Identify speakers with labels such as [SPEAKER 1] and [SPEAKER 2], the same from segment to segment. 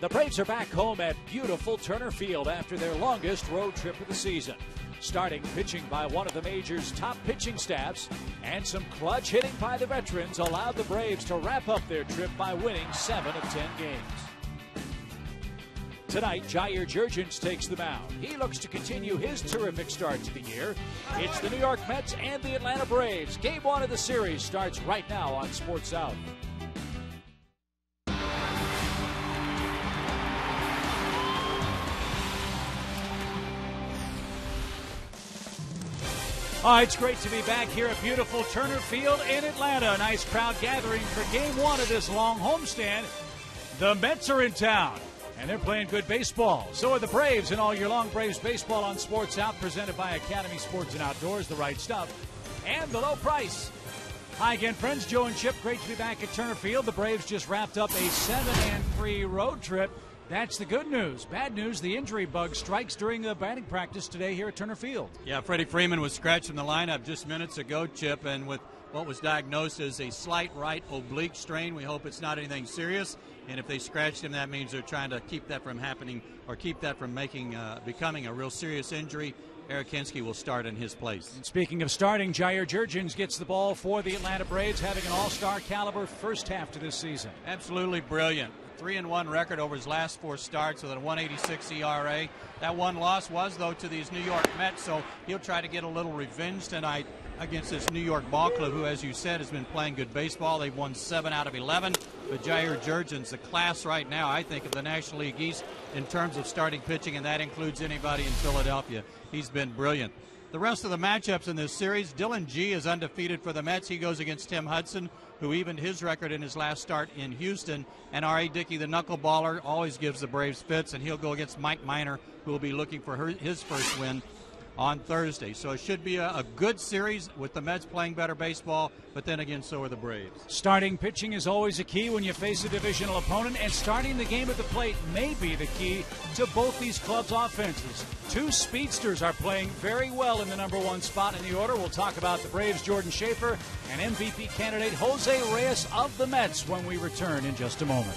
[SPEAKER 1] The Braves are back home at beautiful Turner Field after their longest road trip of the season. Starting pitching by one of the major's top pitching staffs and some clutch hitting by the veterans allowed the Braves to wrap up their trip by winning 7 of 10 games. Tonight, Jair Jurgens takes the mound. He looks to continue his terrific start to the year. It's the New York Mets and the Atlanta Braves. Game 1 of the series starts right now on Sports South. Oh, it's great to be back here at beautiful Turner Field in Atlanta. A nice crowd gathering for Game 1 of this long homestand. The Mets are in town, and they're playing good baseball. So are the Braves, and all year long, Braves baseball on Sports South, presented by Academy Sports and Outdoors, the right stuff, and the low price. Hi again, friends. Joe and Chip, great to be back at Turner Field. The Braves just wrapped up a 7-3 road trip. That's the good news. Bad news, the injury bug strikes during the batting practice today here at Turner Field.
[SPEAKER 2] Yeah, Freddie Freeman was scratched from the lineup just minutes ago, Chip, and with what was diagnosed as a slight right oblique strain, we hope it's not anything serious. And if they scratched him, that means they're trying to keep that from happening or keep that from becoming a real serious injury. Eric Hinske will start in his place.
[SPEAKER 1] And speaking of starting, Jair Jurgens gets the ball for the Atlanta Braves, having an all-star caliber first half to this season.
[SPEAKER 2] Absolutely brilliant. 3-1 record over his last 4 starts with a 1.86 ERA. That one loss was, though, to these New York Mets, so he'll try to get a little revenge tonight against this New York ball club, who, as you said, has been playing good baseball. They've won 7 out of 11. But Jair Jurgens, the class right now, I think, of the National League East in terms of starting pitching, and that includes anybody in Philadelphia. He's been brilliant. The rest of the matchups in this series, Dylan G is undefeated for the Mets. He goes against Tim Hudson, who evened his record in his last start in Houston. And R.A. Dickey, the knuckleballer, always gives the Braves fits, and he'll go against Mike Minor, who will be looking for his first win on Thursday. So it should be a good series with the Mets playing better baseball, but then again, so are the Braves.
[SPEAKER 1] Starting pitching is always a key when you face a divisional opponent, and starting the game at the plate may be the key to both these clubs' offenses. 2 speedsters are playing very well in the number 1 spot in the order. We'll talk about the Braves' Jordan Schaefer and MVP candidate Jose Reyes of the Mets when we return in just a moment.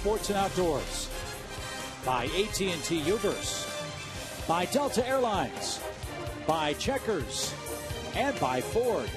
[SPEAKER 1] Sports and Outdoors, by AT&T Uverse, by Delta Airlines, by Checkers, and by Ford.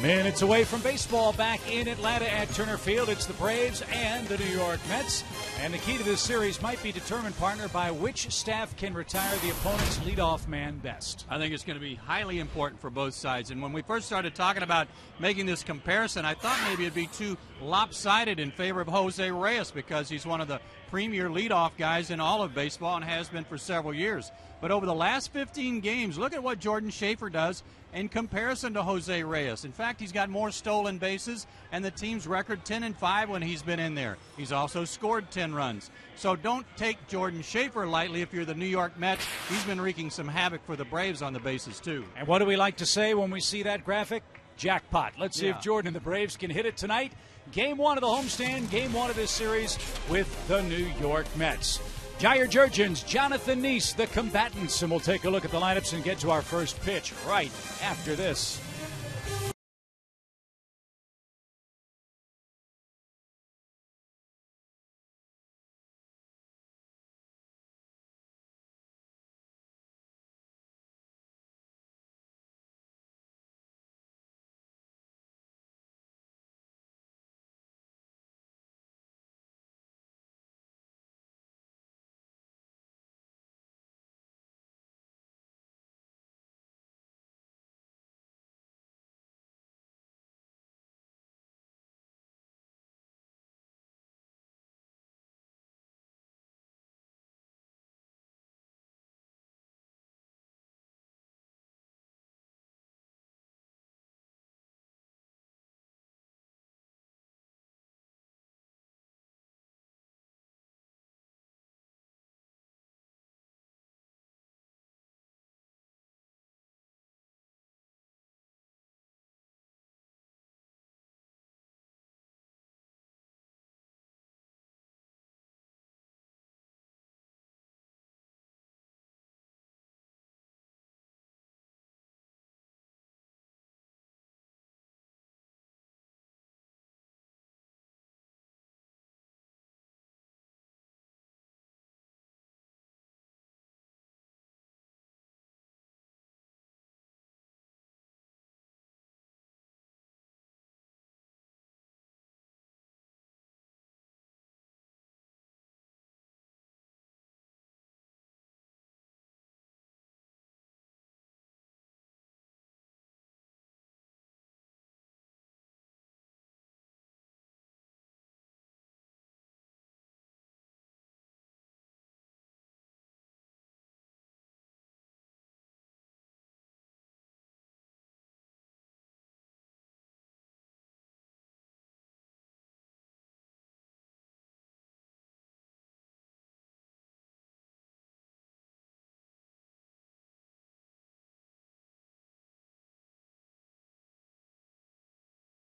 [SPEAKER 1] Minutes away from baseball back in Atlanta at Turner Field. It's the Braves and the New York Mets. And the key to this series might be determined, partner, by which staff can retire the opponent's leadoff man best.
[SPEAKER 2] I think it's going to be highly important for both sides. And when we first started talking about making this comparison, I thought maybe it'd be too lopsided in favor of Jose Reyes because he's one of the premier leadoff guys in all of baseball and has been for several years. But over the last 15 games, look at what Jordan Schaefer does in comparison to Jose Reyes. In fact, he's got more stolen bases, and the team's record 10-5 when he's been in there. He's also scored 10 runs. So don't take Jordan Schaefer lightly if you're the New York Mets. He's been wreaking some havoc for the Braves on the bases, too.
[SPEAKER 1] And what do we like to say when we see that graphic? Jackpot. Let's see if Jordan and the Braves can hit it tonight. Game one of the homestand, game one of this series with the New York Mets. Jair Jurgens, Jonathan Neese, the combatants, and we'll take a look at the lineups and get to our first pitch right after this.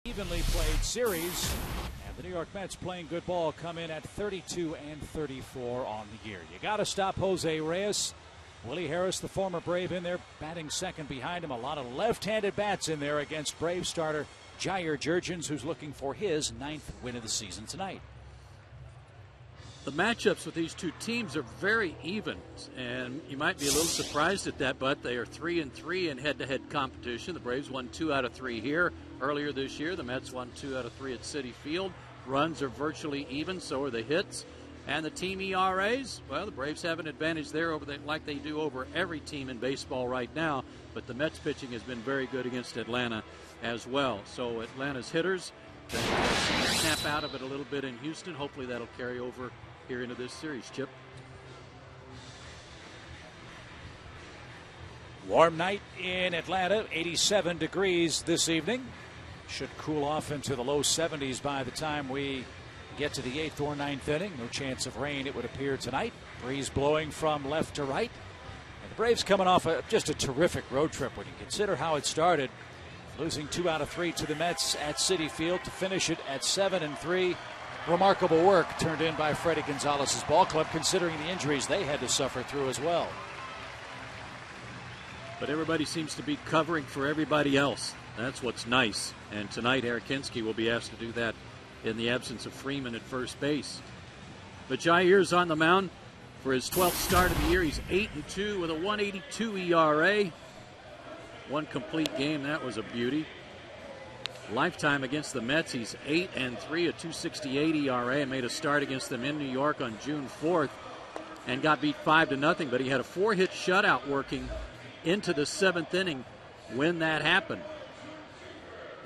[SPEAKER 1] Evenly played series, and the New York Mets playing good ball come in at 32-34 on the year. You got to stop Jose Reyes. Willie Harris, the former Brave, in there batting second behind him. A lot of left-handed bats in there against Brave starter Jair Jurgens, who's looking for his 9th win of the season tonight.
[SPEAKER 3] The matchups with these two teams are very even, and you might be a little surprised at that, but they are 3-3 in head-to-head competition. The Braves won 2 out of 3 here earlier this year. The Mets won 2 out of 3 at Citi Field. Runs are virtually even, so are the hits. And the team ERAs, well, the Braves have an advantage there like they do over every team in baseball right now, but the Mets pitching has been very good against Atlanta as well. So Atlanta's hitters, they snap out of it a little bit in Houston. Hopefully that'll carry over here into this series. Chip?
[SPEAKER 1] Warm night in Atlanta, 87 degrees this evening. Should cool off into the low 70s by the time we get to the 8th or 9th inning. No chance of rain, it would appear, tonight. Breeze blowing from left to right. And the Braves coming off just a terrific road trip when you consider how it started. Losing 2 out of 3 to the Mets at Citi Field to finish it at 7-3. Remarkable work turned in by Freddie Gonzalez's ball club, considering the injuries they had to suffer through as well.
[SPEAKER 3] But everybody seems to be covering for everybody else. That's what's nice. And tonight, Eric Kinski will be asked to do that in the absence of Freeman at first base. But Jair's on the mound for his 12th start of the year. He's 8-2 with a 1.82 ERA. One complete game, that was a beauty. Lifetime against the Mets, he's 8-3, a 2.68 ERA, and made a start against them in New York on June 4th and got beat 5-0. But he had a 4-hit shutout working into the 7th inning when that happened.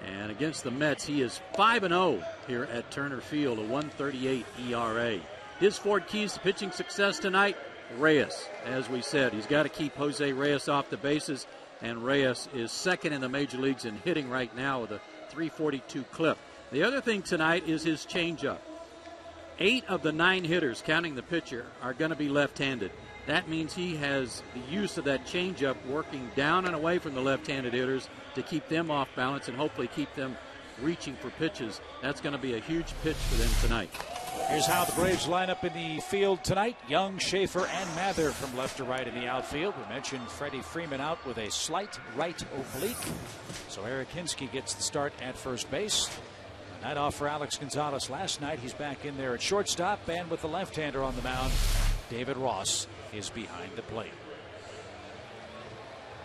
[SPEAKER 3] And against the Mets, he is 5-0 here at Turner Field, a 1.38 ERA. His 4 keys to pitching success tonight: Reyes. As we said, he's got to keep Jose Reyes off the bases, and Reyes is second in the major leagues in hitting right now with a 342 clip. The other thing tonight is his changeup. 8 of the 9 hitters, counting the pitcher, are going to be left-handed. That means he has the use of that changeup working down and away from the left-handed hitters to keep them off balance and hopefully keep them reaching for pitches. That's going to be a huge pitch for them tonight.
[SPEAKER 1] Here's how the Braves line up in the field tonight. Young, Schaefer, and Mather from left to right in the outfield. We mentioned Freddie Freeman out with a slight right oblique. So Eric Hinsky gets the start at first base. Night off for Alex Gonzalez last night. He's back in there at shortstop, and with the left-hander on the mound, David Ross is behind the plate.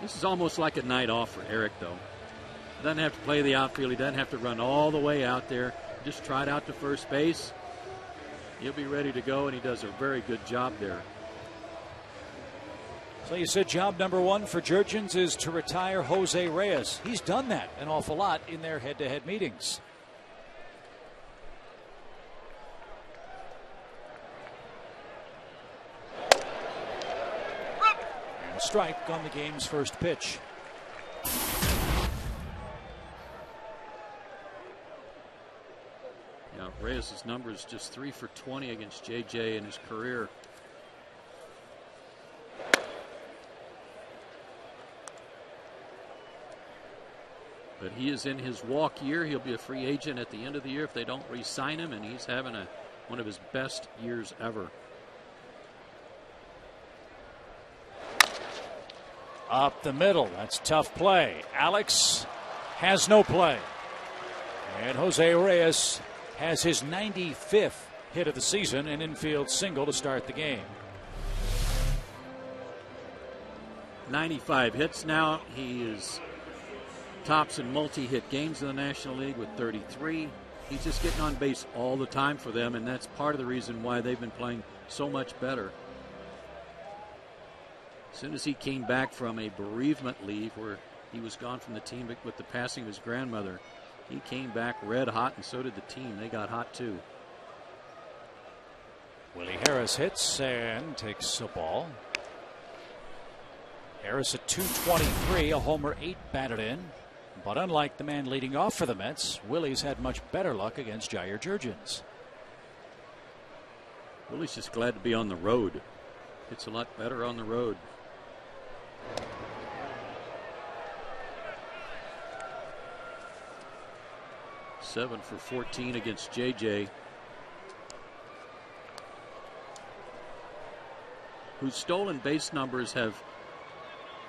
[SPEAKER 3] This is almost like a night off for Eric, though. Doesn't have to play the outfield. He doesn't have to run all the way out there. Just trot out to first base. He'll be ready to go, and he does a very good job there.
[SPEAKER 1] So you said job number 1 for Jurgens is to retire Jose Reyes. He's done that an awful lot in their head-to-head meetings. And a strike on the game's first pitch.
[SPEAKER 3] Yeah, Reyes' number is just 3 for 20 against JJ in his career. But he is in his walk year. He'll be a free agent at the end of the year if they don't re-sign him, and he's having one of his best years ever.
[SPEAKER 1] Up the middle. That's tough play. Alex has no play. And Jose Reyes has his 95th hit of the season, an infield single to start the game.
[SPEAKER 3] 95 hits now. He is tops in multi-hit games in the National League with 33. He's just getting on base all the time for them, and that's part of the reason why they've been playing so much better. As soon as he came back from a bereavement leave where he was gone from the team with the passing of his grandmother, he came back red hot, and so did the team. They got hot too.
[SPEAKER 1] Willie Harris hits and takes a ball. Harris at .223, a homer, 8 batted in. But unlike the man leading off for the Mets, Willie's had much better luck against Jair Jurgens.
[SPEAKER 3] Willie's just glad to be on the road. It's a lot better on the road. Seven for 14 against JJ, whose stolen base numbers have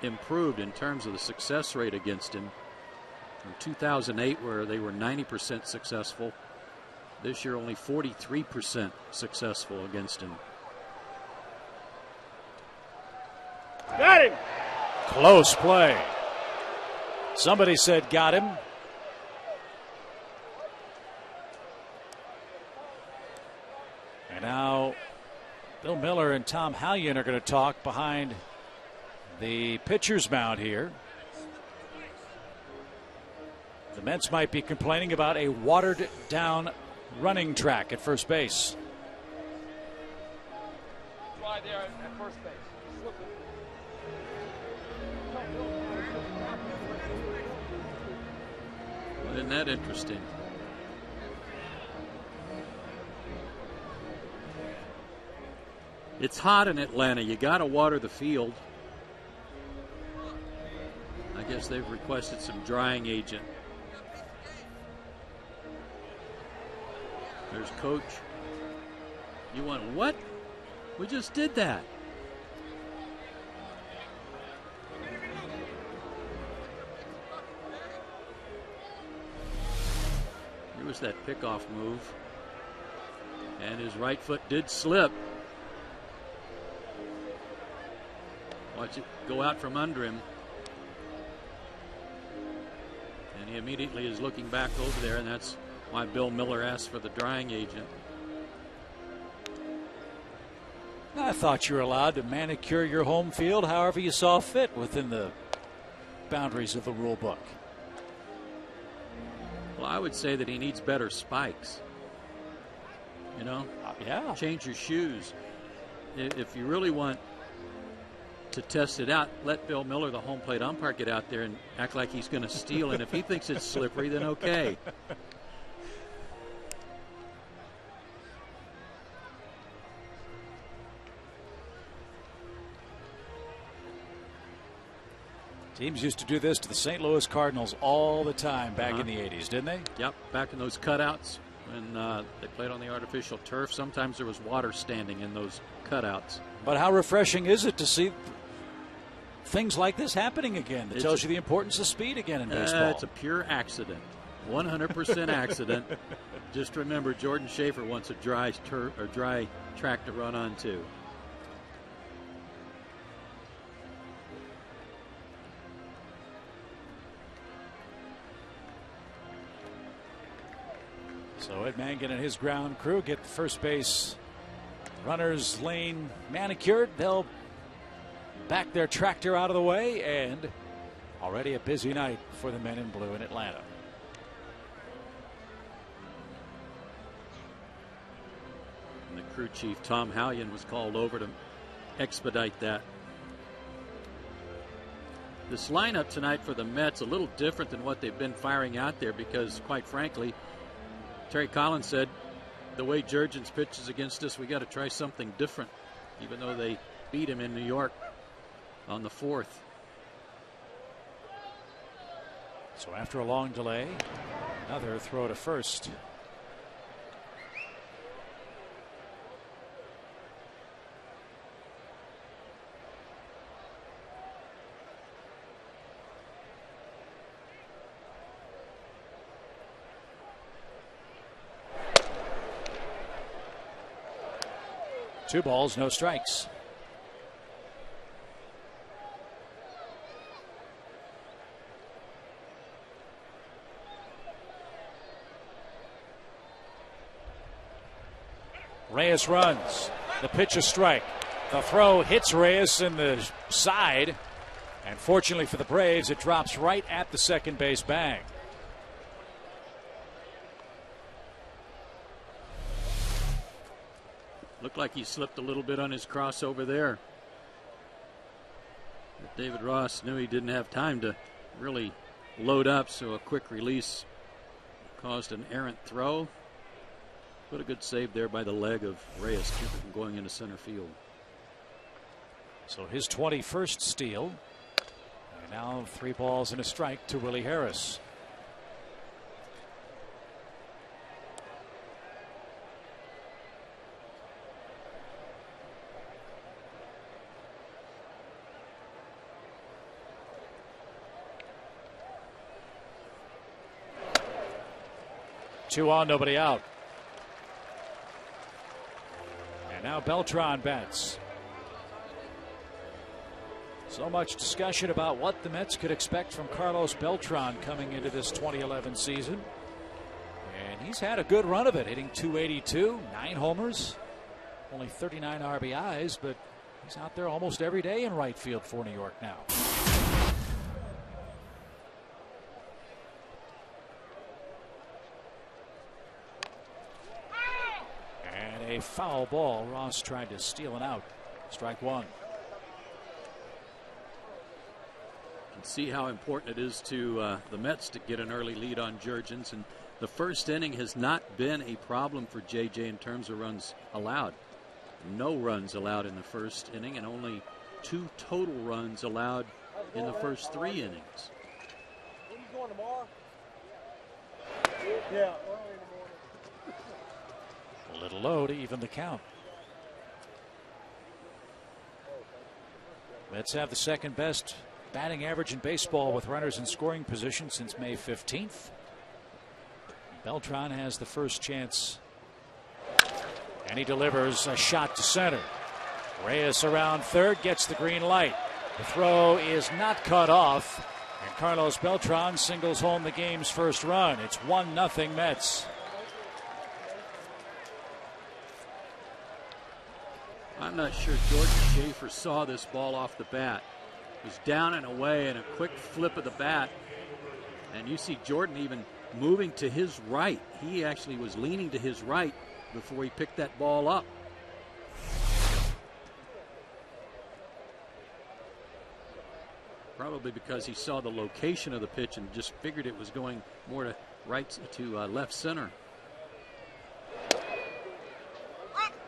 [SPEAKER 3] improved in terms of the success rate against him. From 2008, where they were 90% successful, this year only 43% successful against him.
[SPEAKER 1] Got him! Close play. Somebody said got him. And now Bill Miller and Tom Hallion are going to talk behind the pitcher's mound here. The Mets might be complaining about a watered-down running track at first base.
[SPEAKER 4] Try there at first base.
[SPEAKER 3] Well, isn't that interesting? It's hot in Atlanta. You got to water the field. I guess they've requested some drying agent. There's Coach. You want what? We just did that. Here was There's that pickoff move. And his right foot did slip. Watch it go out from under him. And he immediately is looking back over there, and that's why Bill Miller asked for the drying agent.
[SPEAKER 1] I thought you were allowed to manicure your home field however you saw fit within the boundaries of the rule book.
[SPEAKER 3] Well, I would say that he needs better spikes. You know?
[SPEAKER 1] Yeah.
[SPEAKER 3] Change your shoes. If you really want to test it out, let Bill Miller, the home plate umpire, get out there and act like he's going to steal. And if he thinks it's slippery, then okay.
[SPEAKER 1] Teams used to do this to the St. Louis Cardinals all the time back in the 80s, didn't they?
[SPEAKER 3] Yep, back in those cutouts when they played on the artificial turf. Sometimes there was water standing in those cutouts.
[SPEAKER 1] But how refreshing is it to see things like this happening again? That tells you the importance of speed again in baseball.
[SPEAKER 3] It's a pure accident, 100% accident. Just remember, Jordan Schaefer wants a dry track to run on too.
[SPEAKER 1] So Ed Mangan and his ground crew get the first base runner's lane manicured. They'll back their tractor out of the way, and already a busy night for the men in blue in Atlanta.
[SPEAKER 3] And the crew chief, Tom Hallion, was called over to expedite that. This lineup tonight for the Mets a little different than what they've been firing out there because, quite frankly, Terry Collins said, the way Jurgens pitches against us, we got to try something different, even though they beat him in New York on the 4th.
[SPEAKER 1] So after a long delay, another throw to first. Two balls, no strikes. Reyes runs. The pitch a strike. The throw hits Reyes in the side. And fortunately for the Braves, it drops right at the second base bag.
[SPEAKER 3] Looked like he slipped a little bit on his crossover there. But David Ross knew he didn't have time to really load up, so a quick release caused an errant throw. But a good save there by the leg of Reyes, keep it from going into center field.
[SPEAKER 1] So his 21st steal. And now 3 balls and a strike to Willie Harris. Two on, nobody out. And now Beltran bats. So much discussion about what the Mets could expect from Carlos Beltran coming into this 2011 season. And he's had a good run of it, hitting .282, 9 homers, only 39 RBIs, but he's out there almost every day in right field for New York now. A foul ball. Ross tried to steal it out. Strike 1.
[SPEAKER 3] You can see how important it is to the Mets to get an early lead on Jurgens, and the first inning has not been a problem for JJ in terms of runs allowed. No runs allowed in the first inning, and only 2 total runs allowed in the first 3 innings.
[SPEAKER 4] Where are you going tomorrow? Yeah.
[SPEAKER 1] A little low to even the count. Mets have the second best batting average in baseball with runners in scoring position since May 15th. Beltran has the first chance. And he delivers a shot to center. Reyes around third, gets the green light. The throw is not cut off. And Carlos Beltran singles home the game's first run. It's 1-0 Mets.
[SPEAKER 3] I'm not sure Jordan Schaefer saw this ball off the bat. It was down and away, and a quick flip of the bat. And you see Jordan even moving to his right. He actually was leaning to his right before he picked that ball up. Probably because he saw the location of the pitch and just figured it was going more to right to left center.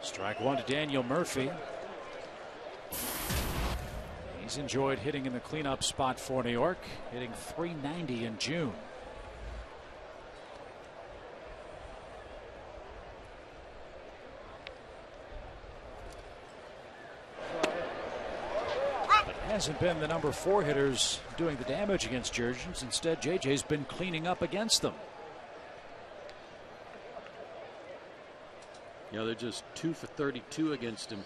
[SPEAKER 1] Strike one to Daniel Murphy. He's enjoyed hitting in the cleanup spot for New York, hitting .390 in June. But it hasn't been the number 4 hitters doing the damage against Jurgens. Instead, JJ's been cleaning up against them.
[SPEAKER 3] Yeah, they're just 2 for 32 against him.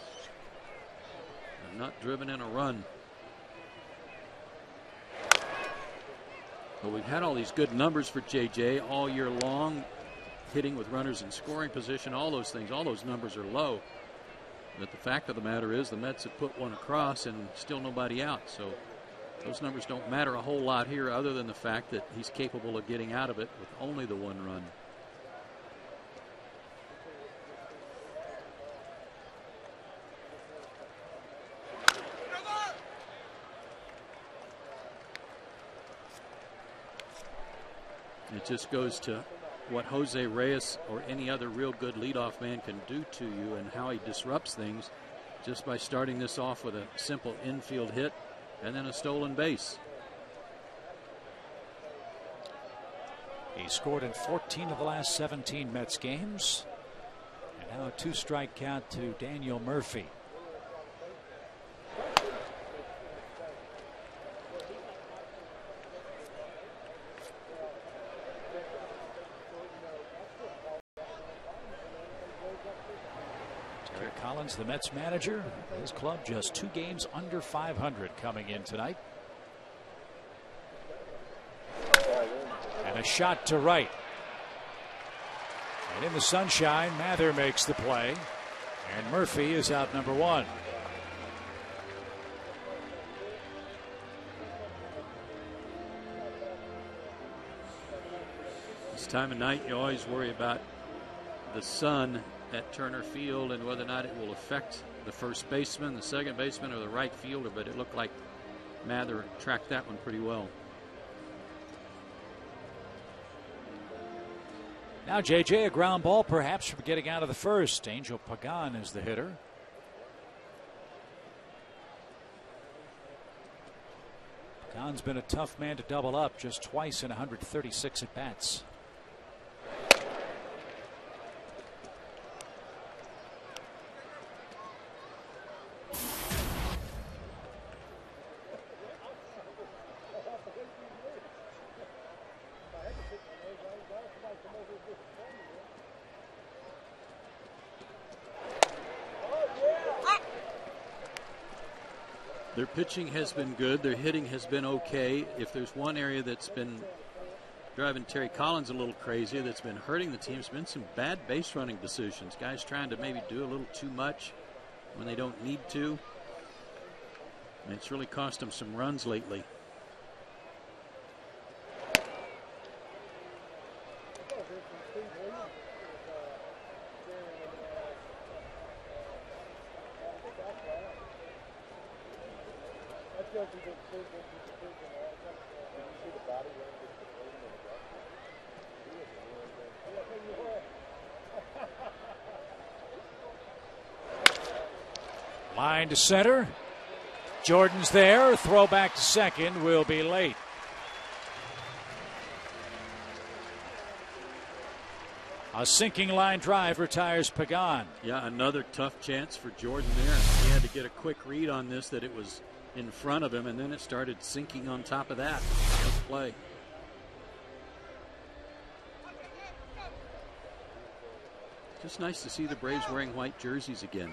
[SPEAKER 3] They're not driven in a run. But we've had all these good numbers for JJ all year long, hitting with runners in scoring position, all those things, all those numbers are low. But the fact of the matter is the Mets have put one across and still nobody out. So those numbers don't matter a whole lot here other than the fact that he's capable of getting out of it with only the 1 run. It just goes to what Jose Reyes or any other real good leadoff man can do to you and how he disrupts things just by starting this off with a simple infield hit and then a stolen base.
[SPEAKER 1] He scored in 14 of the last 17 Mets games. And now a 2-strike count to Daniel Murphy. The Mets manager, his club just 2 games under 500 coming in tonight. And a shot to right. And in the sunshine, Mather makes the play. And Murphy is out number 1.
[SPEAKER 3] This time of night, you always worry about the sun at Turner Field and whether or not it will affect the first baseman, the second baseman, or the right fielder, but it looked like Mather tracked that one pretty well.
[SPEAKER 1] Now JJ, a ground ball perhaps for getting out of the first. Angel Pagan is the hitter. Pagan's been a tough man to double up, just twice in 136 at bats.
[SPEAKER 3] Their pitching has been good. Their hitting has been okay. If there's one area that's been driving Terry Collins a little crazy, that's been hurting the team, it's been some bad base running decisions. Guys trying to maybe do a little too much when they don't need to. And it's really cost them some runs lately.
[SPEAKER 1] Line to center. Jordan's there. Throw back to second will be late. A sinking line drive retires Pagan.
[SPEAKER 3] Yeah, another tough chance for Jordan there. He had to get a quick read on this, that it was in front of him, and then it started sinking on top of that. Tough play. Just nice to see the Braves wearing white jerseys again.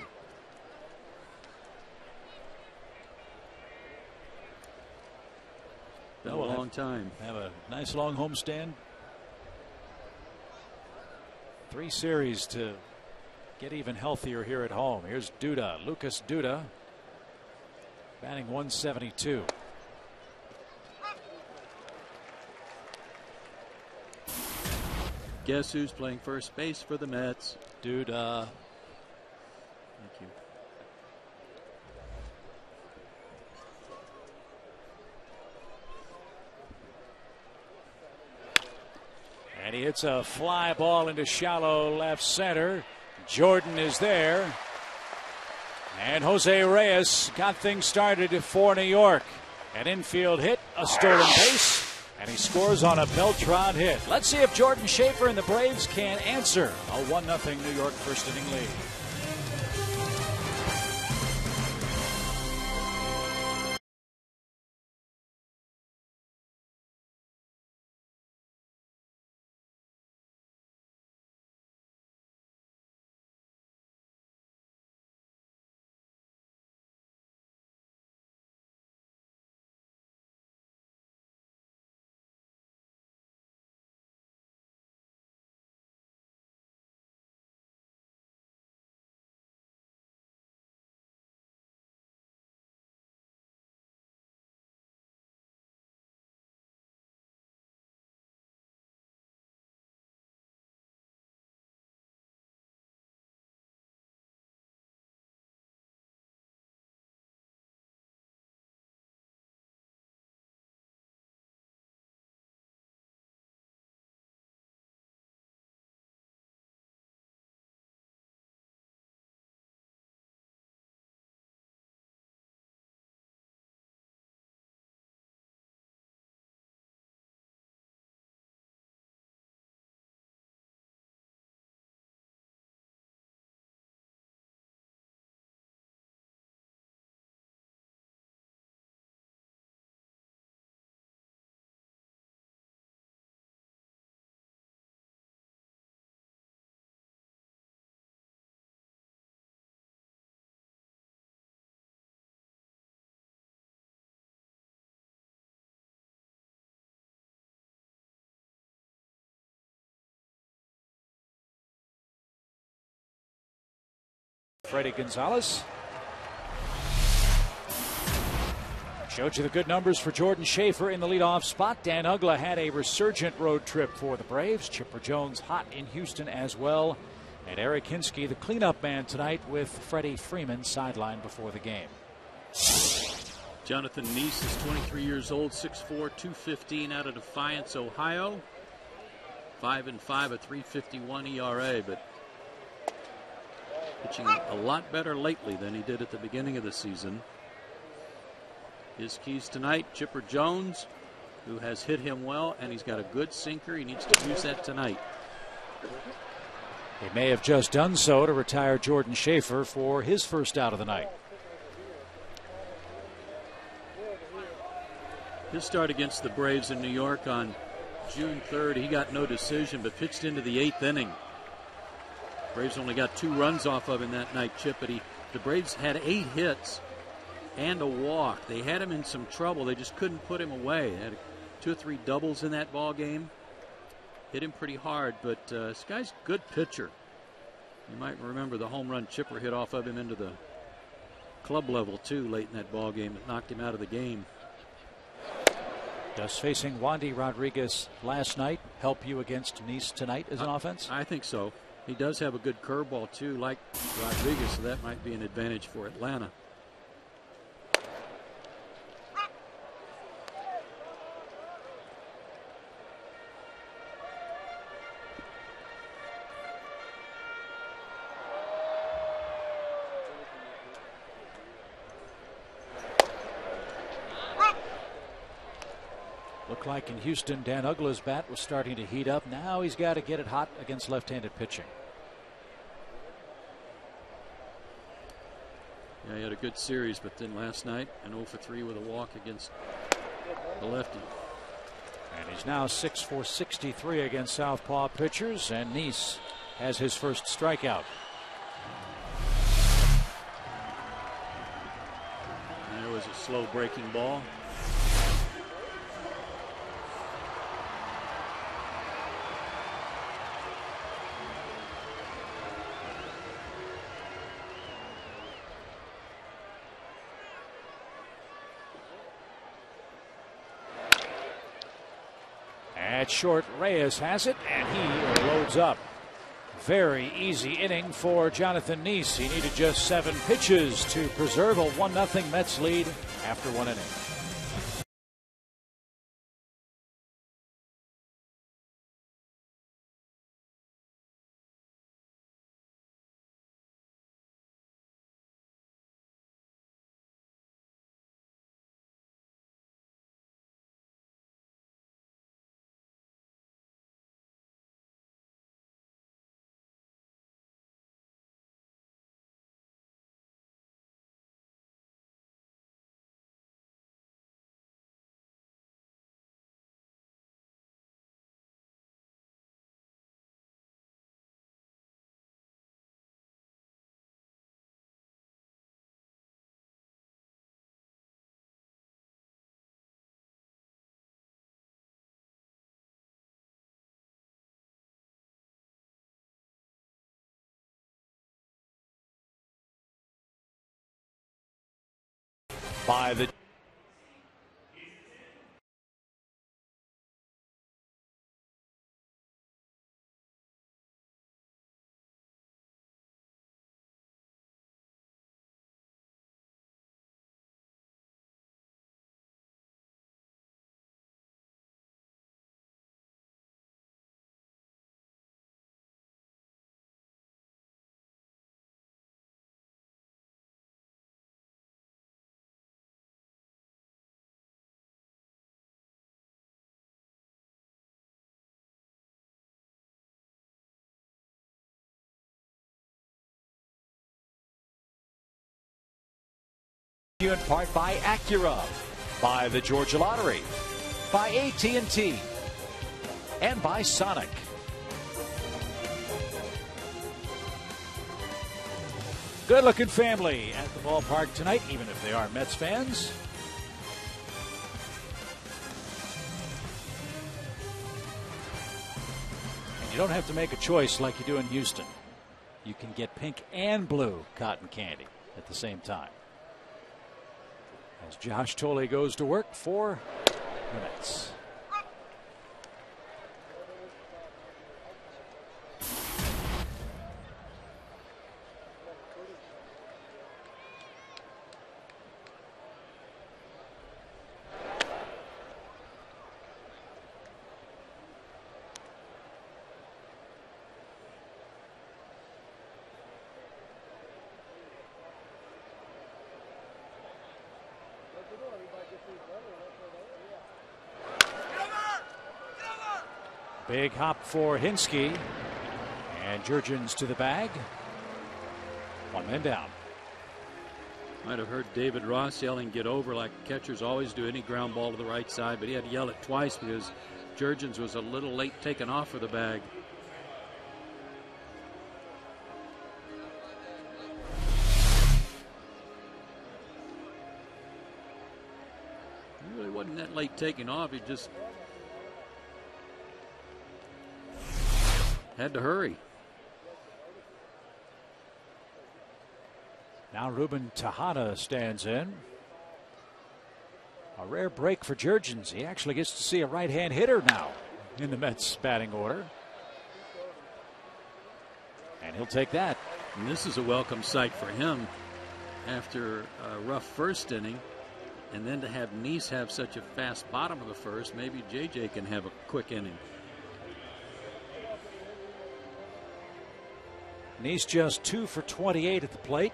[SPEAKER 3] Been a long time.
[SPEAKER 1] Have a nice long homestand. 3 series to get even healthier here at home. Here's Duda, Lucas Duda, batting 172.
[SPEAKER 3] Guess who's playing first base for the Mets?
[SPEAKER 1] Duda.
[SPEAKER 3] Thank you.
[SPEAKER 1] And he hits a fly ball into shallow left center. Jordan is there. And Jose Reyes got things started for New York. An infield hit, a stolen base, and he scores on a Beltran hit. Let's see if Jordan Schaefer and the Braves can answer a 1-0 New York first inning lead. Freddie Gonzalez. Showed you the good numbers for Jordan Schaefer in the leadoff spot. Dan Uggla had a resurgent road trip for the Braves. Chipper Jones hot in Houston as well. And Eric Hinsky, the cleanup man tonight, with Freddie Freeman sidelined before the game.
[SPEAKER 3] Jonathan Neese is 23 years old, 6'4", 215 out of Defiance, Ohio. 5-5, a 3.51 ERA, but pitching a lot better lately than he did at the beginning of the season. His keys tonight, Chipper Jones, who has hit him well, and he's got a good sinker. He needs to use that tonight.
[SPEAKER 1] He may have just done so to retire Jordan Schaefer for his first out of the night.
[SPEAKER 3] His start against the Braves in New York on June 3rd, he got no decision, but pitched into the 8th inning. Braves only got 2 runs off of him that night, Chip, but the Braves had 8 hits and a walk. They had him in some trouble. They just couldn't put him away. They had 2 or 3 doubles in that ball game. Hit him pretty hard, but this guy's a good pitcher. You might remember the home run Chipper hit off of him into the club level, too, late in that ball game. It knocked him out of the game.
[SPEAKER 1] Does facing Wandy Rodriguez last night help you against Neese tonight as an offense?
[SPEAKER 3] I think so. He does have a good curveball, too, like Rodriguez, so that might be an advantage for Atlanta.
[SPEAKER 1] Looked like in Houston, Dan Uggla's bat was starting to heat up. Now he's got to get it hot against left-handed pitching.
[SPEAKER 3] Yeah, he had a good series, but then last night, an 0 for 3 with a walk against the lefty.
[SPEAKER 1] And he's now 6 for 63 against southpaw pitchers. And Neese has his first strikeout.
[SPEAKER 3] There was a slow breaking ball.
[SPEAKER 1] At short, Reyes has it, and he loads up. Very easy inning for Jonathan Neese. He needed just 7 pitches to preserve a 1-0 Mets lead after 1 inning. By the
[SPEAKER 5] in part by Acura, by the Georgia Lottery, by AT&T, and by Sonic.
[SPEAKER 1] good-looking family at the ballpark tonight, even if they are Mets fans. And you don't have to make a choice like you do in Houston. You can get pink and blue cotton candy at the same time. As Josh Tolley goes to work for the Mets. Big hop for Hinsky, and Jurgens to the bag. 1 man down.
[SPEAKER 3] Might have heard David Ross yelling "get over" like catchers always do any ground ball to the right side, but he had to yell it twice because Jurgens was a little late taking off for the bag. He really wasn't that late taking off. He just had to hurry.
[SPEAKER 1] Now Ruben Tejada stands in. A rare break for Jurgens. He actually gets to see a right-hand hitter now in the Mets batting order. And he'll take that.
[SPEAKER 3] And this is a welcome sight for him after a rough first inning. And then to have Neese have such a fast bottom of the first, maybe JJ can have a quick inning.
[SPEAKER 1] Neese just 2 for 28 at the plate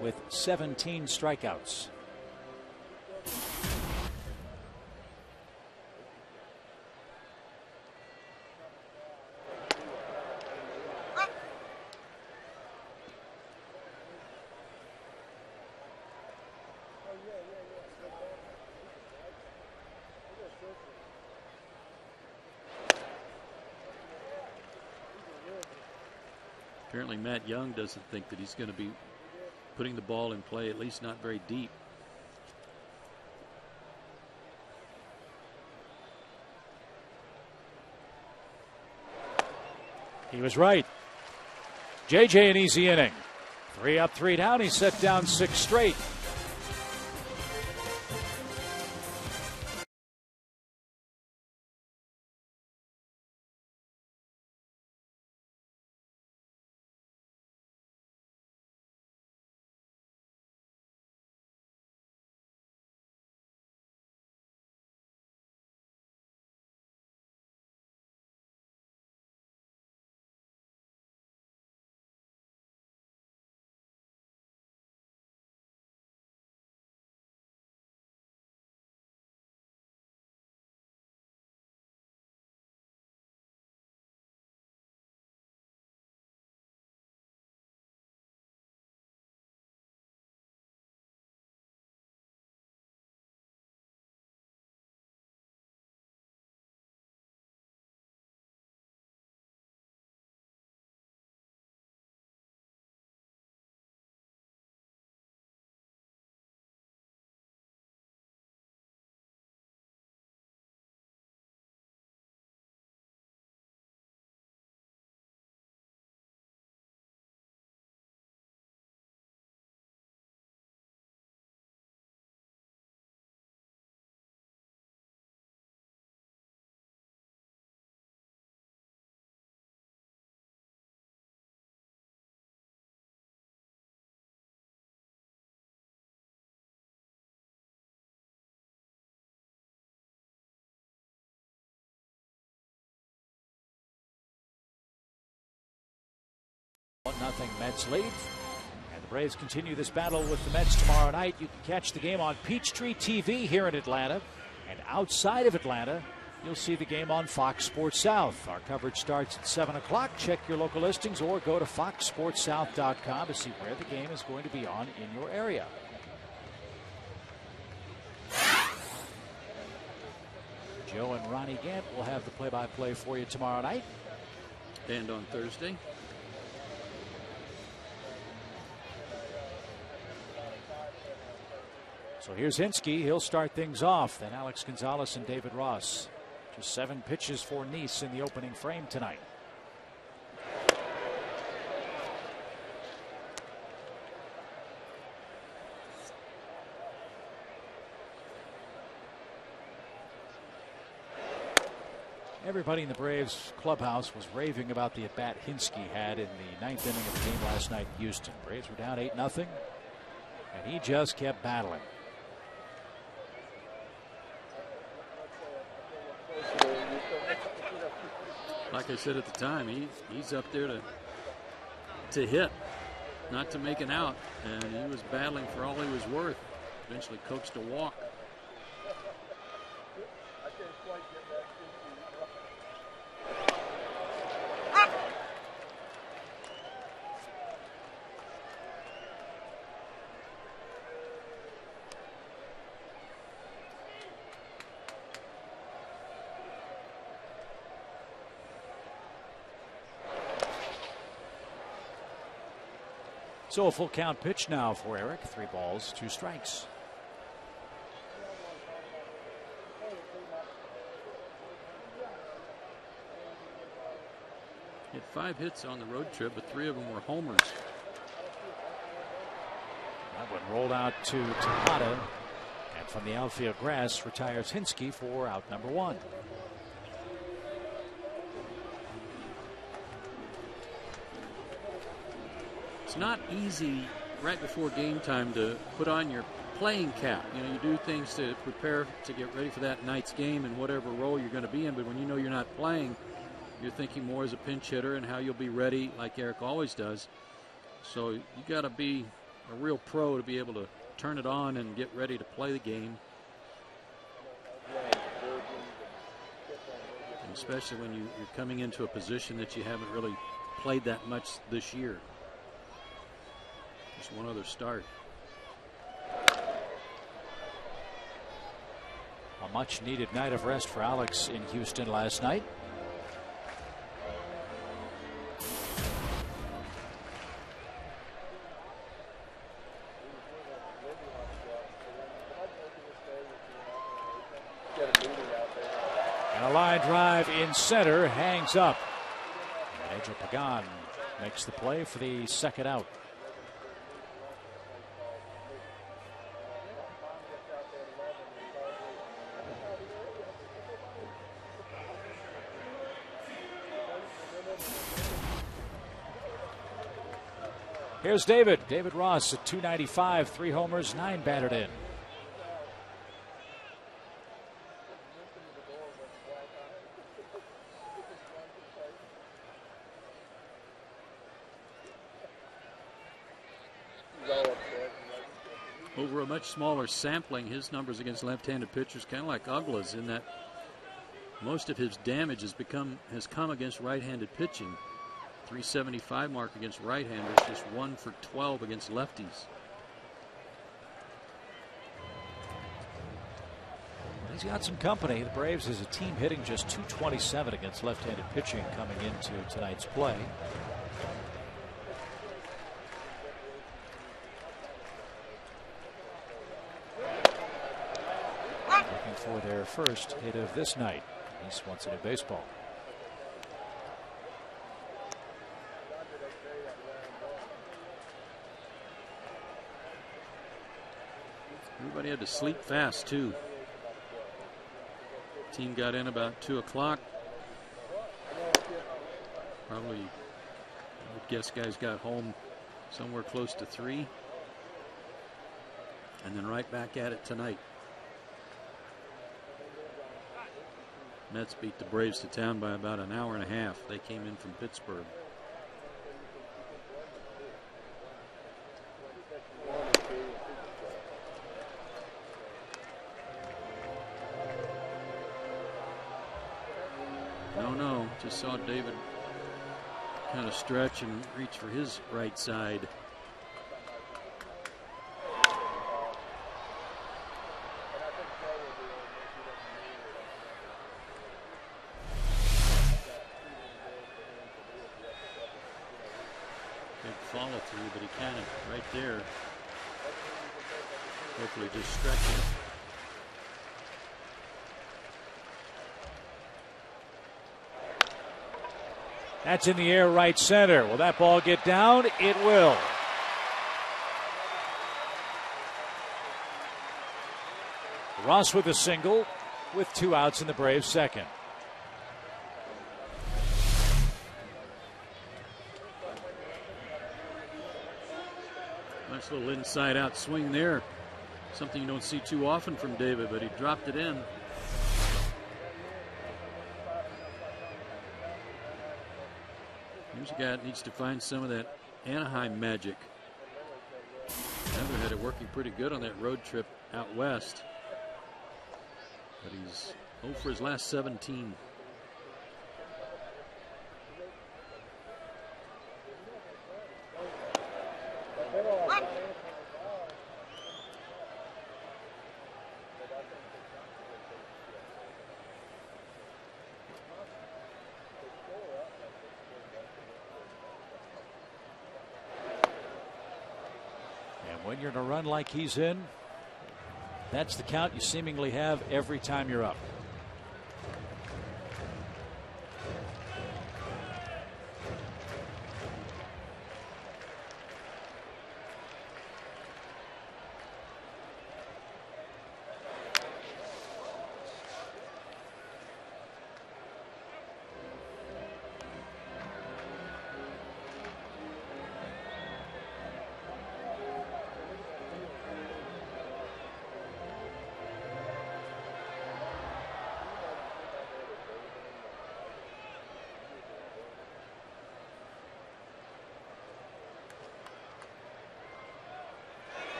[SPEAKER 1] with 17 strikeouts.
[SPEAKER 3] Apparently Matt Young doesn't think that he's going to be putting the ball in play, at least not very deep.
[SPEAKER 1] He was right. JJ an easy inning. 3 up, 3 down. He set down 6 straight. Nothing Mets lead. And the Braves continue this battle with the Mets tomorrow night. You can catch the game on Peachtree TV here in Atlanta. And outside of Atlanta, you'll see the game on Fox Sports South. Our coverage starts at 7 o'clock. Check your local listings or go to foxsportssouth.com to see where the game is going to be on in your area. Joe and Ronnie Gant will have the play-by-play for you tomorrow night.
[SPEAKER 3] And on Thursday.
[SPEAKER 1] So here's Hinsky. He'll start things off. Then Alex Gonzalez and David Ross. Just 7 pitches for Nice in the opening frame tonight. Everybody in the Braves clubhouse was raving about the at-bat Hinsky had in the 9th inning of the game last night in Houston. Braves were down 8-0, and he just kept battling.
[SPEAKER 3] Like I said at the time, he's up there to hit, not to make an out, and he was battling for all he was worth. Eventually coaxed a walk.
[SPEAKER 1] So a full count pitch now for Eric. 3 balls, 2 strikes.
[SPEAKER 3] He had 5 hits on the road trip, but 3 of them were homers.
[SPEAKER 1] That one rolled out to Tejada, and from the outfield grass retires Hinsky for out number 1.
[SPEAKER 3] It's not easy right before game time to put on your playing cap. You know, you do things to prepare to get ready for that night's game and whatever role you're going to be in, but when you know you're not playing, you're thinking more as a pinch hitter and how you'll be ready, like Eric always does. So you got to be a real pro to be able to turn it on and get ready to play the game. And especially when you're coming into a position that you haven't really played that much this year. Just one other start.
[SPEAKER 1] A much needed night of rest for Alex in Houston last night. And a line drive in center, hangs up. And Angel Pagan makes the play for the second out. Here's David. David Ross at .295, 3 homers, 9 batted in.
[SPEAKER 3] Over a much smaller sampling, his numbers against left-handed pitchers kind of like Ugla's in that most of his damage has come against right-handed pitching. 375 mark against right-handers, just 1 for 12 against lefties.
[SPEAKER 1] He's got some company. The Braves as a team hitting just .227 against left-handed pitching coming into tonight's play. Looking for their first hit of this night. East wants a new baseball.
[SPEAKER 3] Everybody had to sleep fast, too. Team got in about 2 o'clock. Probably, I would guess guys got home somewhere close to 3. And then right back at it tonight. Mets beat the Braves to town by about an hour and a half. They came in from Pittsburgh. No, just saw David kind of stretch and reach for his right side. Big follow through, but he kind of right there. Hopefully just stretching.
[SPEAKER 1] That's in the air right center. Will that ball get down? It will. Ross with a single with 2 outs in the Braves' second.
[SPEAKER 3] Nice little inside out swing there. Something you don't see too often from David, but he dropped it in. Here's a guy that needs to find some of that Anaheim magic. Never had it working pretty good on that road trip out west. But he's 0 for his last 17.
[SPEAKER 1] When you're in a run like he's in, that's the count you seemingly have every time you're up.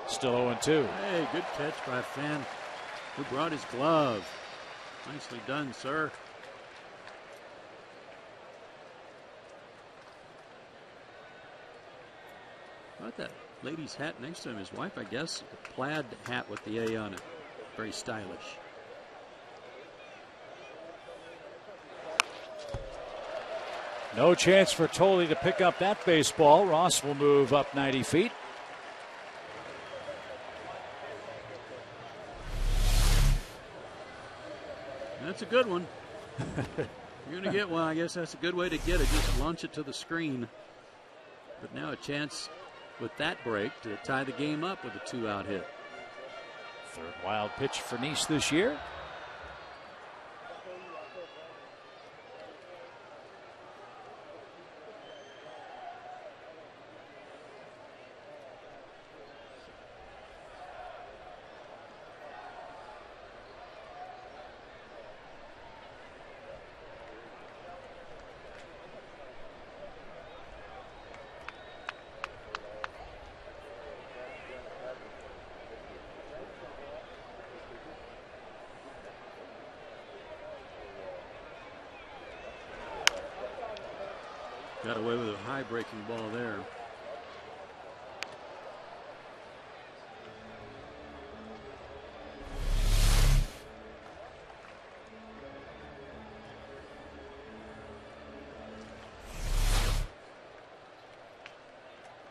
[SPEAKER 1] Still 0-2.
[SPEAKER 3] Hey, good catch by Fenn, who brought his glove. Nicely done, sir. How about that lady's hat next to him? His wife, I guess. A plaid hat with the A on it. Very stylish.
[SPEAKER 1] No chance for Tolley to pick up that baseball. Ross will move up 90 feet.
[SPEAKER 3] That's a good one. You're going to get one. I guess that's a good way to get it. Just launch it to the screen. But now a chance with that break to tie the game up with a 2-out hit.
[SPEAKER 5] Third wild pitch for Nice this year.
[SPEAKER 3] Got away with a high breaking ball there.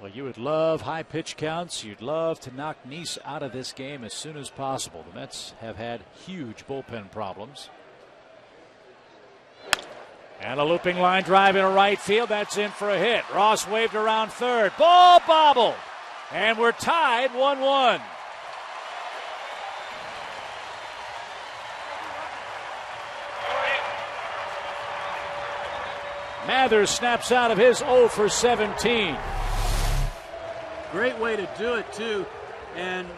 [SPEAKER 5] Well, you would love high pitch counts. You'd love to knock Nice out of this game as soon as possible. The Mets have had huge bullpen problems. And a looping line drive into right field. That's in for a hit. Ross waved around third. Ball bobbled. And we're tied 1-1. Mathers snaps out of his 0 for 17.
[SPEAKER 3] Great way to do it, too. And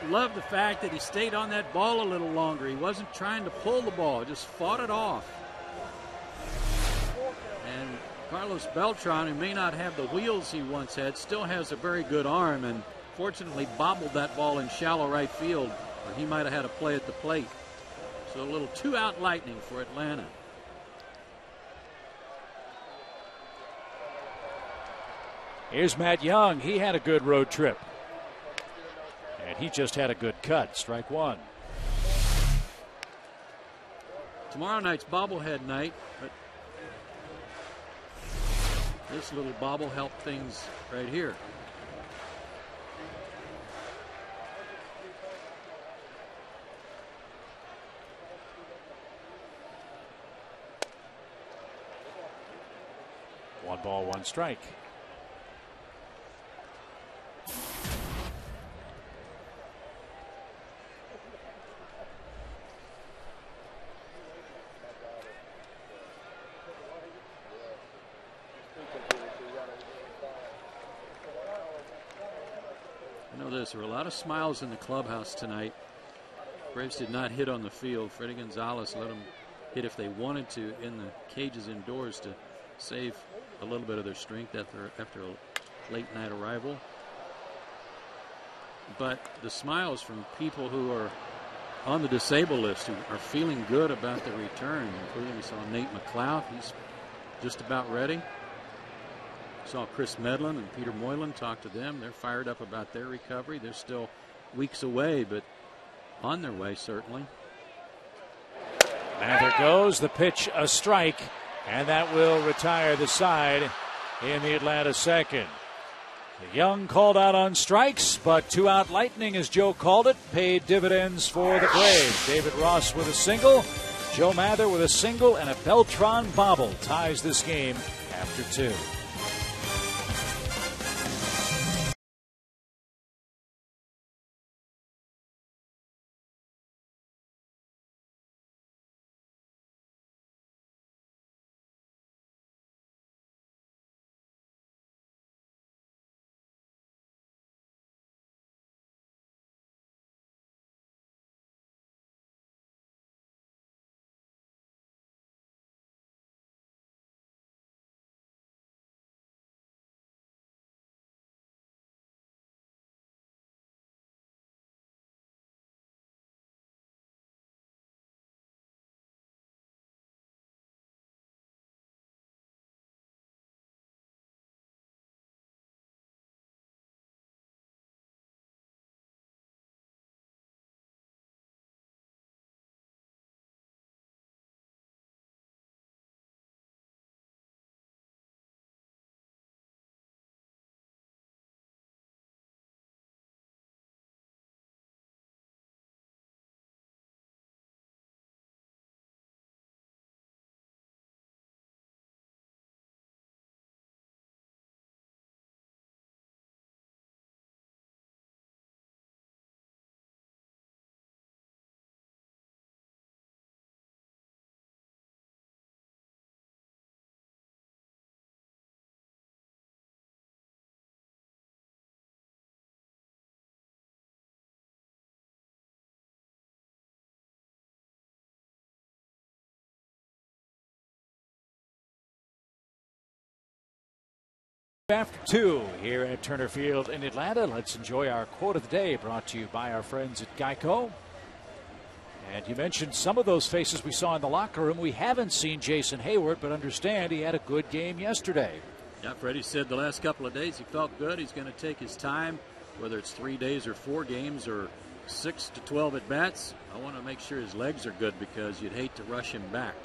[SPEAKER 3] love the fact that he stayed on that ball a little longer. He wasn't trying to pull the ball, just fought it off. And Carlos Beltran, who may not have the wheels he once had, still has a very good arm and fortunately bobbled that ball in shallow right field, or he might have had a play at the plate. So a little 2-out lightning for Atlanta.
[SPEAKER 5] Here's Matt Young. He had a good road trip. And he just had a good cut. Strike one.
[SPEAKER 3] Tomorrow night's bobblehead night, but this little bobble helped things right here.
[SPEAKER 5] One ball, one strike.
[SPEAKER 3] There were a lot of smiles in the clubhouse tonight. Braves did not hit on the field. Freddie Gonzalez let them hit if they wanted to in the cages indoors to save a little bit of their strength after a late night arrival. But the smiles from people who are on the disabled list, who are feeling good about the return, including we saw Nate McLeod. He's just about ready. Saw Chris Medlin and Peter Moylan talk to them. They're fired up about their recovery. They're still weeks away, but on their way, certainly.
[SPEAKER 5] Mather goes. The pitch, a strike, and that will retire the side in the Atlanta second. Young called out on strikes, but 2-out lightning, as Joe called it, paid dividends for the Braves. David Ross with a single, Joe Mather with a single, and a Beltran bobble ties this game after 2. After 2 here at Turner Field in Atlanta. Let's enjoy our quote of the day, brought to you by our friends at Geico. And you mentioned some of those faces we saw in the locker room. We haven't seen Jason Hayward, but understand he had a good game yesterday.
[SPEAKER 3] Yeah, Freddie said the last couple of days he felt good. He's going to take his time, whether it's 3 days or 4 games or 6 to 12 at bats. I want to make sure his legs are good because you'd hate to rush him back.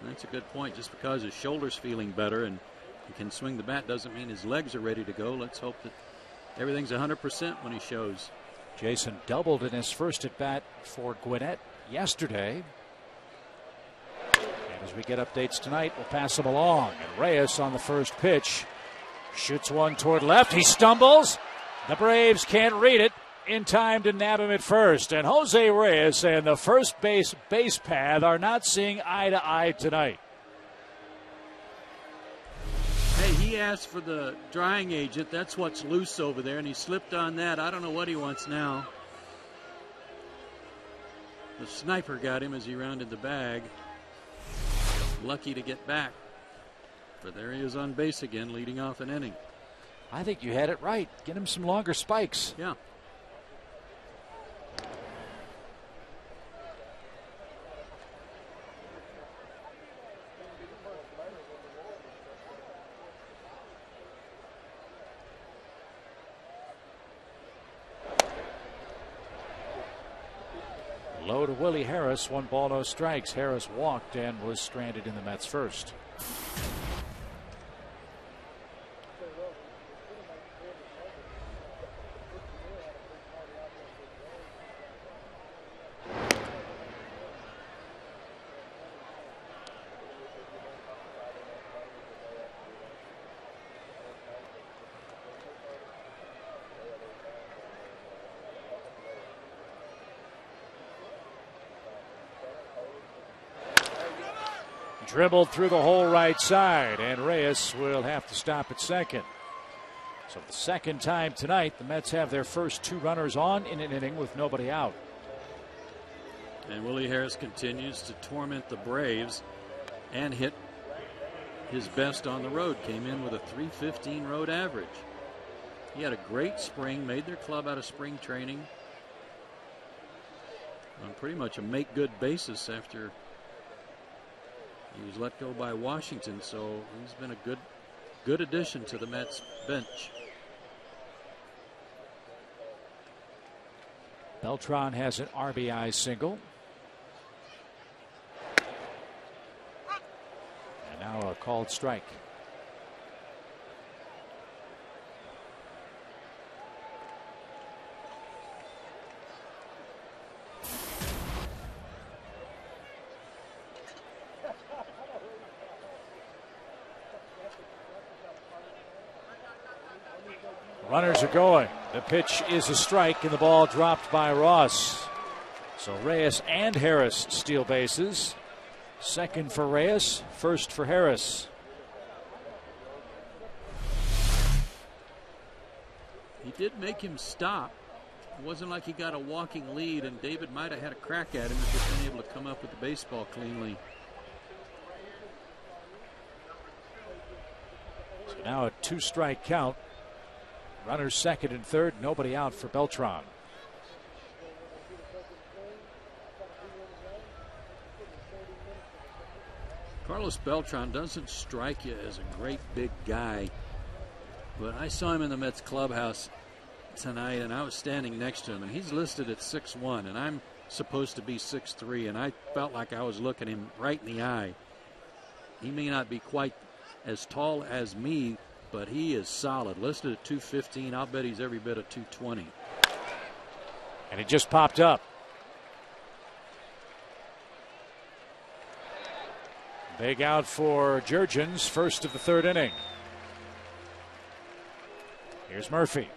[SPEAKER 3] And that's a good point. Just because his shoulder's feeling better and he can swing the bat doesn't mean his legs are ready to go. Let's hope that everything's 100% when he shows.
[SPEAKER 5] Jason doubled in his first at bat for Gwinnett yesterday. And as we get updates tonight, we'll pass them along. And Reyes on the first pitch shoots one toward left. He stumbles. The Braves can't read it in time to nab him at first. And Jose Reyes and the first base path are not seeing eye to eye tonight.
[SPEAKER 3] Hey, he asked for the drying agent. That's what's loose over there, and he slipped on that. I don't know what he wants now. The sniper got him as he rounded the bag. Lucky to get back. But there he is on base again, leading off an inning.
[SPEAKER 5] I think you had it right. Get him some longer spikes.
[SPEAKER 3] Yeah.
[SPEAKER 5] Low to Willie Harris, 1 ball, no strikes. Harris walked and was stranded in the Mets first. Dribbled through the whole right side, and Reyes will have to stop at second. So the second time tonight, the Mets have their first 2 runners on in an inning with nobody out.
[SPEAKER 3] And Willie Harris continues to torment the Braves and hit his best on the road. Came in with a .315 road average. He had a great spring, made their club out of spring training on pretty much a make-good basis after he was let go by Washington, so he's been a good addition to the Mets bench.
[SPEAKER 5] Beltran has an RBI single. And now a called strike. Runners are going. The pitch is a strike, and the ball dropped by Ross. So Reyes and Harris steal bases. Second for Reyes, first for Harris.
[SPEAKER 3] He did make him stop. It wasn't like he got a walking lead, and David might have had a crack at him if he'd been able to come up with the baseball cleanly.
[SPEAKER 5] So now a 2-strike count. Runners second and third, nobody out for Beltran.
[SPEAKER 3] Carlos Beltran doesn't strike you as a great big guy, but I saw him in the Mets clubhouse tonight, and I was standing next to him, and he's listed at 6'1", and I'm supposed to be 6'3", and I felt like I was looking him right in the eye. He may not be quite as tall as me, but he is solid. Listed at 215. I'll bet he's every bit of 220.
[SPEAKER 5] And it just popped up. Big out for Jurgens, first of the third inning. Here's Murphy.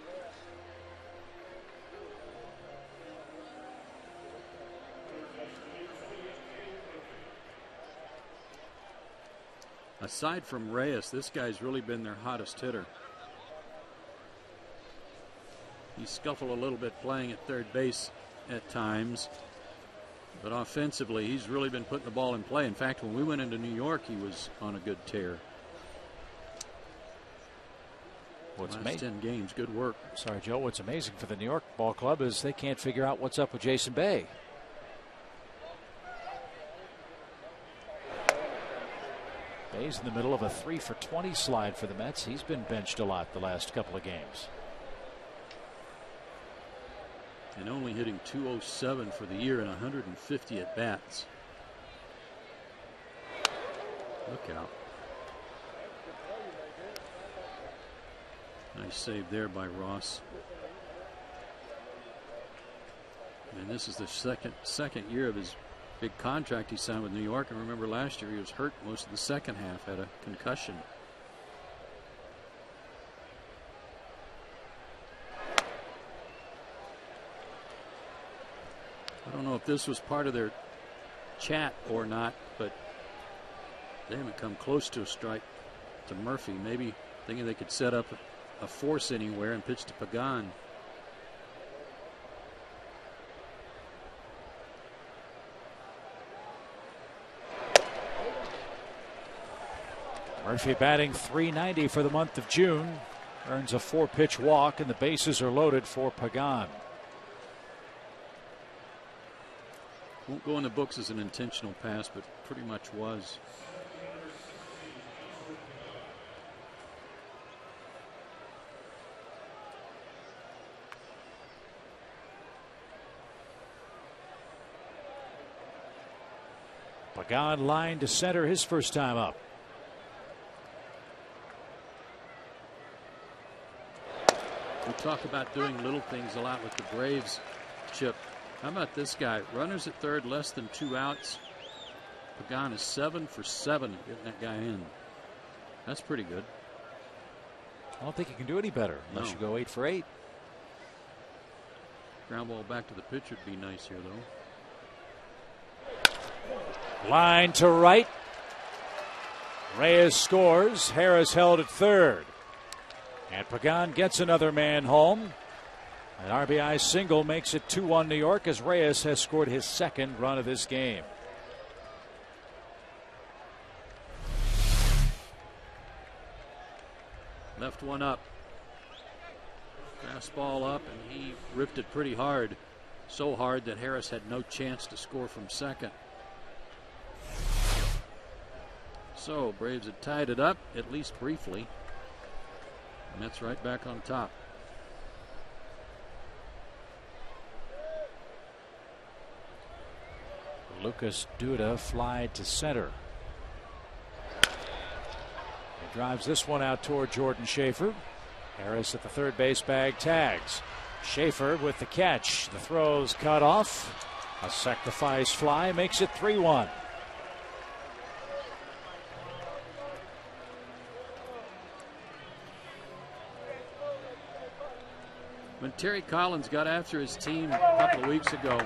[SPEAKER 3] Aside from Reyes, this guy's really been their hottest hitter. He scuffled a little bit playing at third base at times, but offensively he's really been putting the ball in play. In fact, when we went into New York, he was on a good tear.
[SPEAKER 5] What's
[SPEAKER 3] last 10 games, good work.
[SPEAKER 5] Sorry, Joe. What's amazing for the New York ball club is they can't figure out what's up with Jason Bay. Bay's in the middle of a 3-for-20 slide for the Mets. He's been benched a lot the last couple of games.
[SPEAKER 3] And only hitting .207 for the year and 150 at bats. Look out. Nice save there by Ross. And this is the second year of his big contract he signed with New York. And remember, last year he was hurt most of the second half, had a concussion. I don't know if this was part of their chat or not, but they haven't come close to a strike to Murphy. Maybe thinking they could set up a force anywhere and pitch to Pagan.
[SPEAKER 5] Murphy batting .390 for the month of June. Earns a 4-pitch walk, and the bases are loaded for Pagan.
[SPEAKER 3] Won't go in the books as an intentional pass, but pretty much was.
[SPEAKER 5] Pagan line to center his first time up.
[SPEAKER 3] We talk about doing little things a lot with the Braves, Chip. How about this guy? Runners at third, less than 2 outs. Pagan is 7 for 7 getting that guy in. That's pretty good.
[SPEAKER 5] I don't think you can do any better unless you go 8 for 8.
[SPEAKER 3] Ground ball back to the pitcher would be nice here, though.
[SPEAKER 5] Line to right. Reyes scores. Harris held at third. And Pagan gets another man home. An RBI single makes it 2-1 New York as Reyes has scored his second run of this game.
[SPEAKER 3] Left one up. Fastball up, and he ripped it pretty hard. So hard that Harris had no chance to score from second. So Braves had tied it up, at least briefly. Mets right back on top.
[SPEAKER 5] Lucas Duda fly to center. He drives this one out toward Jordan Schaefer. Harris at the third base bag tags. Schaefer with the catch. The throw's cut off. A sacrifice fly makes it 3-1.
[SPEAKER 3] When Terry Collins got after his team a couple of weeks ago,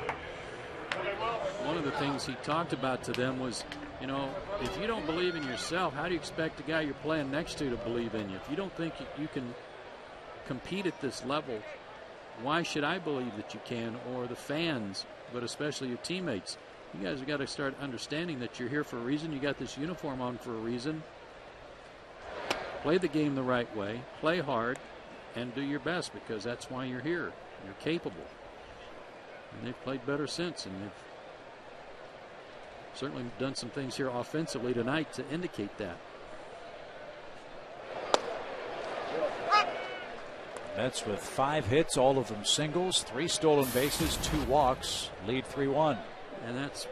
[SPEAKER 3] one of the things he talked about to them was, you know, if you don't believe in yourself, how do you expect the guy you're playing next to believe in you? If you don't think you can compete at this level, why should I believe that you can, or the fans, but especially your teammates? You guys have got to start understanding that you're here for a reason. You got this uniform on for a reason. Play the game the right way, play hard, and do your best, because that's why you're here. You're capable. And they've played better since, and they've certainly done some things here offensively tonight to indicate that.
[SPEAKER 5] Mets with 5 hits, all of them singles, 3 stolen bases, 2 walks, lead 3-1.
[SPEAKER 3] And that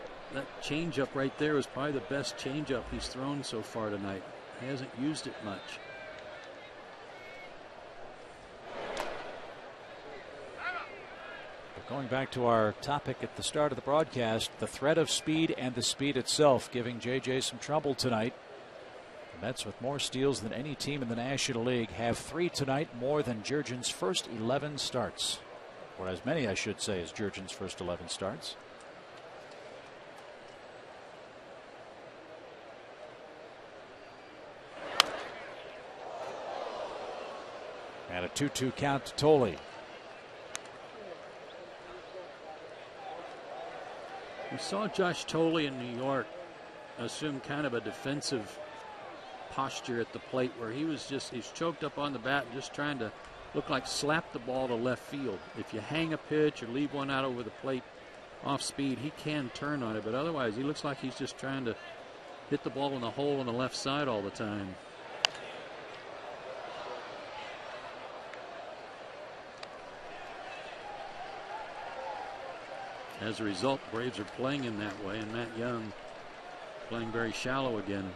[SPEAKER 3] changeup right there is probably the best changeup he's thrown so far tonight. He hasn't used it much.
[SPEAKER 5] Going back to our topic at the start of the broadcast, the threat of speed and the speed itself giving JJ some trouble tonight. The Mets, with more steals than any team in the National League, have 3 tonight, more than Jurgen's first 11 starts. Or as many, I should say, as Jurgen's first 11 starts. And a 2-2 count to Tolley.
[SPEAKER 3] We saw Josh Tolley in New York assume kind of a defensive posture at the plate where he's choked up on the bat and just trying to look like slap the ball to left field. If you hang a pitch or leave one out over the plate off speed, he can turn on it, but otherwise he looks like he's just trying to hit the ball in the hole on the left side all the time. As a result, Braves are playing him that way, and Matt Young playing very shallow again.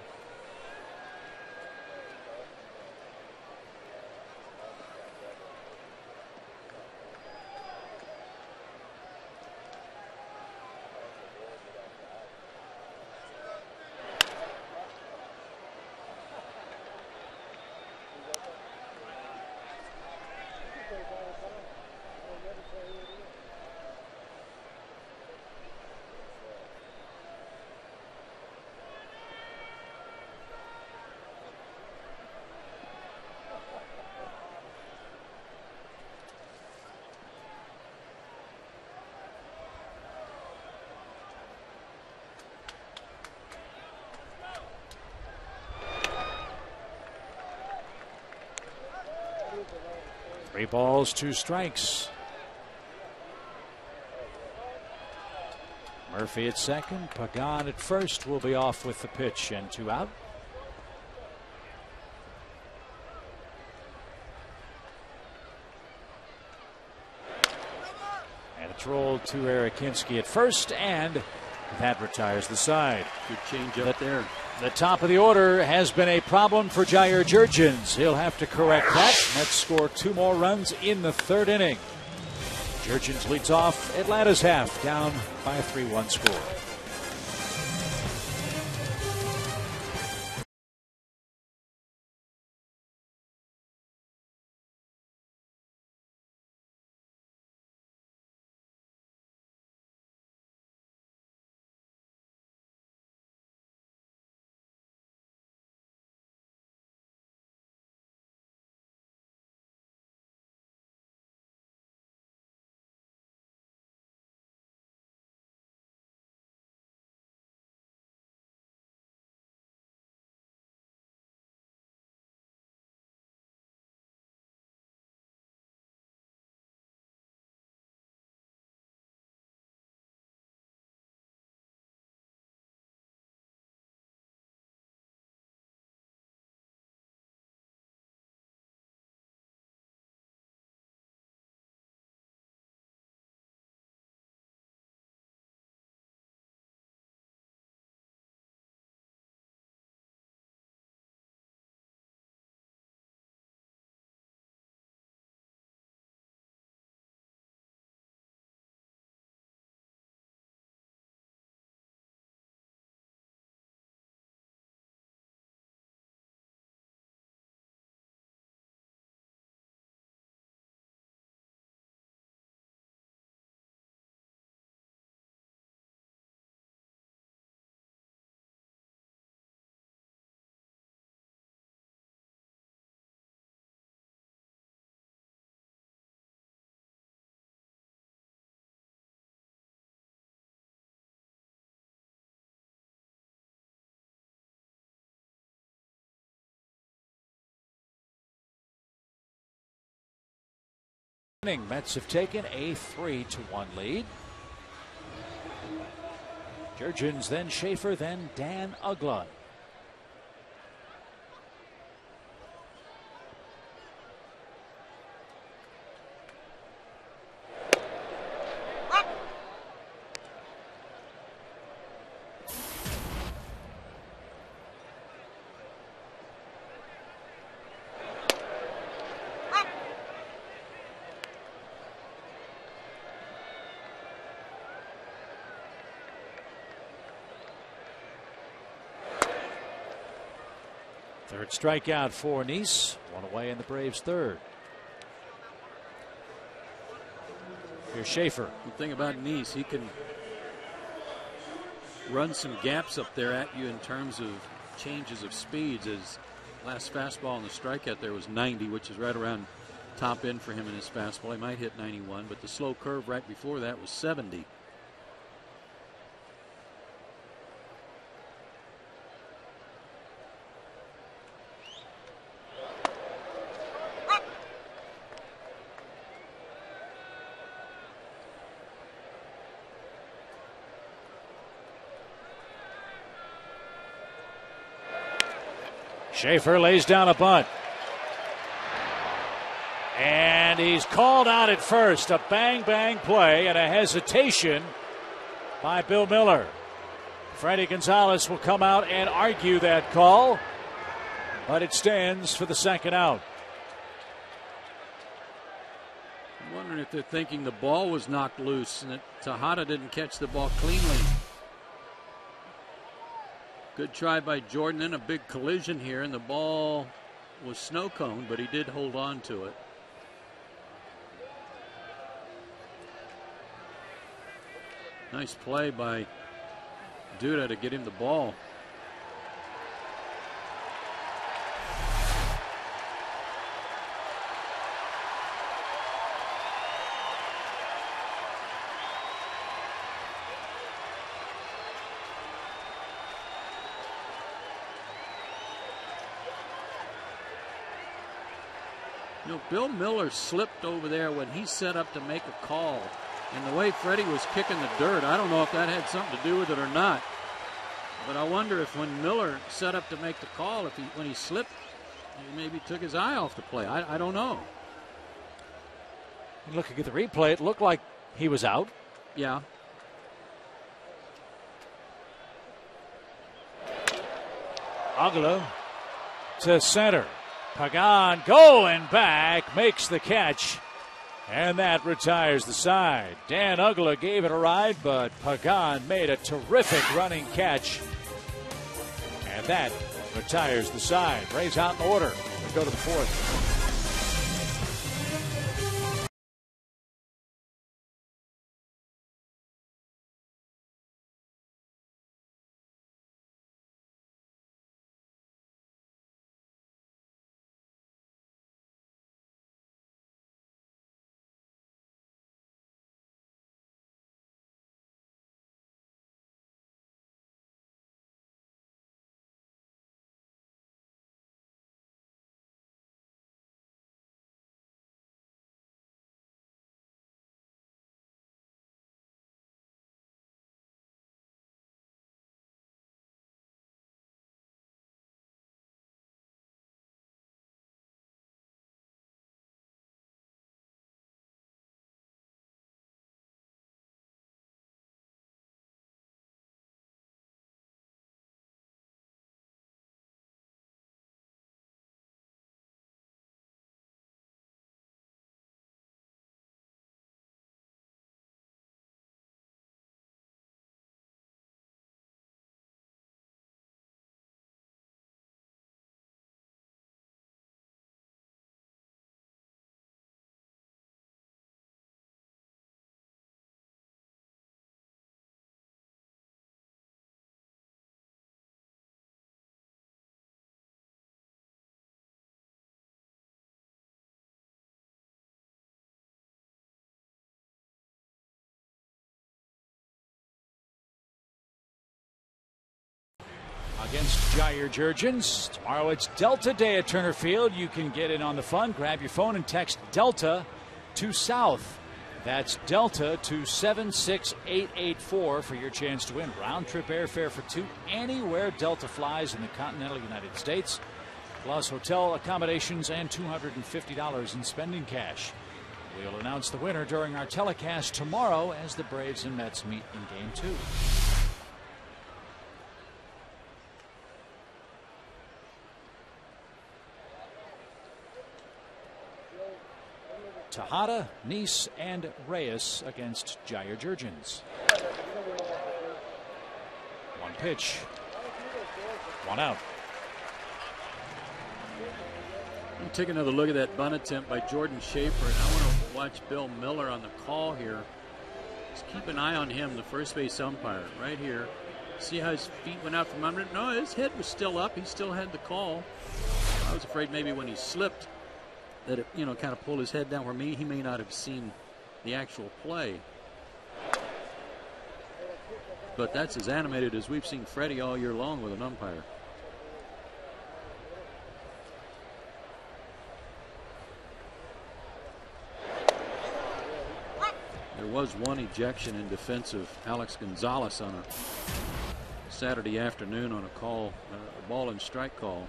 [SPEAKER 5] Three balls, 2 strikes. Murphy at second, Pagan at first will be off with the pitch and 2 out. And it's rolled to Erakinski at first, and that retires the side.
[SPEAKER 3] Good change up there.
[SPEAKER 5] The top of the order has been a problem for Jair Jurgens. He'll have to correct that. Mets score 2 more runs in the 3rd inning. Jurgens leads off Atlanta's half, down by a 3-1 score. Mets have taken a 3-1 lead. Jurgens, then Schaefer, then Dan Uggla. Third strikeout for Nice. 1 away in the Braves' 3rd. Here's Schaefer.
[SPEAKER 3] The thing about Nice, he can run some gaps up there at you in terms of changes of speeds. His last fastball on the strikeout there was 90, which is right around top end for him in his fastball. He might hit 91, but the slow curve right before that was 70.
[SPEAKER 5] Schaefer lays down a bunt. And he's called out at first. A bang-bang play and a hesitation by Bill Miller. Freddie Gonzalez will come out and argue that call, but it stands for the second out.
[SPEAKER 3] I'm wondering if they're thinking the ball was knocked loose and that Tejada didn't catch the ball cleanly. Good try by Jordan, and a big collision here, and the ball was snow cone, but he did hold on to it. Nice play by Duda to get him the ball. You know, Bill Miller slipped over there when he set up to make a call. And the way Freddie was kicking the dirt, I don't know if that had something to do with it or not. But I wonder if when Miller set up to make the call, when he slipped, he maybe took his eye off the play. I don't know.
[SPEAKER 5] Looking at the replay, it looked like he was out.
[SPEAKER 3] Yeah.
[SPEAKER 5] Aguilar to center. Pagan going back, makes the catch, and that retires the side. Dan Aguilar gave it a ride, but Pagan made a terrific running catch, and that retires the side. Braves out in order. We go to the fourth. Against Jair Jurgens. Tomorrow it's Delta Day at Turner Field. You can get in on the fun. Grab your phone and text Delta to South. That's Delta to 76884 for your chance to win round trip airfare for two anywhere Delta flies in the continental United States, plus hotel accommodations and $250 in spending cash. We'll announce the winner during our telecast tomorrow as the Braves and Mets meet in Game 2. Tejada, Nice, and Reyes against Jair Jurgens. One pitch. One out.
[SPEAKER 3] Let me take another look at that bunt attempt by Jordan Schaefer, and I want to watch Bill Miller on the call here. Just keep an eye on him, the first base umpire, right here. See how his feet went out from under him? No, his head was still up. He still had the call. I was afraid maybe when he slipped that it, kind of pulled his head down where he may not have seen the actual play. But that's as animated as we've seen Freddie all year long with an umpire. There was one ejection in defense of Alex Gonzalez on a Saturday afternoon on a call, a ball and strike call.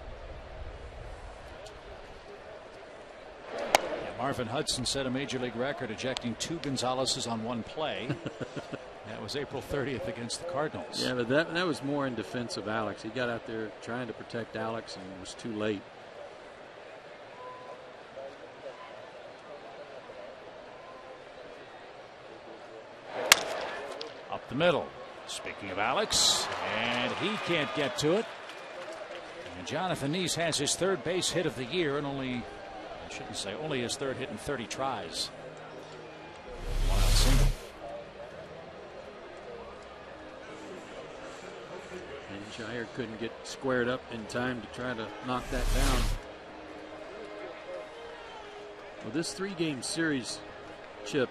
[SPEAKER 5] Marvin Hudson set a major league record, ejecting 2 Gonzaleses on 1 play. That was April 30th against the Cardinals.
[SPEAKER 3] Yeah, but that was more in defense of Alex. He got out there trying to protect Alex and was too late.
[SPEAKER 5] Up the middle. Speaking of Alex, and he can't get to it. And Jonathan Neese has his 3rd base hit of the year, and only his 3rd hit in 30 tries. 1 out single.
[SPEAKER 3] And Jair couldn't get squared up in time to try to knock that down. Well, this 3-game series, Chip,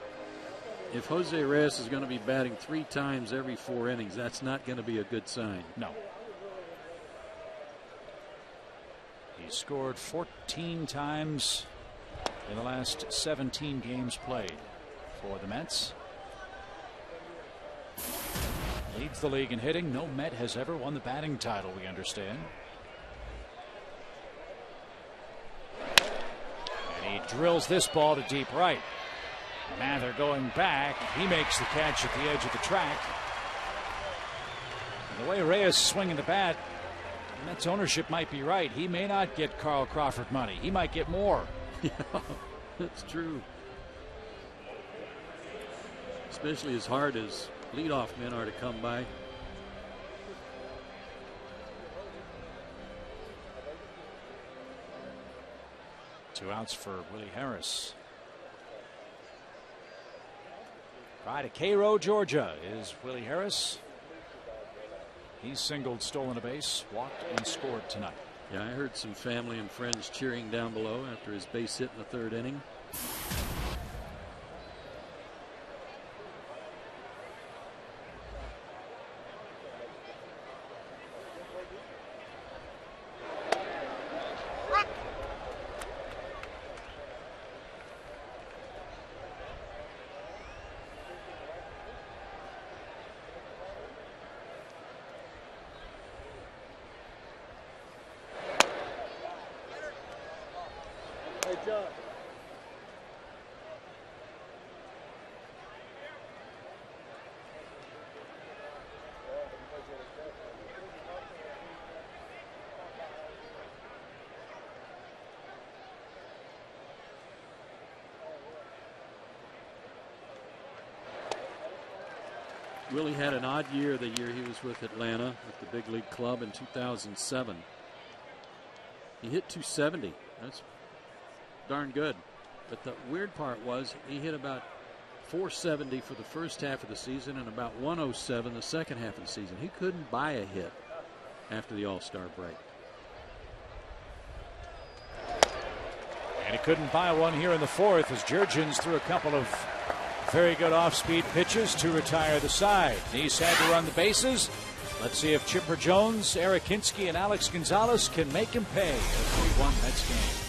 [SPEAKER 3] if Jose Reyes is going to be batting 3 times every 4 innings, that's not going to be a good sign.
[SPEAKER 5] No. He scored 14 times in the last 17 games played for the Mets. Leads the league in hitting. No Met has ever won the batting title, we understand. And he drills this ball to deep right. Mather going back. He makes the catch at the edge of the track. And the way Reyes is swinging the bat, Mets ownership might be right. He may not get Carl Crawford money. He might get more.
[SPEAKER 3] Yeah, that's true. Especially as hard as leadoff men are to come by.
[SPEAKER 5] Two outs for Willie Harris. Try to Cairo, Georgia is Willie Harris. He's singled, stolen a base, walked, and scored tonight.
[SPEAKER 3] Yeah, I heard some family and friends cheering down below after his base hit in the 3rd inning. Willie had an odd year the year he was with Atlanta with the big league club in 2007. He hit 270. That's darn good. But the weird part was he hit about 470 for the first half of the season and about 107 the second half of the season. He couldn't buy a hit after the All-Star break.
[SPEAKER 5] And he couldn't buy one here in the 4th as Jurgens threw a couple of very good off-speed pitches to retire the side. Neese had to run the bases. Let's see if Chipper Jones, Eric Hinsky, and Alex Gonzalez can make him pay a 3-1 Mets game.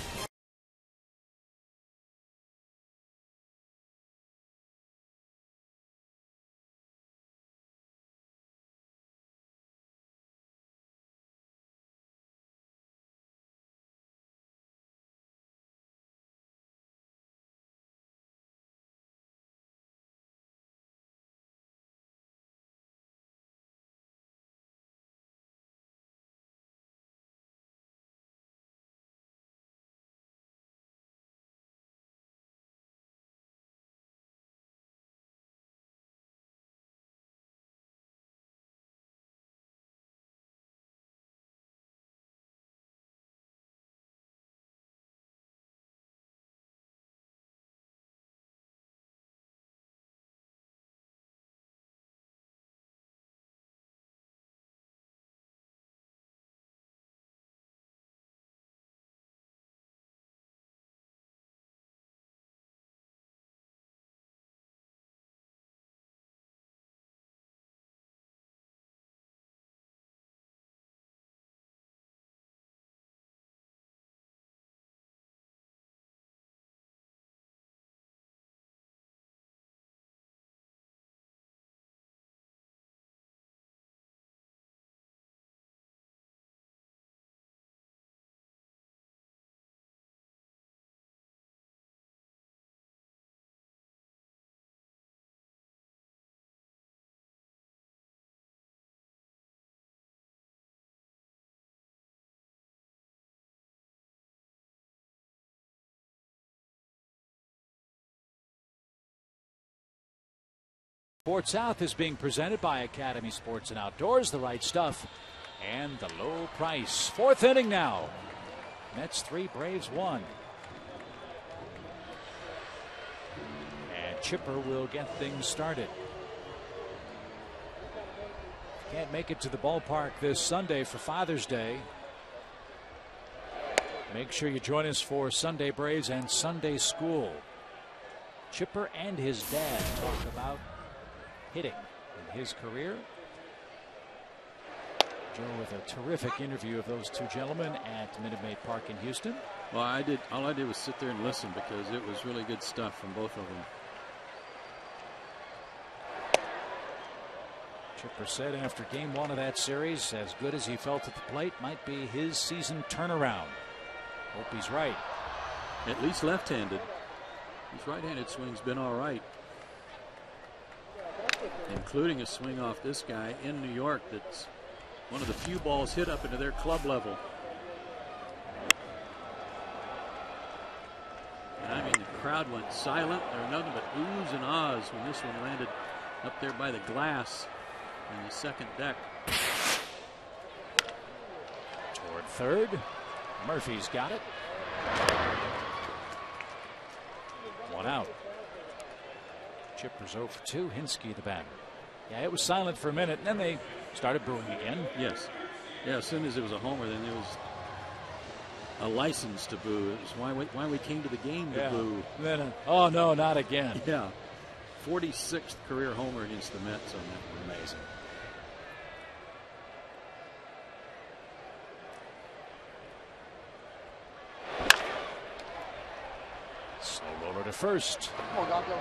[SPEAKER 5] Sports South is being presented by Academy Sports and Outdoors, the right stuff and the low price. Fourth inning now. Mets 3, Braves 1. And Chipper will get things started. Can't make it to the ballpark this Sunday for Father's Day. Make sure you join us for Sunday Braves and Sunday School. Chipper and his dad talk about hitting in his career. Joe with a terrific interview of those two gentlemen at Minute Maid Park in Houston.
[SPEAKER 3] Well, all I did was sit there and listen because it was really good stuff from both of them.
[SPEAKER 5] Chipper said after game 1 of that series, as good as he felt at the plate might be his season turnaround. Hope he's right.
[SPEAKER 3] At least left-handed. His right-handed swing's been all right, including a swing off this guy in New York that's one of the few balls hit up into their club level. And I mean, the crowd went silent. There were nothing but oohs and ahs when this one landed up there by the glass in the second deck.
[SPEAKER 5] Toward third. Murphy's got it. 1 out. Chipper's 0 for 2. Hinske the batter. Yeah, it was silent for a minute, and then they started booing again.
[SPEAKER 3] Yes. Yeah, as soon as it was a homer, then there was a license to boo. It was why we came to the game to boo.
[SPEAKER 5] Then, oh, no, not again.
[SPEAKER 3] Yeah. 46th career homer against the Mets on that one.
[SPEAKER 5] Amazing. Slow roller to first.
[SPEAKER 4] Come on, Gonzo.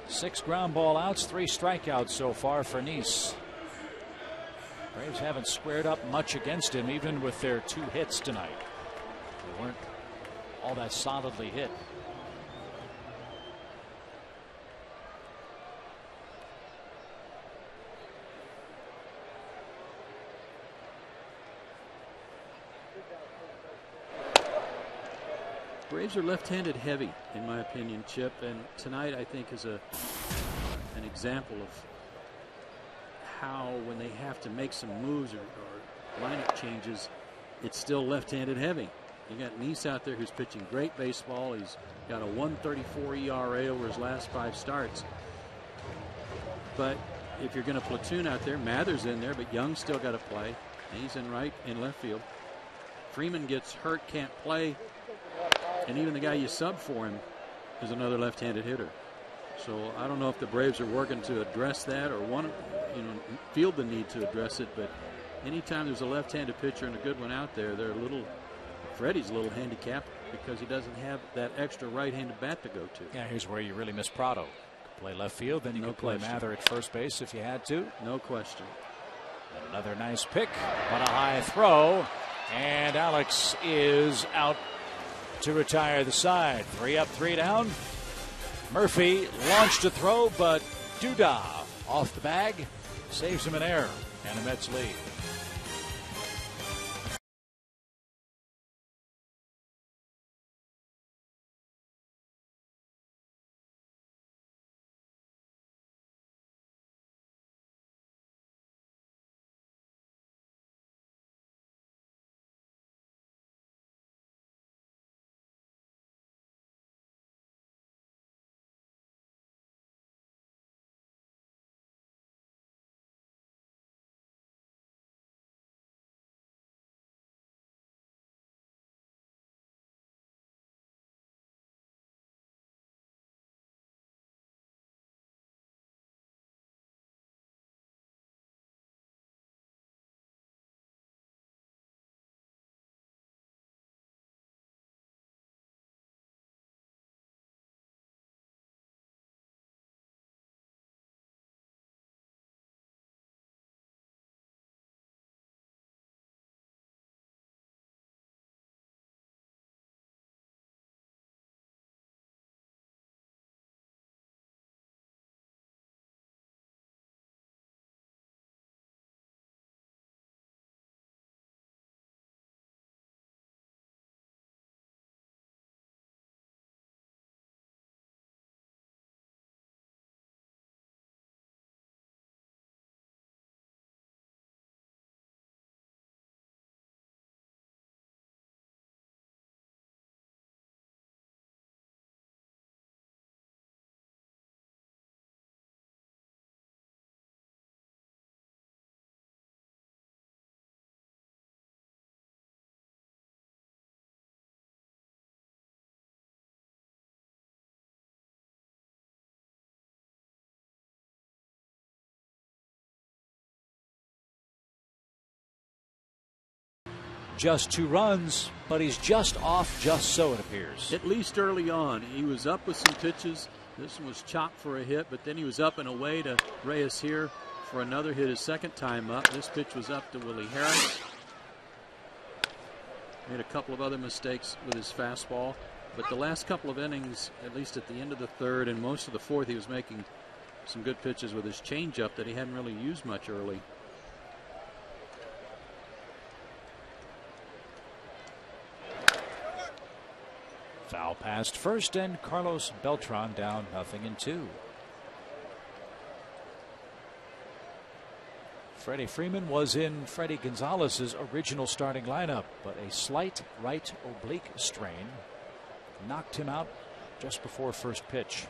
[SPEAKER 5] 6 ground ball outs, 3 strikeouts so far for Nice. Braves haven't squared up much against him, even with their 2 hits tonight. They weren't all that solidly hit.
[SPEAKER 3] Braves are left-handed heavy, in my opinion, Chip, and tonight I think is an example of how when they have to make some moves or lineup changes, it's still left-handed heavy. You got Nice out there who's pitching great baseball. He's got a 1.34 ERA over his last 5 starts. But if you're going to platoon out there, Mather's in there, but Young's still got to play. And he's in right and left field. Freeman gets hurt, can't play. And even the guy you sub for him is another left-handed hitter. So I don't know if the Braves are working to address that or feel the need to address it. But anytime there's a left-handed pitcher and a good one out there, Freddie's a little handicapped because he doesn't have that extra right-handed bat to go to.
[SPEAKER 5] Yeah, here's where you really miss Prado. Could play left field, then you could play Mather at first base if you had to.
[SPEAKER 3] No question.
[SPEAKER 5] And another nice pick, but a high throw, and Alex is out to retire the side. 3 up, 3 down. Murphy launched a throw, but Duda off the bag saves him an error, and the Mets lead. just 2 runs, but he's just off just so, it appears.
[SPEAKER 3] At least early on, he was up with some pitches. This one was chopped for a hit, but then he was up and away to Reyes here for another hit his second time up. This pitch was up to Willie Harris. Made a couple of other mistakes with his fastball, but the last couple of innings, at least at the end of the third and most of the fourth, he was making some good pitches with his changeup that he hadn't really used much early.
[SPEAKER 5] Foul past first, and Carlos Beltran down 0-2. Freddie Freeman was in Freddie Gonzalez's original starting lineup, but a slight right oblique strain knocked him out just before first pitch.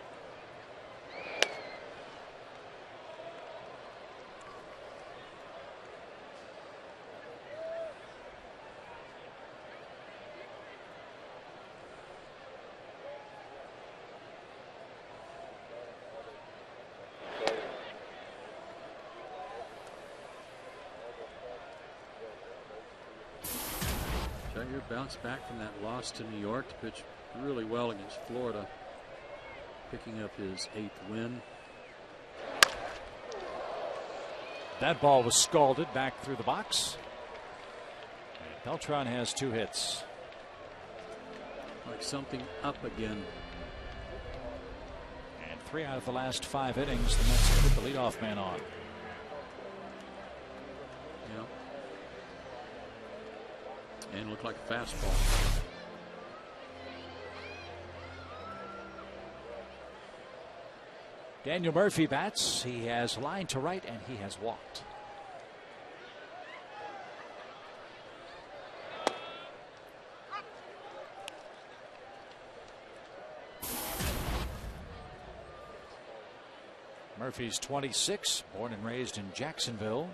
[SPEAKER 3] Bounced back from that loss to New York to pitch really well against Florida, picking up his 8th win.
[SPEAKER 5] That ball was scalded back through the box. And Beltran has 2 hits.
[SPEAKER 3] Like something up again.
[SPEAKER 5] And 3 out of the last 5 innings, the Mets put the leadoff man on.
[SPEAKER 3] And looked like a fastball.
[SPEAKER 5] Daniel Murphy bats. He has lined to right and he has walked. Murphy's 26, born and raised in Jacksonville.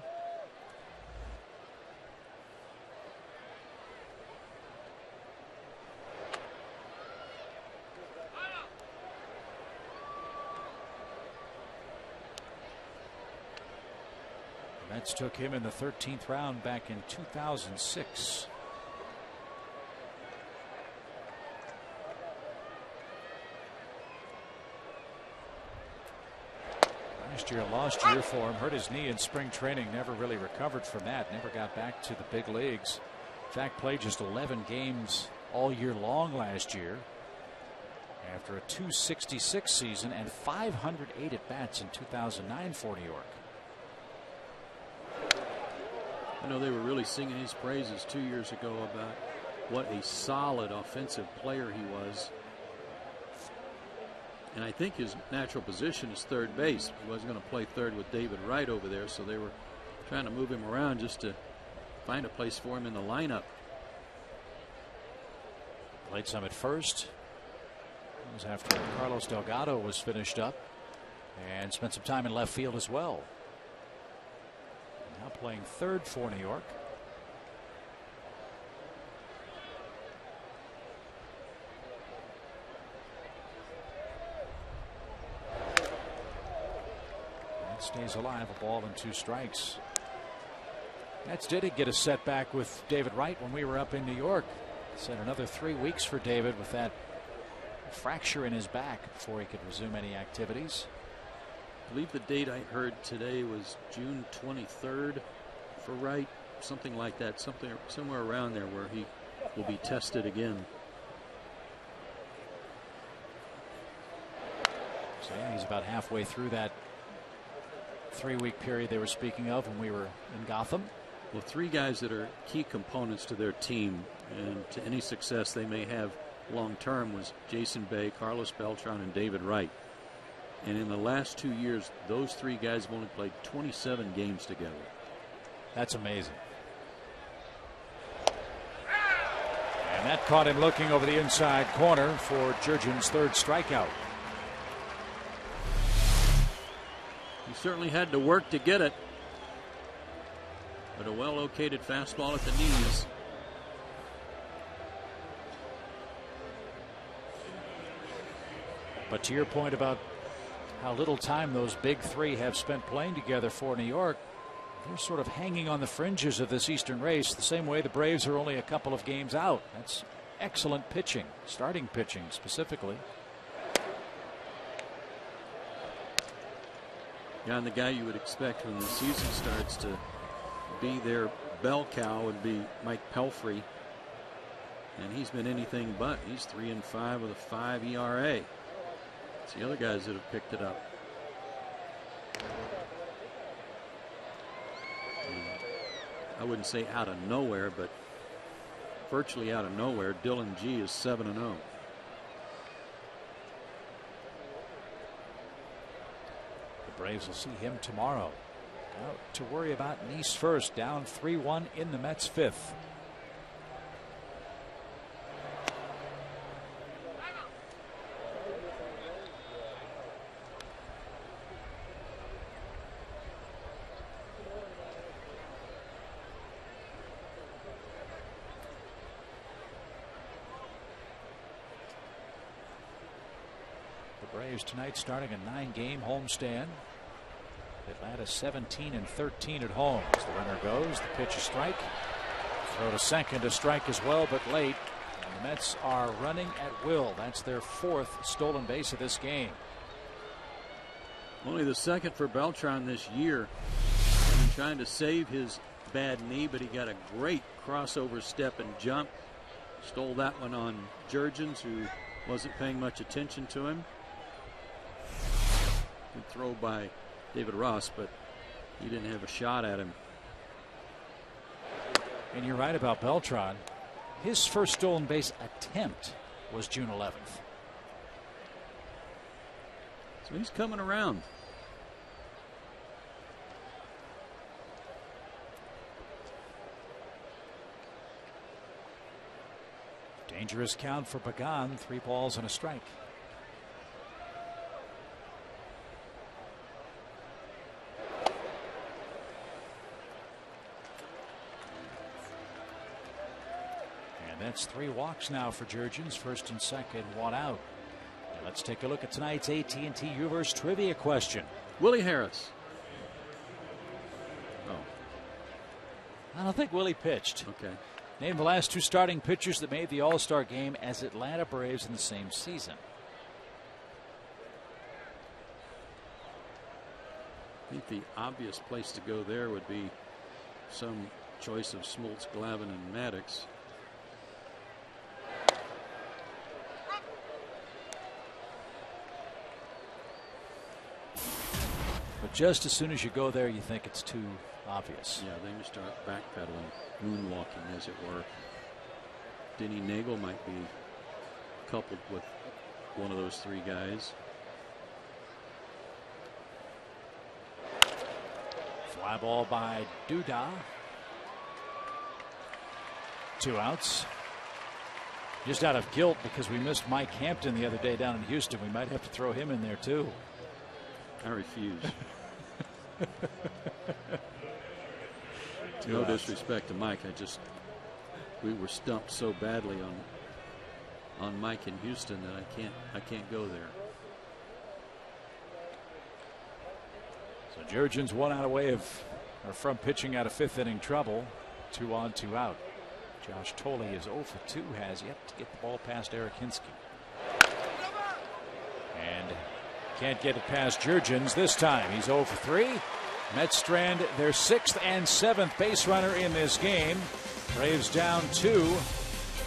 [SPEAKER 5] Mets took him in the 13th round back in 2006. Last year, a lost year for him. Hurt his knee in spring training. Never really recovered from that. Never got back to the big leagues. In fact, played just 11 games all year long last year. After a .266 season and 508 at-bats in 2009 for New York.
[SPEAKER 3] I know they were really singing his praises 2 years ago about what a solid offensive player he was. And I think his natural position is third base. He wasn't going to play third with David Wright over there, so they were trying to move him around just to find a place for him in the lineup.
[SPEAKER 5] Played some at first. It was after Carlos Delgado was finished up, and spent some time in left field as well. Now playing third for New York. That stays alive, a ball and 2 strikes. Mets did get a setback with David Wright when we were up in New York. Said another 3 weeks for David with that fracture in his back before he could resume any activities.
[SPEAKER 3] I believe the date I heard today was June 23rd for Wright, something like that, somewhere around there where he will be tested again.
[SPEAKER 5] So yeah, he's about halfway through that 3-week period they were speaking of when we were in Gotham.
[SPEAKER 3] Well, 3 guys that are key components to their team and to any success they may have long term was Jason Bay, Carlos Beltran, and David Wright. And in the last 2 years, those 3 guys have only played 27 games together.
[SPEAKER 5] That's amazing. And that caught him looking over the inside corner for Jurgen's 3rd strikeout.
[SPEAKER 3] He certainly had to work to get it. But a well-located fastball at the knees.
[SPEAKER 5] But to your point about how little time those big 3 have spent playing together for New York, They're sort of hanging on the fringes of this Eastern race, the same way the Braves are only a couple of games out. That's excellent pitching, starting pitching specifically.
[SPEAKER 3] Yeah, and the guy you would expect when the season starts to be their bell cow would be Mike Pelfrey. And he's been anything but. He's 3-5 with a 5 ERA. It's the other guys that have picked it up. I wouldn't say out of nowhere, but virtually out of nowhere, Dylan G is 7-0.
[SPEAKER 5] The Braves will see him tomorrow. Out to worry about Nice first, down 3-1 in the Mets' fifth. Braves tonight starting a 9-game homestand. Atlanta 17-13 at home. As the runner goes, the pitch, a strike. Throw to second, a strike as well, but late. And the Mets are running at will. That's their 4th stolen base of this game.
[SPEAKER 3] Only the second for Beltran this year. Been trying to save his bad knee, but he got a great crossover step and jump. Stole that one on Jurgens, who wasn't paying much attention to him. Good throw by David Ross, but he didn't have a shot at him.
[SPEAKER 5] And you're right about Beltran. His first stolen base attempt was June 11th.
[SPEAKER 3] So he's coming around.
[SPEAKER 5] Dangerous count for Pagan. 3 balls and a strike. That's 3 walks now for Jurgens. First and second, 1 out. And let's take a look at tonight's AT&T Uverse trivia question.
[SPEAKER 3] Willie Harris. Oh.
[SPEAKER 5] I don't think Willie pitched.
[SPEAKER 3] Okay.
[SPEAKER 5] Name the last 2 starting pitchers that made the All-Star game as Atlanta Braves in the same season.
[SPEAKER 3] I think the obvious place to go there would be some choice of Smoltz, Glavine, and Maddox.
[SPEAKER 5] But just as soon as you go there, you think it's too obvious.
[SPEAKER 3] Yeah, then you start backpedaling, moonwalking, as it were. Denny Nagel might be coupled with one of those 3 guys.
[SPEAKER 5] Fly ball by Duda. 2 outs. Just out of guilt because we missed Mike Hampton the other day down in Houston. We might have to throw him in there too.
[SPEAKER 3] I refuse. No disrespect to Mike. We were stumped so badly on Mike in Houston that I can't go there.
[SPEAKER 5] So Jurgens 1 out away from pitching out of 5th inning trouble. 2 on, 2 out. Josh Tolley is 0 for 2, has yet to get the ball past Eric Hinsky. And can't get it past Jurgens this time. He's 0 for 3. Mets strand their 6th and 7th base runner in this game. Braves down 2,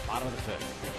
[SPEAKER 5] bottom of the 5th.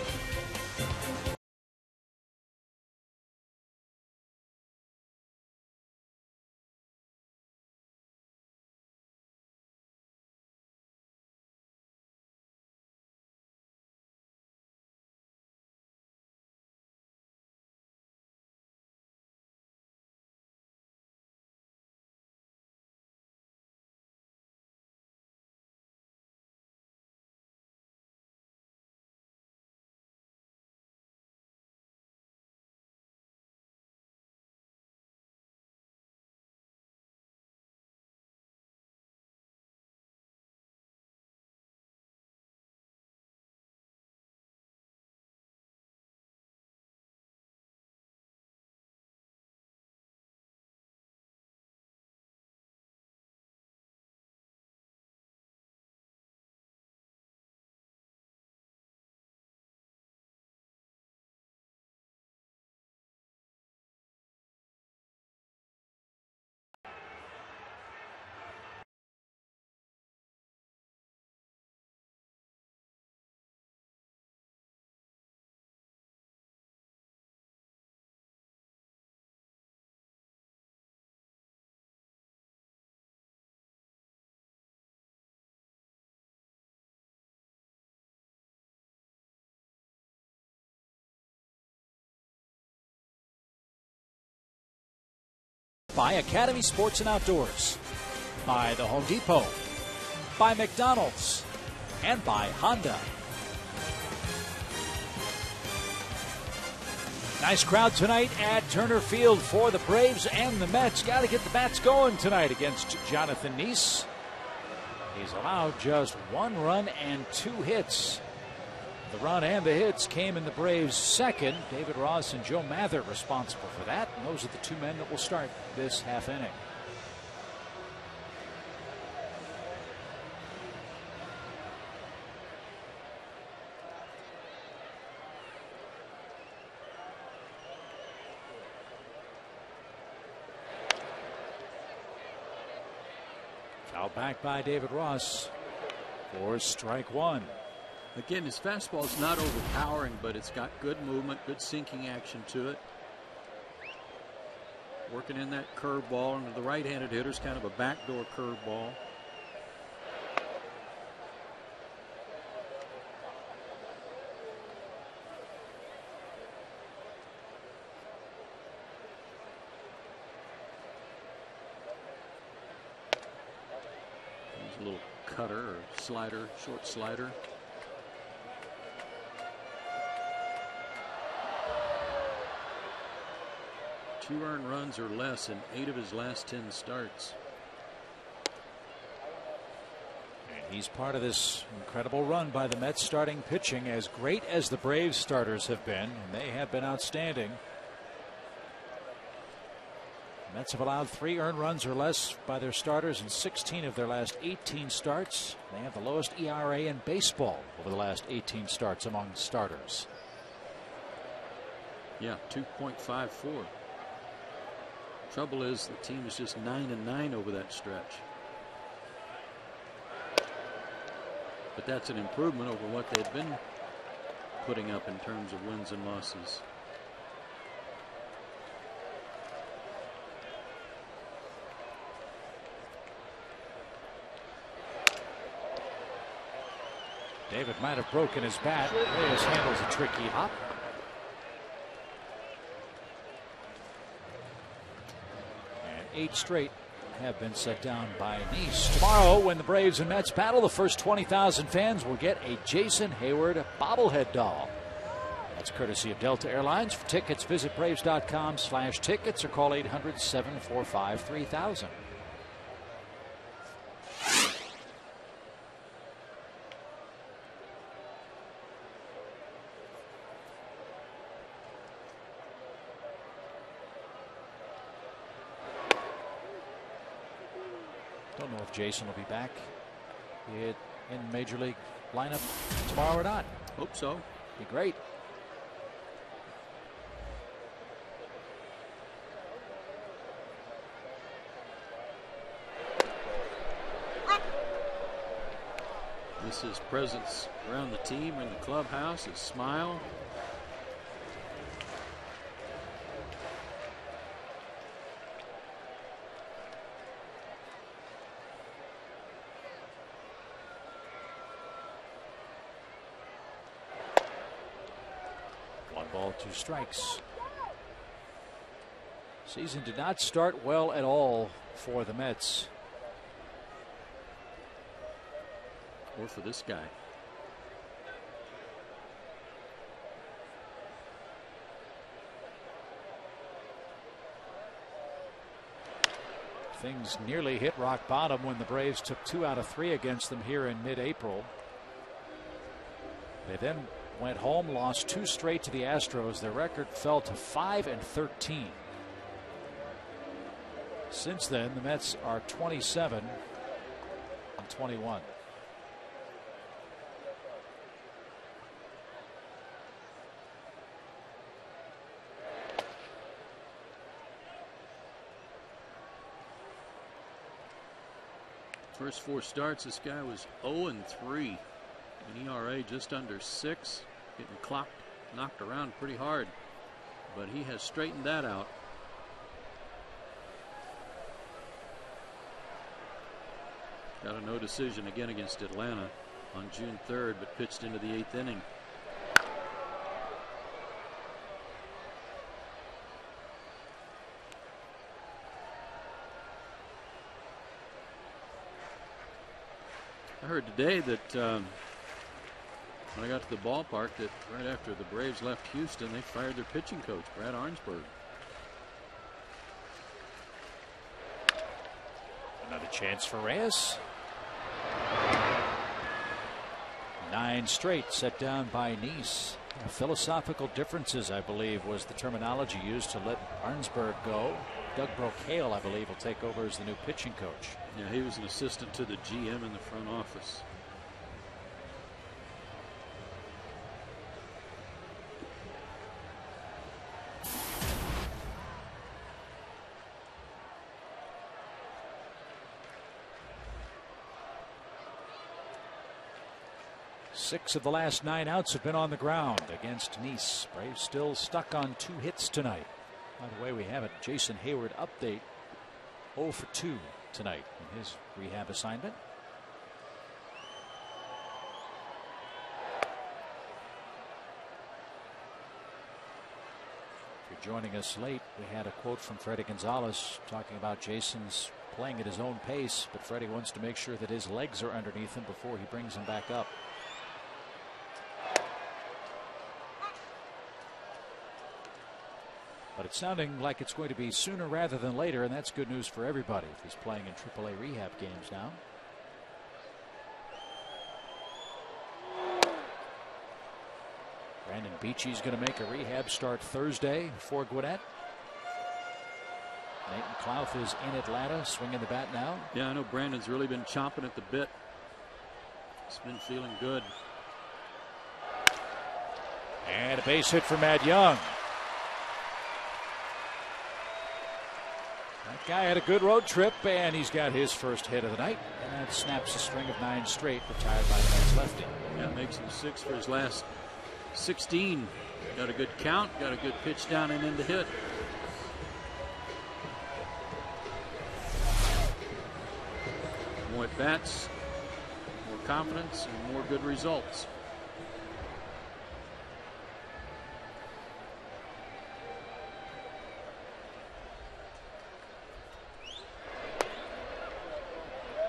[SPEAKER 5] by Academy Sports and Outdoors, by the Home Depot, by McDonald's, and by Honda. Nice crowd tonight at Turner Field for the Braves and the Mets. Got to get the bats going tonight against Jonathan Neese. He's allowed just 1 run and 2 hits. The run and the hits came in the Braves' second. David Ross and Joe Mather responsible for that. And those are the 2 men that will start this half inning. Fouled back by David Ross for strike 1.
[SPEAKER 3] Again, his fastball is not overpowering, but it's got good movement, good sinking action to it. Working in that curveball, and the right-handed hitter's kind of a backdoor curveball. There's a little cutter or slider, short slider. Two earned runs or less in 8 of his last 10 starts.
[SPEAKER 5] And he's part of this incredible run by the Mets starting pitching. As great as the Braves starters have been, and they have been outstanding, the Mets have allowed 3 earned runs or less by their starters in 16 of their last 18 starts. They have the lowest ERA in baseball over the last 18 starts among starters.
[SPEAKER 3] Yeah, 2.54. Trouble is the team is just 9-9 over that stretch. But that's an improvement over what they've been putting up in terms of wins and losses.
[SPEAKER 5] David might have broken his bat. Reyes handles a tricky hop. And 8 straight have been set down by Neese. Tomorrow, when the Braves and Mets battle, the first 20,000 fans will get a Jason Hayward bobblehead doll. That's courtesy of Delta Airlines. For tickets, visit Braves.com/tickets or call 800-745-3000. Don't know if Jason will be back in Major League lineup tomorrow or not.
[SPEAKER 3] Hope so.
[SPEAKER 5] Be great.
[SPEAKER 3] This is presence around the team in the clubhouse, his smile.
[SPEAKER 5] Ball, 2 strikes. Season did not start well at all for the Mets.
[SPEAKER 3] Or for this guy.
[SPEAKER 5] Things nearly hit rock bottom when the Braves took 2 out of 3 against them here in mid-April. They then went home, lost 2 straight to the Astros. Their record fell to 5-13. Since then, the Mets are 27-21.
[SPEAKER 3] First 4 starts, this guy was 0-3. An ERA just under 6. Getting clocked, knocked around pretty hard. But he has straightened that out. Got a no decision again against Atlanta on June 3rd, but pitched into the 8th inning. heard today that when I got to the ballpark that right after the Braves left Houston, they fired their pitching coach, Brad Arnsberg.
[SPEAKER 5] Another chance for Reyes. 9 straight set down by Nice. Philosophical differences, I believe, was the terminology used to let Arnsberg go. Doug Brocale, I believe, will take over as the new pitching coach.
[SPEAKER 3] Yeah, he was an assistant to the GM in the front office.
[SPEAKER 5] Six of the last 9 outs have been on the ground against Nice. Braves still stuck on 2 hits tonight. By the way, we have a Jason Hayward update. 0 for 2 tonight in his rehab assignment. If you're joining us late, we had a quote from Freddie Gonzalez talking about Jason's playing at his own pace, but Freddie wants to make sure that his legs are underneath him before he brings him back up. But it's sounding like it's going to be sooner rather than later, and that's good news for everybody if he's playing in AAA rehab games now. Brandon Beachy's going to make a rehab start Thursday for Gwinnett. Nathan Clouth is in Atlanta, swinging the bat now.
[SPEAKER 3] Yeah, I know Brandon's really been chomping at the bit. He's been feeling good.
[SPEAKER 5] And a base hit for Matt Young. That guy had a good road trip, and he's got his first hit of the night. And that snaps a string of 9 straight, retired by the Mets lefty.
[SPEAKER 3] Yeah, makes him 6 for his last 16. Got a good count, got a good pitch down and in to hit. More at bats, more confidence, and more good results.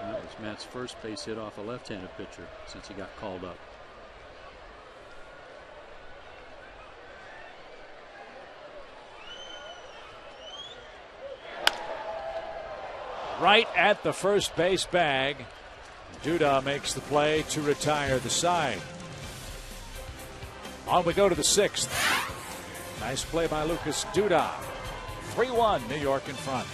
[SPEAKER 3] That was Matt's first base hit off a left-handed pitcher since he got called up.
[SPEAKER 5] Right at the first base bag. Duda makes the play to retire the side. On we go to the 6th. Nice play by Lucas Duda. 3-1, New York in front.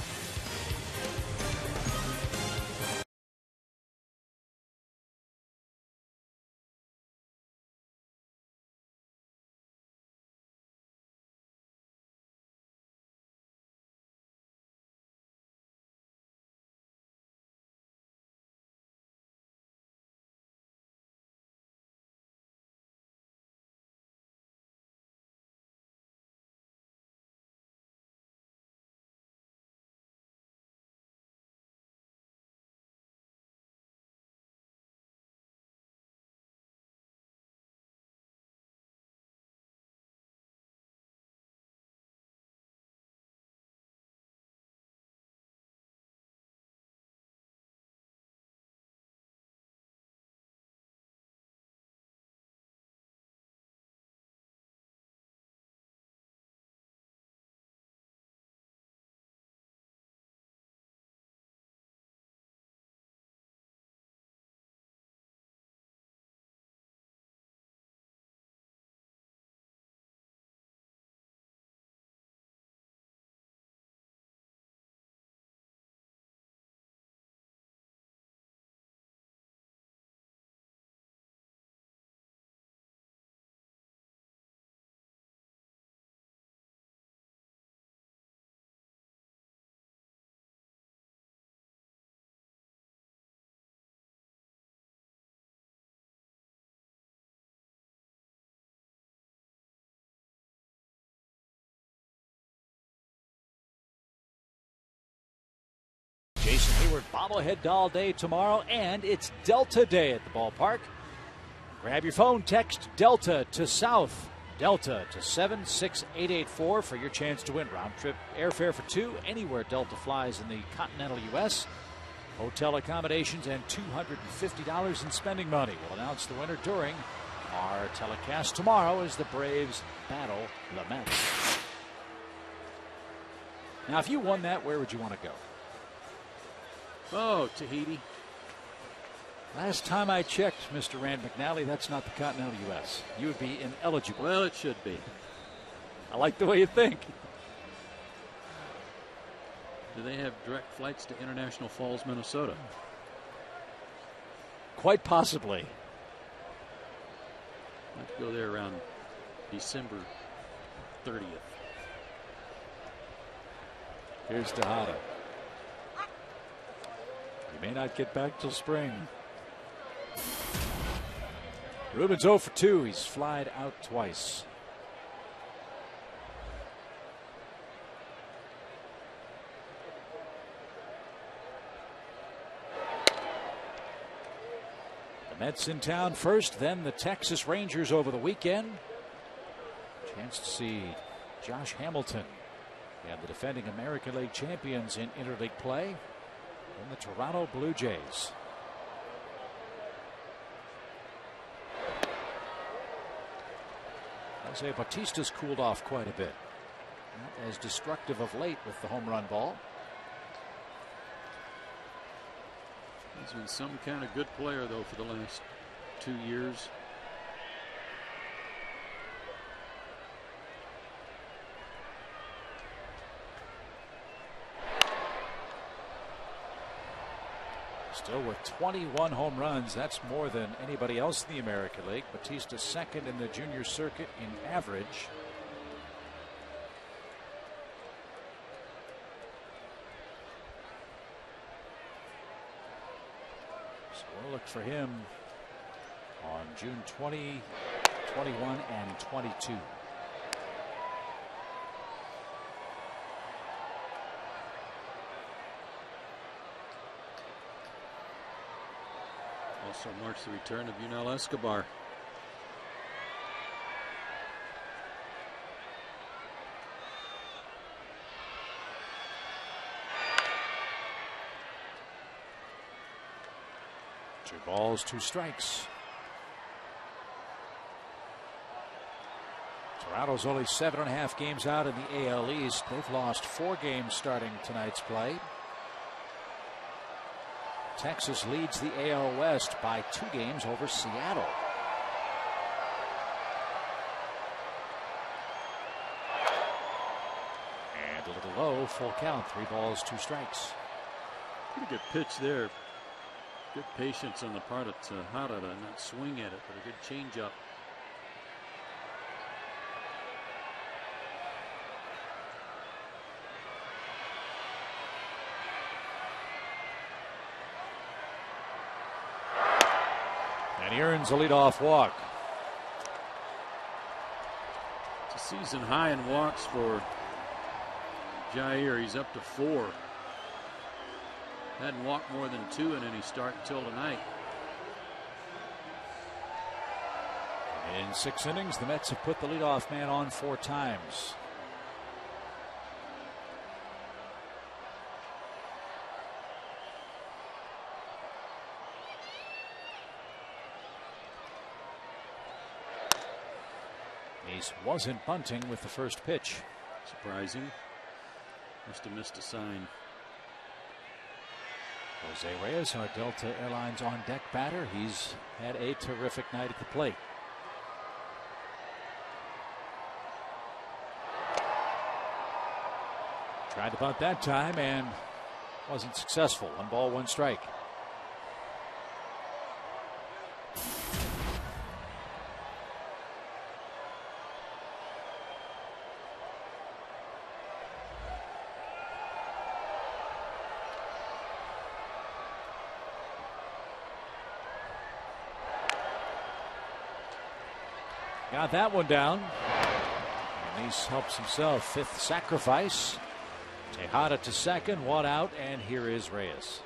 [SPEAKER 5] Jason Hayward bobblehead doll day tomorrow, and it's Delta Day at the ballpark. Grab your phone, text Delta to South, Delta to 76884 for your chance to win round trip airfare for 2 anywhere Delta flies in the continental U.S. hotel accommodations, and $250 in spending money. We'll announce the winner during our telecast tomorrow as the Braves battle the Mets. Now, if you won that, where would you want to go?
[SPEAKER 3] Oh, Tahiti.
[SPEAKER 5] Last time I checked, Mr. Rand McNally, that's not the continental U.S. You would be ineligible.
[SPEAKER 3] Well, it should be.
[SPEAKER 5] I like the way you think.
[SPEAKER 3] Do they have direct flights to International Falls, Minnesota?
[SPEAKER 5] Quite possibly.
[SPEAKER 3] I'll have to go there around December 30th.
[SPEAKER 5] Here's Tejada. He may not get back till spring. Rubin's 0 for 2. He's flied out twice. The Mets in town first, then the Texas Rangers over the weekend. Chance to see Josh Hamilton and the defending American League champions in interleague play, and the Toronto Blue Jays. Jose Bautista's cooled off quite a bit. Not as destructive of late with the home run ball.
[SPEAKER 3] He's been some kind of good player, though, for the last 2 years.
[SPEAKER 5] Still with 21 home runs. That's more than anybody else in the American League. Bautista second in the junior circuit in average. So we'll look for him on June 20, 21, and 22.
[SPEAKER 3] Also marks the return of Yunel Escobar.
[SPEAKER 5] Two balls, 2 strikes. Toronto's only 7.5 games out in the AL East. They've lost 4 games starting tonight's play. Texas leads the AL West by 2 games over Seattle. And a little low, full count, 3 balls, 2 strikes.
[SPEAKER 3] Pretty good pitch there. Good patience on the part of Tejada to not swing at it, but a good changeup.
[SPEAKER 5] And he earns a leadoff walk.
[SPEAKER 3] It's a season high in walks for Jair. He's up to 4. Hadn't walked more than 2 in any start until tonight.
[SPEAKER 5] In 6 innings, the Mets have put the leadoff man on 4 times. He wasn't bunting with the first pitch.
[SPEAKER 3] Surprising. Must have missed a sign.
[SPEAKER 5] Jose Reyes, our Delta Airlines on deck batter. He's had a terrific night at the plate. Tried to bunt that time and wasn't successful. 1 ball, 1 strike. Got that one down. And Nice helps himself. 5th sacrifice. Tejada to second, 1 out, and here is Reyes.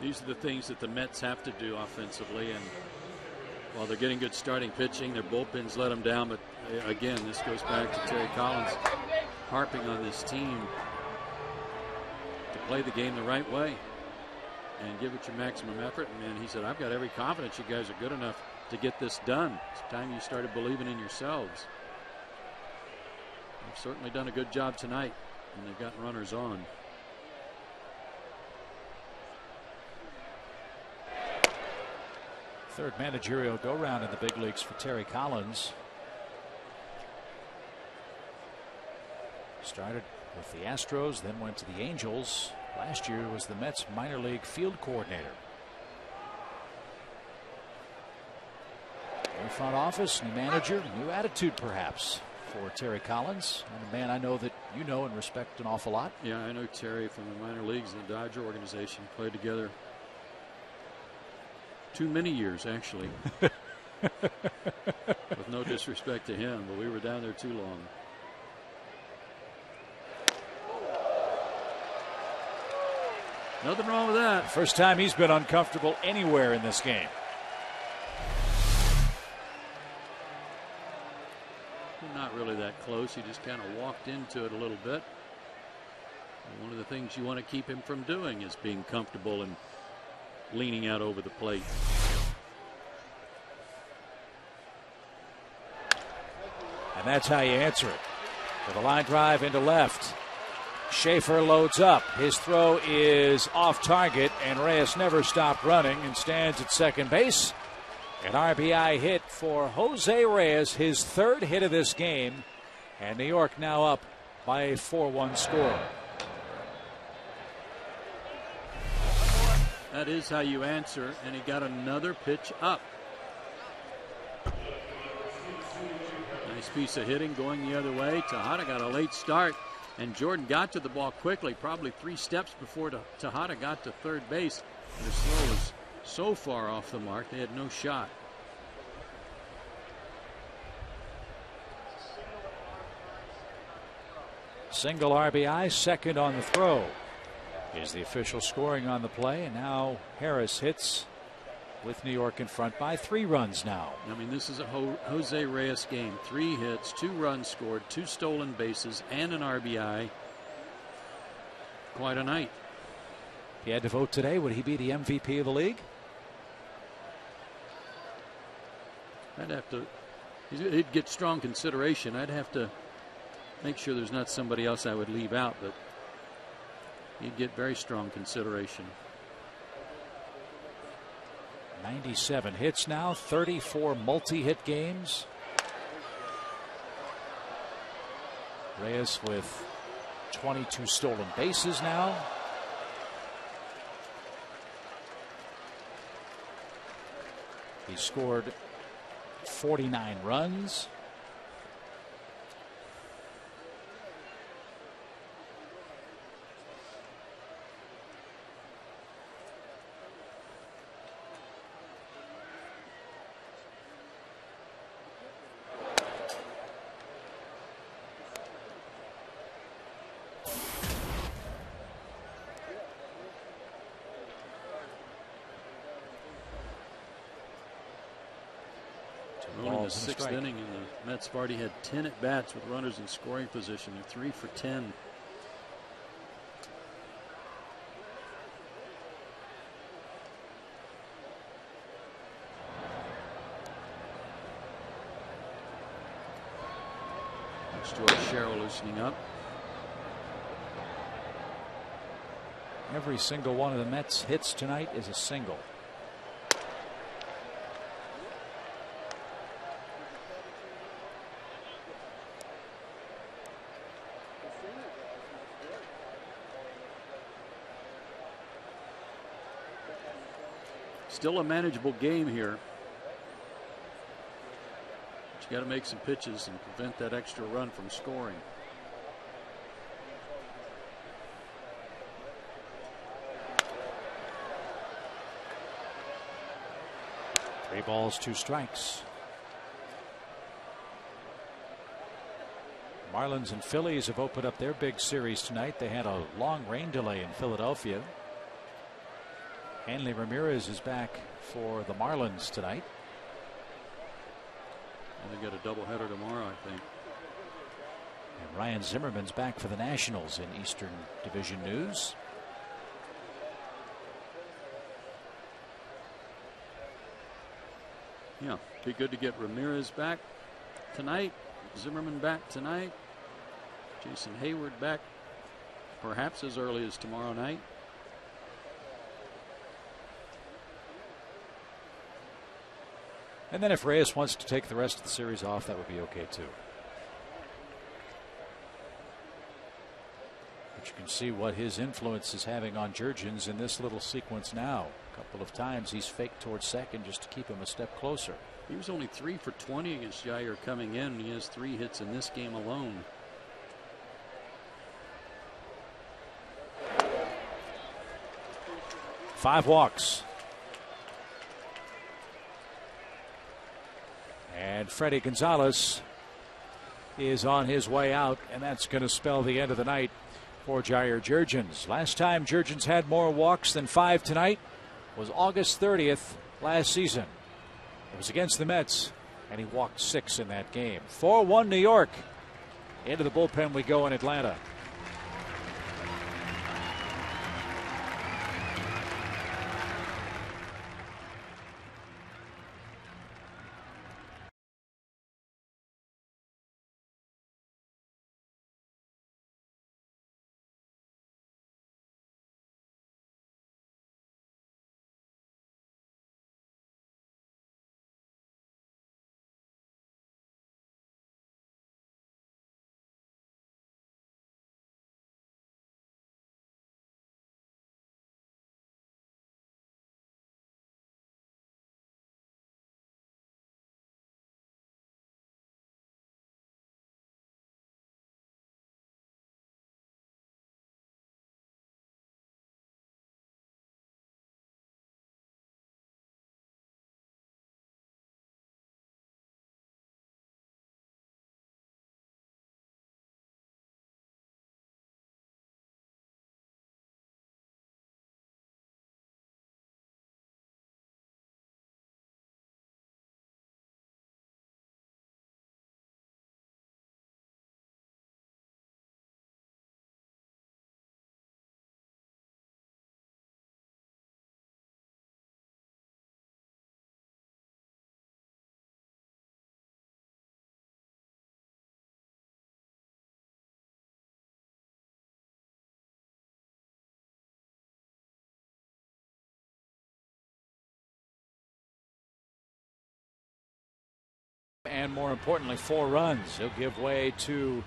[SPEAKER 3] These are the things that the Mets have to do offensively, and while they're getting good starting pitching, their bullpens let them down. But again, this goes back to Terry Collins harping on this team play the game the right way and give it your maximum effort. And he said, I've got every confidence you guys are good enough to get this done. It's time you started believing in yourselves. They've certainly done a good job tonight, and they've gotten runners on.
[SPEAKER 5] Third managerial go-round in the big leagues for Terry Collins. Started with the Astros, then went to the Angels. Last year was the Mets minor league field coordinator. New front office, new manager, new attitude perhaps for Terry Collins, and a man I know that you know and respect an awful lot.
[SPEAKER 3] Yeah, I know Terry from the minor leagues and the Dodger organization. Played together too many years, actually. With no disrespect to him, but we were down there too long. Nothing wrong with that.
[SPEAKER 5] First time he's been uncomfortable anywhere in this game.
[SPEAKER 3] Not really that close. He just kind of walked into it a little bit. And one of the things you want to keep him from doing is being comfortable and leaning out over the plate.
[SPEAKER 5] And that's how you answer it. With a line drive into left. Schaefer loads up. His throw is off target, and Reyes never stopped running and stands at second base. An RBI hit for Jose Reyes, his third hit of this game, and New York now up by a 4-1 score.
[SPEAKER 3] That is how you answer, and he got another pitch up. Nice piece of hitting going the other way. Tejada got a late start, and Jordan got to the ball quickly, probably 3 steps before Tejada got to third base. The slow was so far off the mark, they had no shot.
[SPEAKER 5] Single RBI, second on the throw is the official scoring on the play, and now Harris hits with New York in front by 3 runs now.
[SPEAKER 3] I mean, this is a Jose Reyes game. 3 hits, 2 runs scored, 2 stolen bases, and an RBI. Quite a night.
[SPEAKER 5] If he had to vote today, would he be the MVP of the league?
[SPEAKER 3] I'd have to. He'd get strong consideration. I'd have to make sure there's not somebody else I would leave out, but he'd get very strong consideration.
[SPEAKER 5] 97 hits now, 34 multi-hit games. Reyes with 22 stolen bases now. He scored 49 runs.
[SPEAKER 3] Only the 6th inning, and the Mets have already had 10 at bats with runners in scoring position. They're 3 for 10. Stuart Sherrill loosening up.
[SPEAKER 5] Every single one of the Mets' hits tonight is a single.
[SPEAKER 3] Still a manageable game here. But you got to make some pitches and prevent that extra run from scoring.
[SPEAKER 5] Three balls, 2 strikes. Marlins and Phillies have opened up their big series tonight. They had a long rain delay in Philadelphia. Hanley Ramirez is back for the Marlins tonight.
[SPEAKER 3] And they got a doubleheader tomorrow, I think.
[SPEAKER 5] And Ryan Zimmerman's back for the Nationals in Eastern Division news.
[SPEAKER 3] Yeah, be good to get Ramirez back tonight, Zimmerman back tonight, Jason Hayward back perhaps as early as tomorrow night.
[SPEAKER 5] And then if Reyes wants to take the rest of the series off, that would be okay too. But you can see what his influence is having on Jurgens in this little sequence now. A couple of times he's faked towards second just to keep him a step closer.
[SPEAKER 3] He was only 3 for 20 against Jair coming in. He has 3 hits in this game alone.
[SPEAKER 5] Five walks. And Freddie Gonzalez is on his way out, and that's going to spell the end of the night for Jair Jurgens. Last time Jurgens had more walks than 5 tonight was August 30th last season. It was against the Mets, and he walked 6 in that game. 4-1 New York. Into the bullpen we go in Atlanta. And more importantly, 4 runs. He'll give way to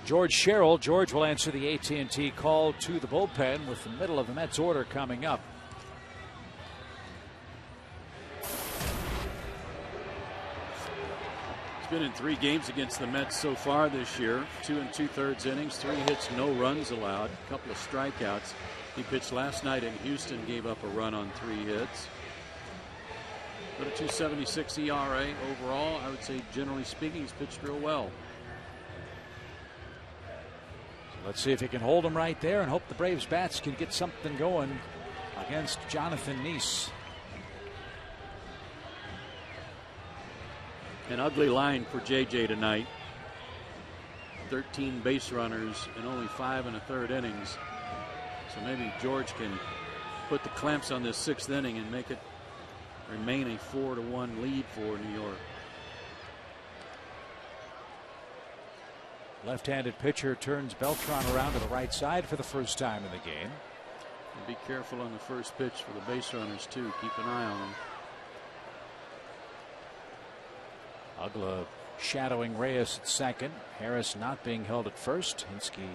[SPEAKER 5] George Sherrill. George will answer the AT&T call to the bullpen with the middle of the Mets order coming up.
[SPEAKER 3] He's been in 3 games against the Mets so far this year. 2 2/3 innings, 3 hits, no runs allowed, a couple of strikeouts. He pitched last night in Houston, gave up a run on 3 hits. But a 2.76 ERA overall. I would say, generally speaking, he's pitched real well.
[SPEAKER 5] So let's see if he can hold him right there and hope the Braves bats can get something going against Jonathan Neese.
[SPEAKER 3] An ugly line for JJ tonight. 13 base runners in only 5 1/3 innings. So maybe George can put the clamps on this 6th inning and make it remain a 4-1 lead for New York.
[SPEAKER 5] Left-handed pitcher turns Beltran around to the right side for the first time in the game.
[SPEAKER 3] And be careful on the first pitch for the base runners too. Keep an eye on them.
[SPEAKER 5] Ugla shadowing Reyes at second. Harris not being held at first. Hinske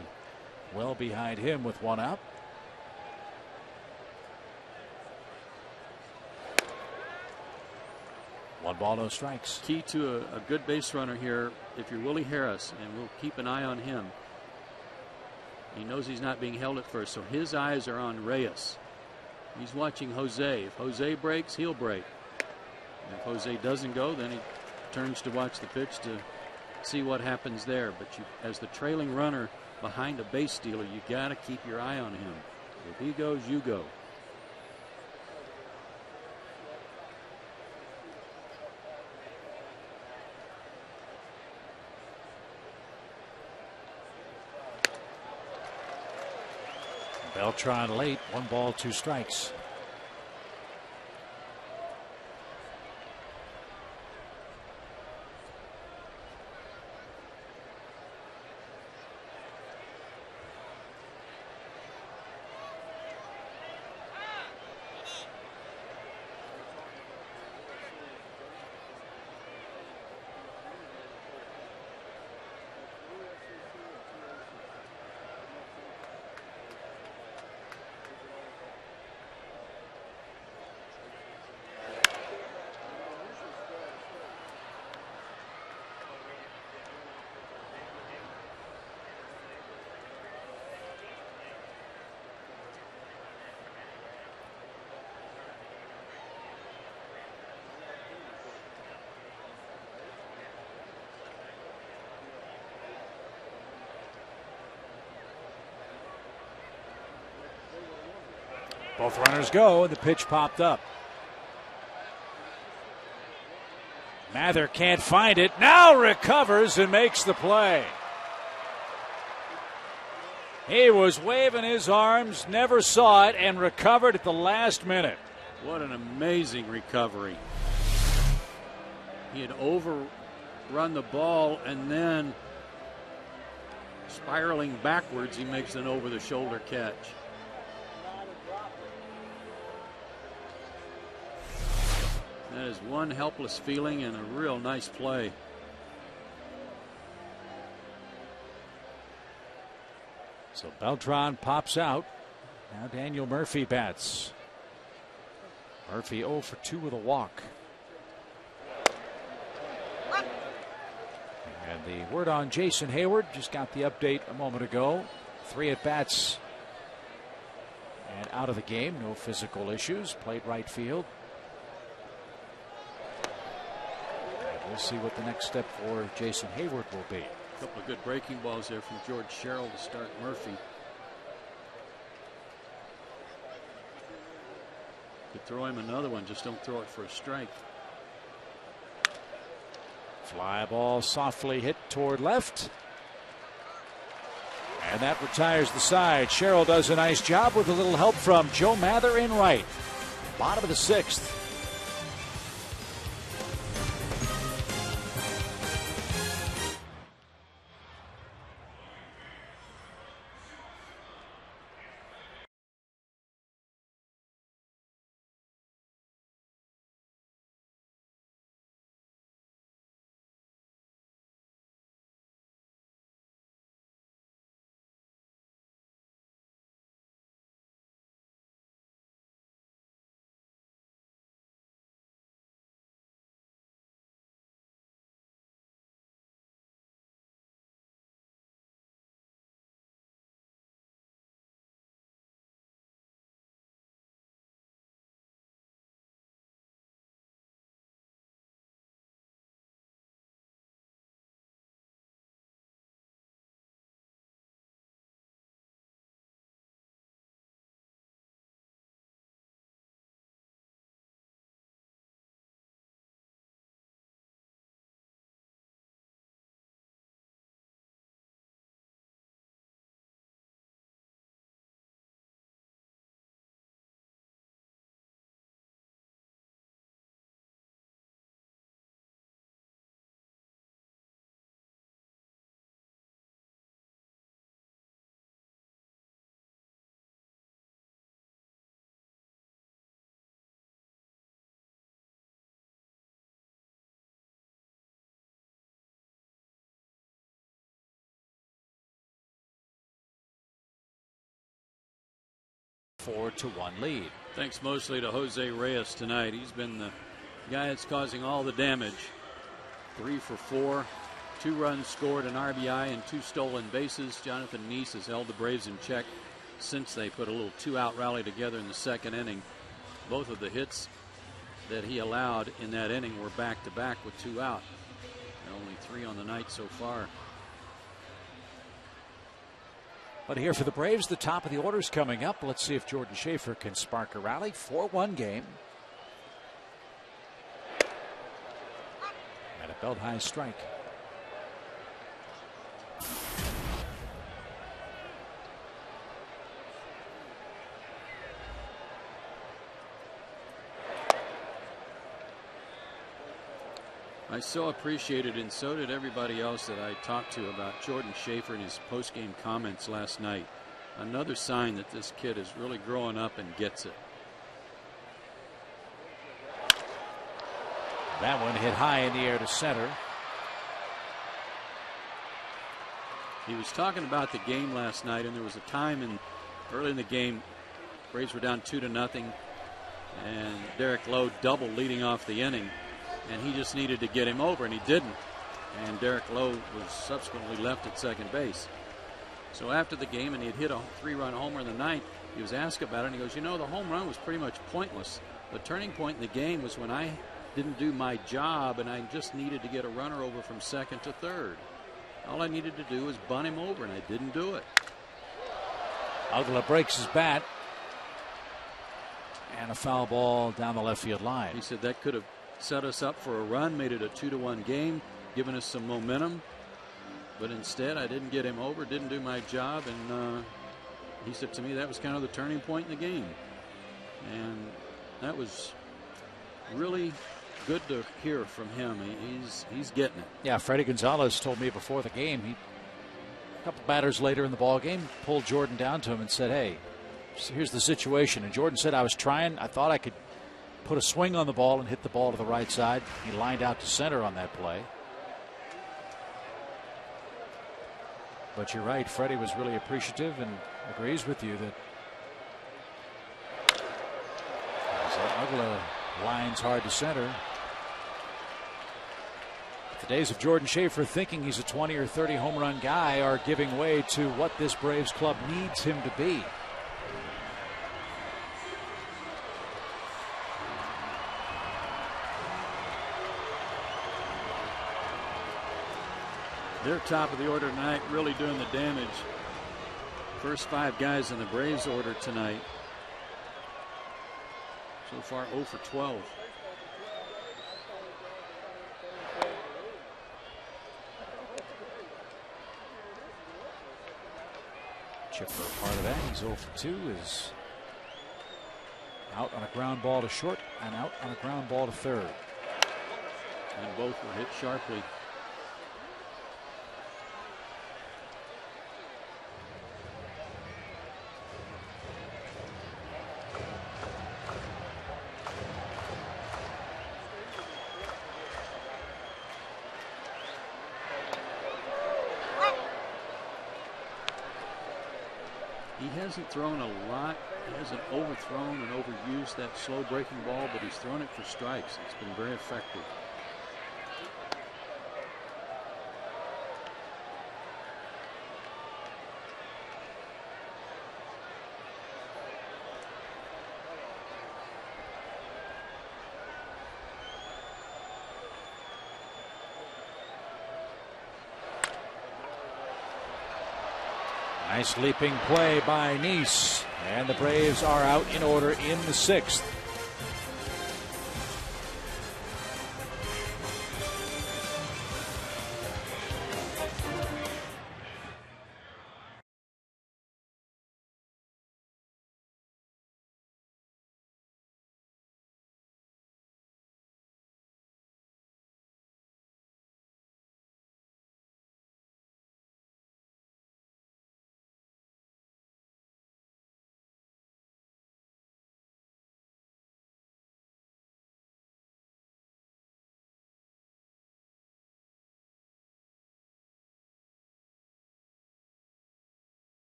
[SPEAKER 5] well behind him with 1 out. One ball, no strikes.
[SPEAKER 3] Key to a good base runner here, if you're Willie Harris, and we'll keep an eye on him. He knows he's not being held at first, so his eyes are on Reyes. He's watching Jose. If Jose breaks, he'll break. And if Jose doesn't go, then he turns to watch the pitch to see what happens there. But you, as the trailing runner behind a base stealer, you got to keep your eye on him. If he goes, you go.
[SPEAKER 5] Beltran late. 1 ball, 2 strikes. Both runners go, and the pitch popped up. Mather can't find it. Now recovers and makes the play. He was waving his arms, never saw it, and recovered at the last minute.
[SPEAKER 3] What an amazing recovery. He had overrun the ball, and then spiraling backwards, he makes an over-the-shoulder catch. That is one helpless feeling and a real nice play.
[SPEAKER 5] So Beltran pops out. Now Daniel Murphy bats. Murphy 0 for 2 with a walk. And the word on Jason Hayward, just got the update a moment ago. 3 at-bats and out of the game. No physical issues. Played right field. And we'll see what the next step for Jason Hayward will be.
[SPEAKER 3] A couple of good breaking balls there from George Sherrill to start Murphy. Could throw him another one, just don't throw it for a strike.
[SPEAKER 5] Fly ball softly hit toward left. And that retires the side. Sherrill does a nice job with a little help from Joe Mather in right. Bottom of the 6th. To 1 lead.
[SPEAKER 3] Thanks mostly to Jose Reyes tonight. He's been the guy that's causing all the damage. 3 for 4, 2 runs scored, an RBI, and 2 stolen bases. Jonathan Neese has held the Braves in check since they put a little 2-out rally together in the 2nd inning. Both of the hits that he allowed in that inning were back-to-back with 2 out. And only 3 on the night so far.
[SPEAKER 5] But here for the Braves, the top of the order's coming up. Let's see if Jordan Schaefer can spark a rally. 4-1 game. And a belt-high strike.
[SPEAKER 3] I so appreciated, and so did everybody else that I talked to, about Jordan Schaefer and his post-game comments last night. Another sign that this kid is really growing up and gets it.
[SPEAKER 5] That one hit high in the air to center.
[SPEAKER 3] He was talking about the game last night, and there was a time early in the game, Braves were down 2-0, and Derek Lowe doubled leading off the inning. And he just needed to get him over, and he didn't. And Derek Lowe was subsequently left at second base. So after the game, and he had hit a 3-run homer in the 9th, he was asked about it, and he goes, you know, the home run was pretty much pointless. The turning point in the game was when I didn't do my job, and I just needed to get a runner over from second to third. All I needed to do was bunt him over, and I didn't do it.
[SPEAKER 5] Ugla breaks his bat. and a foul ball down the left field line.
[SPEAKER 3] He said that could have set us up for a run, made it a 2-1 game, given us some momentum. But instead, I didn't get him over, didn't do my job, and he said to me that was kind of the turning point in the game. And that was really good to hear from him. He's getting it.
[SPEAKER 5] Yeah, Freddie Gonzalez told me before the game, a couple batters later in the ball game, pulled Jordan down to him and said, hey, here's the situation. And Jordan said, I was trying. I thought I could put a swing on the ball and hit the ball to the right side. He lined out to center on that play. But you're right, Freddie was really appreciative and agrees with you that Ugla lines hard to center. The days of Jordan Schaefer thinking he's a 20 or 30 home run guy are giving way to what this Braves club needs him to be.
[SPEAKER 3] They're top of the order tonight, really doing the damage. First 5 guys in the Braves order tonight. So far 0 for 12.
[SPEAKER 5] Chipper part of that. He's 0 for 2. Is out on a ground ball to short and out on a ground ball to third.
[SPEAKER 3] And both were hit sharply. He hasn't thrown a lot. He hasn't overthrown and overused that slow breaking ball, but he's thrown it for strikes. It's been very effective.
[SPEAKER 5] Nice leaping play by Nice, and the Braves are out in order in the 6th.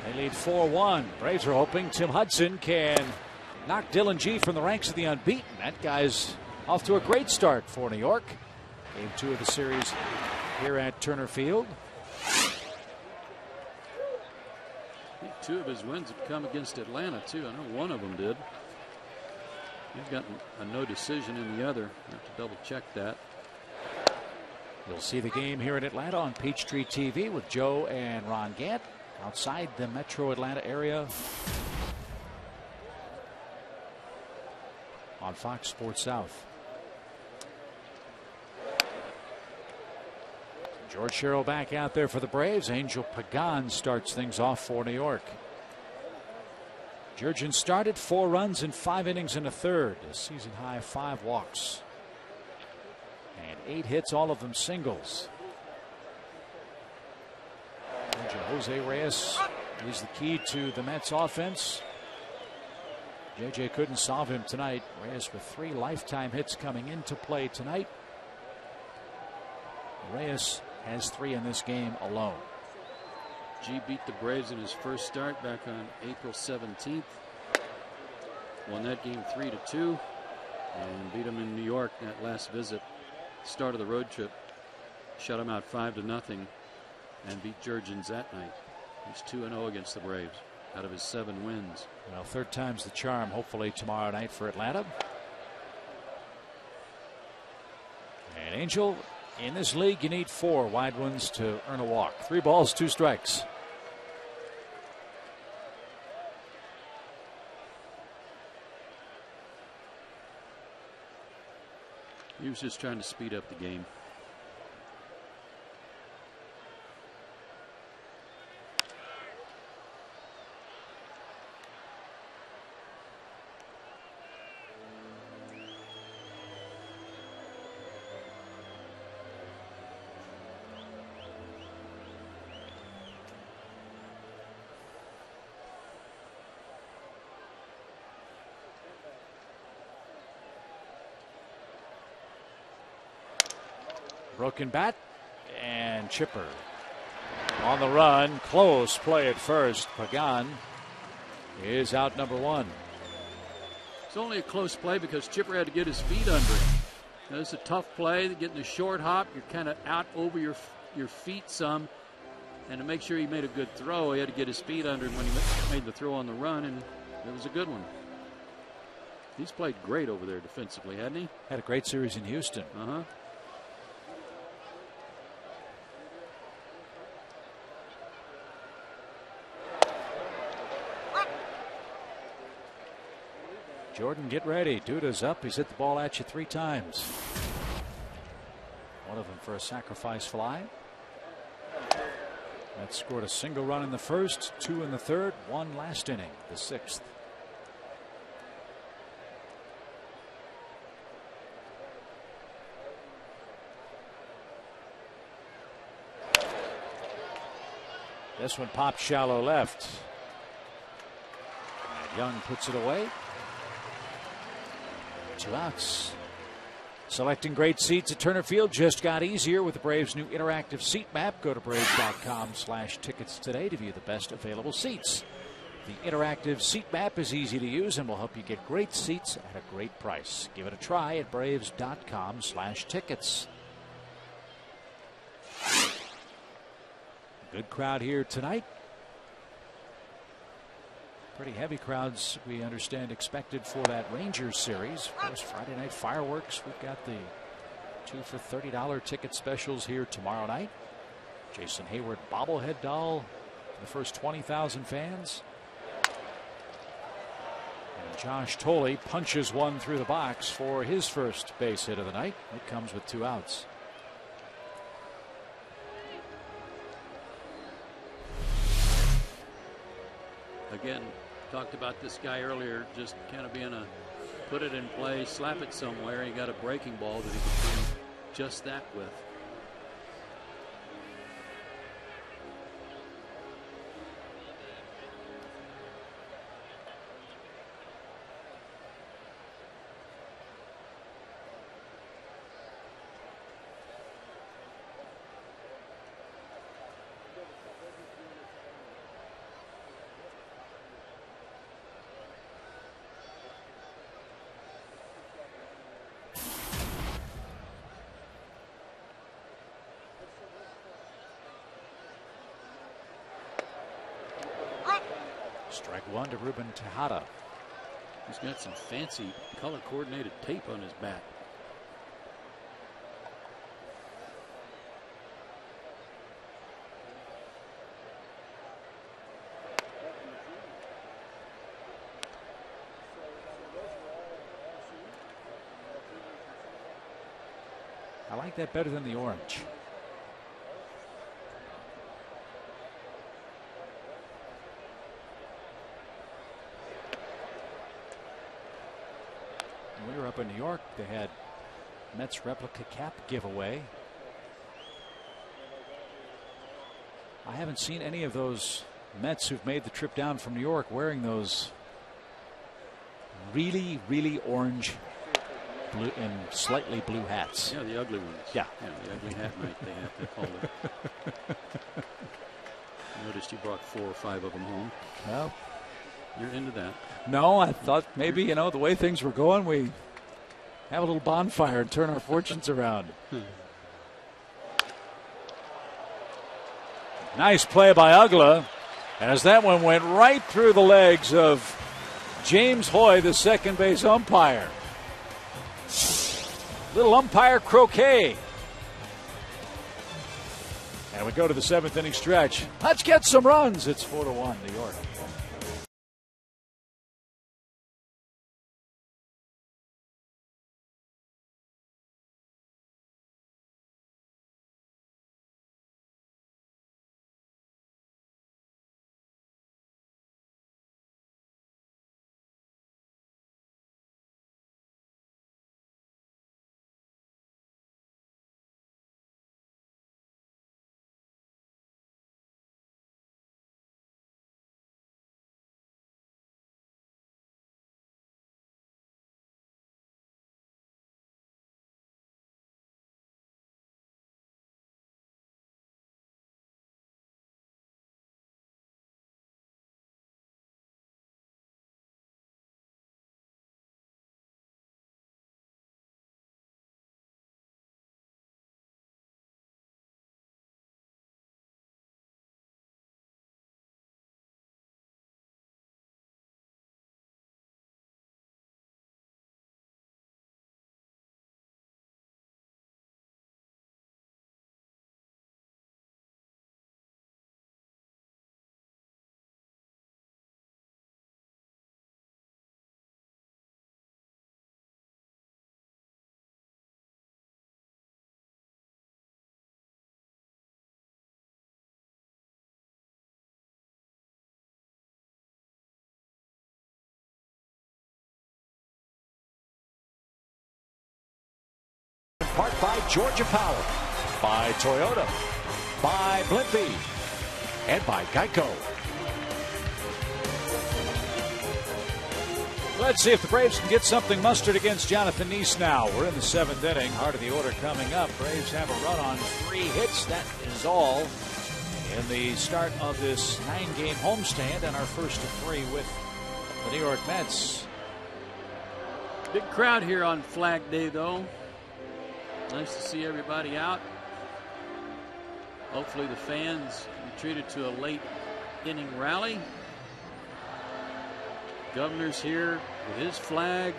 [SPEAKER 5] They lead 4-1. Braves are hoping Tim Hudson can knock Dylan G from the ranks of the unbeaten. That guy's off to a great start for New York. Game 2 of the series here at Turner Field.
[SPEAKER 3] I think 2 of his wins have come against Atlanta, too. I know one of them did. He's gotten a no decision in the other. I have to double check that.
[SPEAKER 5] You'll see the game here in Atlanta on Peachtree TV with Joe and Ron Gant outside the metro Atlanta area on Fox Sports South. George Sherrill back out there for the Braves. Angel Pagan starts things off for New York. Jurgen started 4 runs in 5 innings and a third. A season high 5 walks. And 8 hits, all of them singles. Jose Reyes is the key to the Mets offense. JJ couldn't solve him tonight. Reyes with 3 lifetime hits coming into play tonight. Reyes has 3 in this game alone.
[SPEAKER 3] G beat the Braves in his first start back on April 17th. Won that game 3-2 and beat him in New York that last visit. Start of the road trip. Shut him out 5-0 and beat Jurgens that night. He's 2-0 against the Braves out of his 7 wins.
[SPEAKER 5] Well, 3rd time's the charm, hopefully tomorrow night for Atlanta. And Angel, in this league, you need 4 wide ones to earn a walk. 3 balls, 2 strikes.
[SPEAKER 3] He was just trying to speed up the game.
[SPEAKER 5] Broken bat and Chipper on the run. Close play at first. Pagan is out number 1.
[SPEAKER 3] It's only a close play because Chipper had to get his feet under it. It's a tough play. Getting the short hop, you're kind of out over your feet some. And to make sure he made a good throw, he had to get his feet under him when he made the throw on the run, and it was a good one. He's played great over there defensively, hasn't he?
[SPEAKER 5] Had a great series in Houston. Jordan, get ready. Duda's up. He's hit the ball at you 3 times. One of them for a sacrifice fly. That scored a single run in the first, 2 in the third, 1 last inning, the 6th. This one popped shallow left. And Young puts it away. 2 outs. Selecting great seats at Turner Field just got easier with the Braves' new interactive seat map. Go to braves.com/tickets today to view the best available seats. The interactive seat map is easy to use and will help you get great seats at a great price. Give it a try at braves.com/tickets. Good crowd here tonight. Pretty heavy crowds, we understand, expected for that Rangers series. Of course, Friday night fireworks. We've got the 2 for $30 ticket specials here tomorrow night. Jason Hayward bobblehead doll for the first 20,000 fans. And Josh Tolley punches one through the box for his first base hit of the night. It comes with 2 outs.
[SPEAKER 3] Again, talked about this guy earlier, just kind of being a put it in play, slap it somewhere. He got a breaking ball that he could do just that with.
[SPEAKER 5] Strike 1 to Ruben Tejada.
[SPEAKER 3] He's got some fancy color-coordinated tape on his bat.
[SPEAKER 5] I like that better than the orange. we were up in New York, they had Mets replica cap giveaway. I haven't seen any of those Mets who've made the trip down from New York wearing those really, really orange blue and slightly blue hats.
[SPEAKER 3] Yeah, the ugly ones.
[SPEAKER 5] Yeah.
[SPEAKER 3] The ugly hat night they called it. I noticed you brought 4 or 5 of them home.
[SPEAKER 5] Well,
[SPEAKER 3] you're into that.
[SPEAKER 5] No, I thought maybe, you know, the way things were going, we have a little bonfire and turn our fortunes around. Nice play by Ugla, as that one went right through the legs of James Hoy, the second base umpire. Little umpire croquet. And we go to the 7th inning stretch. Let's get some runs. It's 4-1 New York. Part by Georgia Power, by Toyota, by Blimpie, and by Geico. Let's see if the Braves can get something mustered against Jonathan Nice now. We're in the 7th inning. Heart of the order coming up. Braves have a run on 3 hits. That is all in the start of this 9-game homestand, and our first of 3 with the New York Mets.
[SPEAKER 3] Big crowd here on Flag Day, though. Nice to see everybody out. Hopefully the fans be treated to a late inning rally. Governor's here with his flag.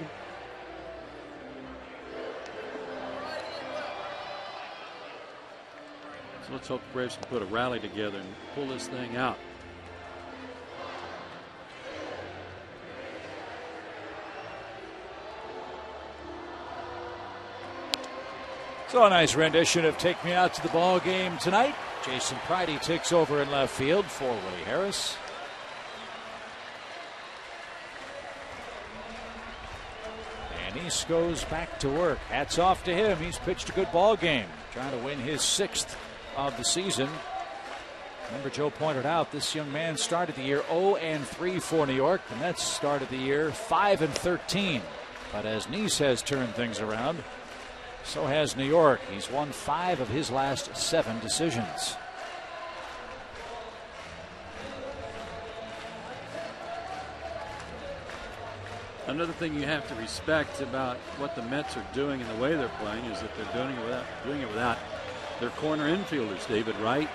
[SPEAKER 3] So let's hope the Braves can put a rally together and pull this thing out.
[SPEAKER 5] So a nice rendition of Take Me Out to the Ball Game tonight. Jason Pridey takes over in left field for Willie Harris. And Nice goes back to work. Hats off to him. He's pitched a good ball game, trying to win his 6th of the season. Remember, Joe pointed out this young man started the year 0-3 for New York. The Mets started the year 5-13. But as Nice has turned things around, so has New York. He's won 5 of his last 7 decisions.
[SPEAKER 3] Another thing you have to respect about what the Mets are doing and the way they're playing is that they're doing it without their corner infielders. David Wright,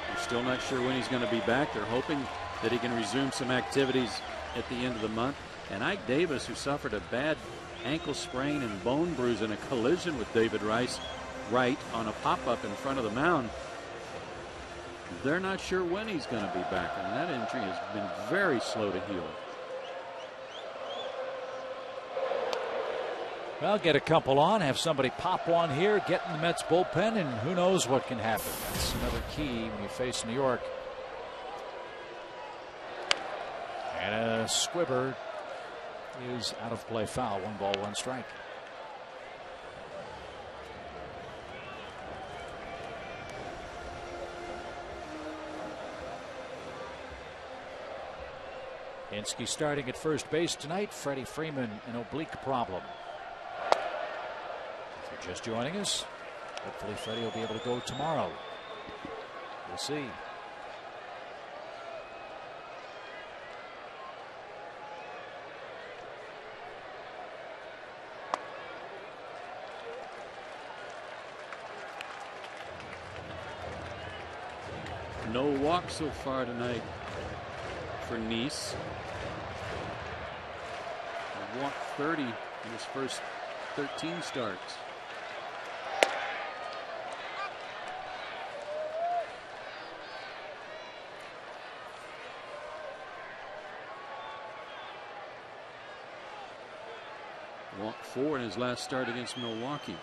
[SPEAKER 3] they're still not sure when he's going to be back. They're hoping that he can resume some activities at the end of the month. And Ike Davis, who suffered a bad ankle sprain and bone bruise in a collision with David Wright on a pop-up in front of the mound. They're not sure when he's going to be back, and that injury has been very slow to heal.
[SPEAKER 5] Well, get a couple on, have somebody pop one here, get in the Mets bullpen, and who knows what can happen. That's another key when you face New York. And a squibber is out of play foul. 1 ball, 1 strike. Hinsky starting at first base tonight. Freddie Freeman, an oblique problem. If you're just joining us, hopefully Freddie will be able to go tomorrow. We'll see.
[SPEAKER 3] No walk so far tonight for Nice. He walked 30 in his first 13 starts. Walked 4 in his last start against Milwaukee.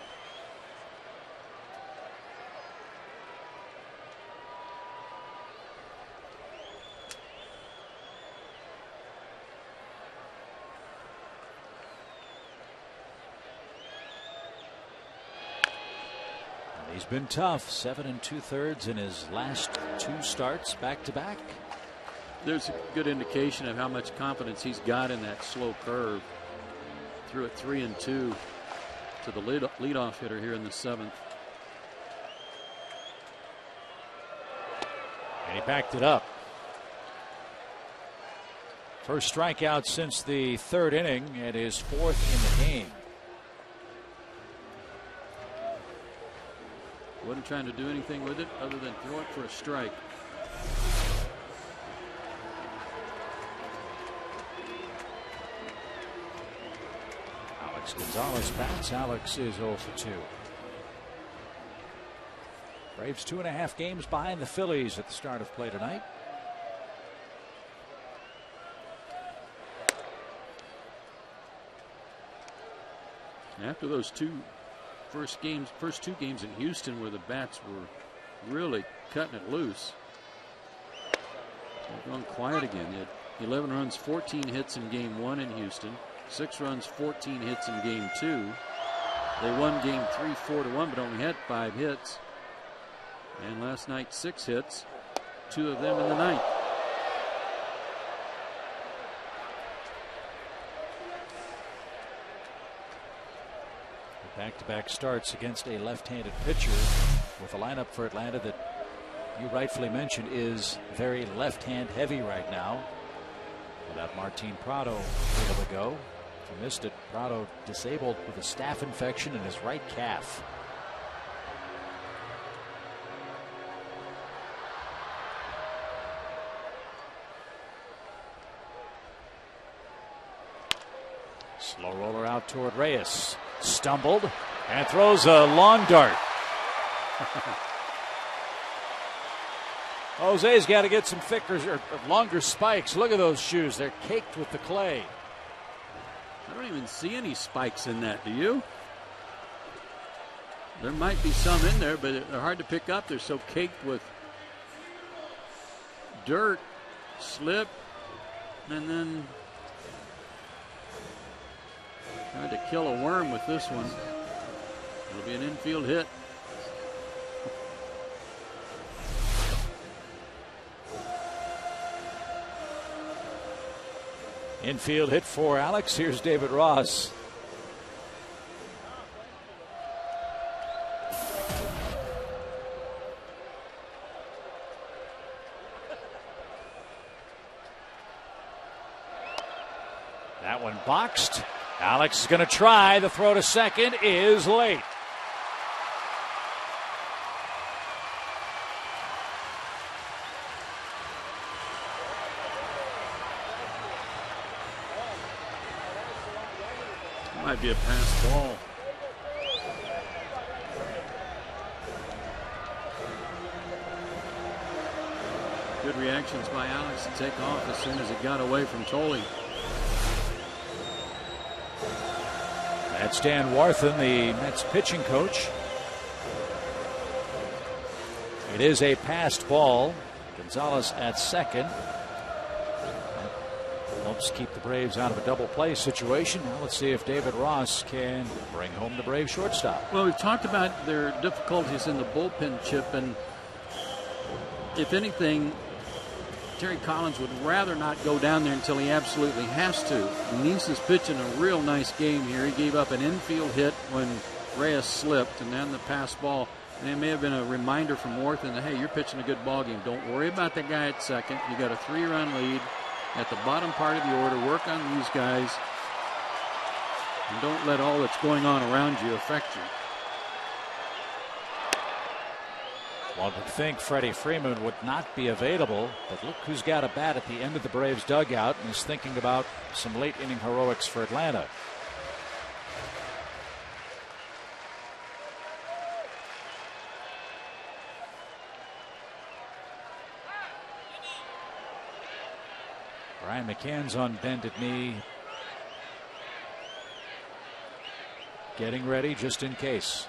[SPEAKER 5] He's been tough. 7 2/3 in his last 2 starts back to back.
[SPEAKER 3] There's a good indication of how much confidence he's got in that slow curve. Threw it 3-2 to the leadoff hitter here in the 7th.
[SPEAKER 5] And he backed it up. First strikeout since the 3rd inning and his 4th in the game.
[SPEAKER 3] Wasn't trying to do anything with it other than throw it for a strike.
[SPEAKER 5] Alex Gonzalez bats. Alex is 0 for 2. Braves 2.5 games behind the Phillies at the start of play tonight.
[SPEAKER 3] After those first 2 games in Houston where the bats were really cutting it loose, they've gone quiet again. They had 11 runs, 14 hits in game 1 in Houston, 6 runs, 14 hits in game 2. They won game 3 4-1, but only had 5 hits. And last night 6 hits, 2 of them in the 9th.
[SPEAKER 5] Back-to-back starts against a left-handed pitcher with a lineup for Atlanta that you rightfully mentioned is very left-hand heavy right now. Without Martin Prado able to go. If you missed it, Prado disabled with a staph infection in his right calf. Slow roller out toward Reyes. Stumbled and throws a lawn dart. Jose's got to get some thicker or longer spikes. Look at those shoes. They're caked with the clay.
[SPEAKER 3] I don't even see any spikes in that, do you? There might be some in there, but they're hard to pick up. They're so caked with dirt, slip, and then tried to kill a worm with this one. It'll be an infield hit.
[SPEAKER 5] Infield hit for Alex. Here's David Ross. That one boxed. Alex is going to try. The throw to second is late.
[SPEAKER 3] Might be a pass ball. Good reactions by Alex to take off as soon as it got away from Tolley.
[SPEAKER 5] That's Dan Warthen, the Mets pitching coach. It is a passed ball. Gonzalez at second. helps keep the Braves out of a double play situation. Now let's see if David Ross can bring home the Braves shortstop.
[SPEAKER 3] Well, we've talked about their difficulties in the bullpen, Chip, and if anything, Terry Collins would rather not go down there until he absolutely has to. Nice is pitching a real nice game here. He gave up an infield hit when Reyes slipped, and then the pass ball. And it may have been a reminder from Worthen that, hey, you're pitching a good ball game. Don't worry about the guy at second. You got a 3-run lead at the bottom part of the order. Work on these guys, and don't let all that's going on around you affect you.
[SPEAKER 5] One would think Freddie Freeman would not be available, but look who's got a bat at the end of the Braves dugout and is thinking about some late inning heroics for Atlanta. Brian McCann's on bended knee, getting ready just in case.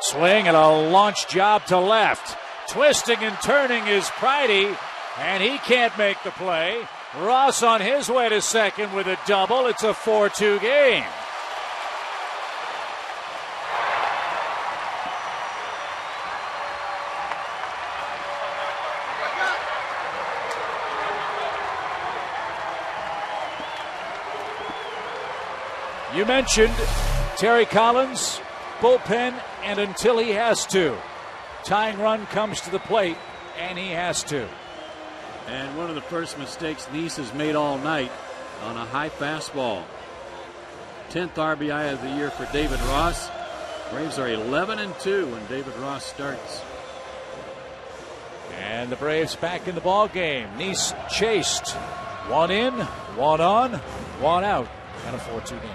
[SPEAKER 5] Swing and a launch job to left. Twisting and turning is Pridey, and he can't make the play. Ross on his way to second with a double. It's a 4-2 game. You mentioned Terry Collins, bullpen, and until he has to. Tying run comes to the plate, and he has to.
[SPEAKER 3] And one of the first mistakes Nice has made all night on a high fastball. 10th RBI of the year for David Ross. Braves are 11-2 when David Ross starts.
[SPEAKER 5] And the Braves back in the ball game. Nice chased. One in, one on, one out, and a 4-2 game.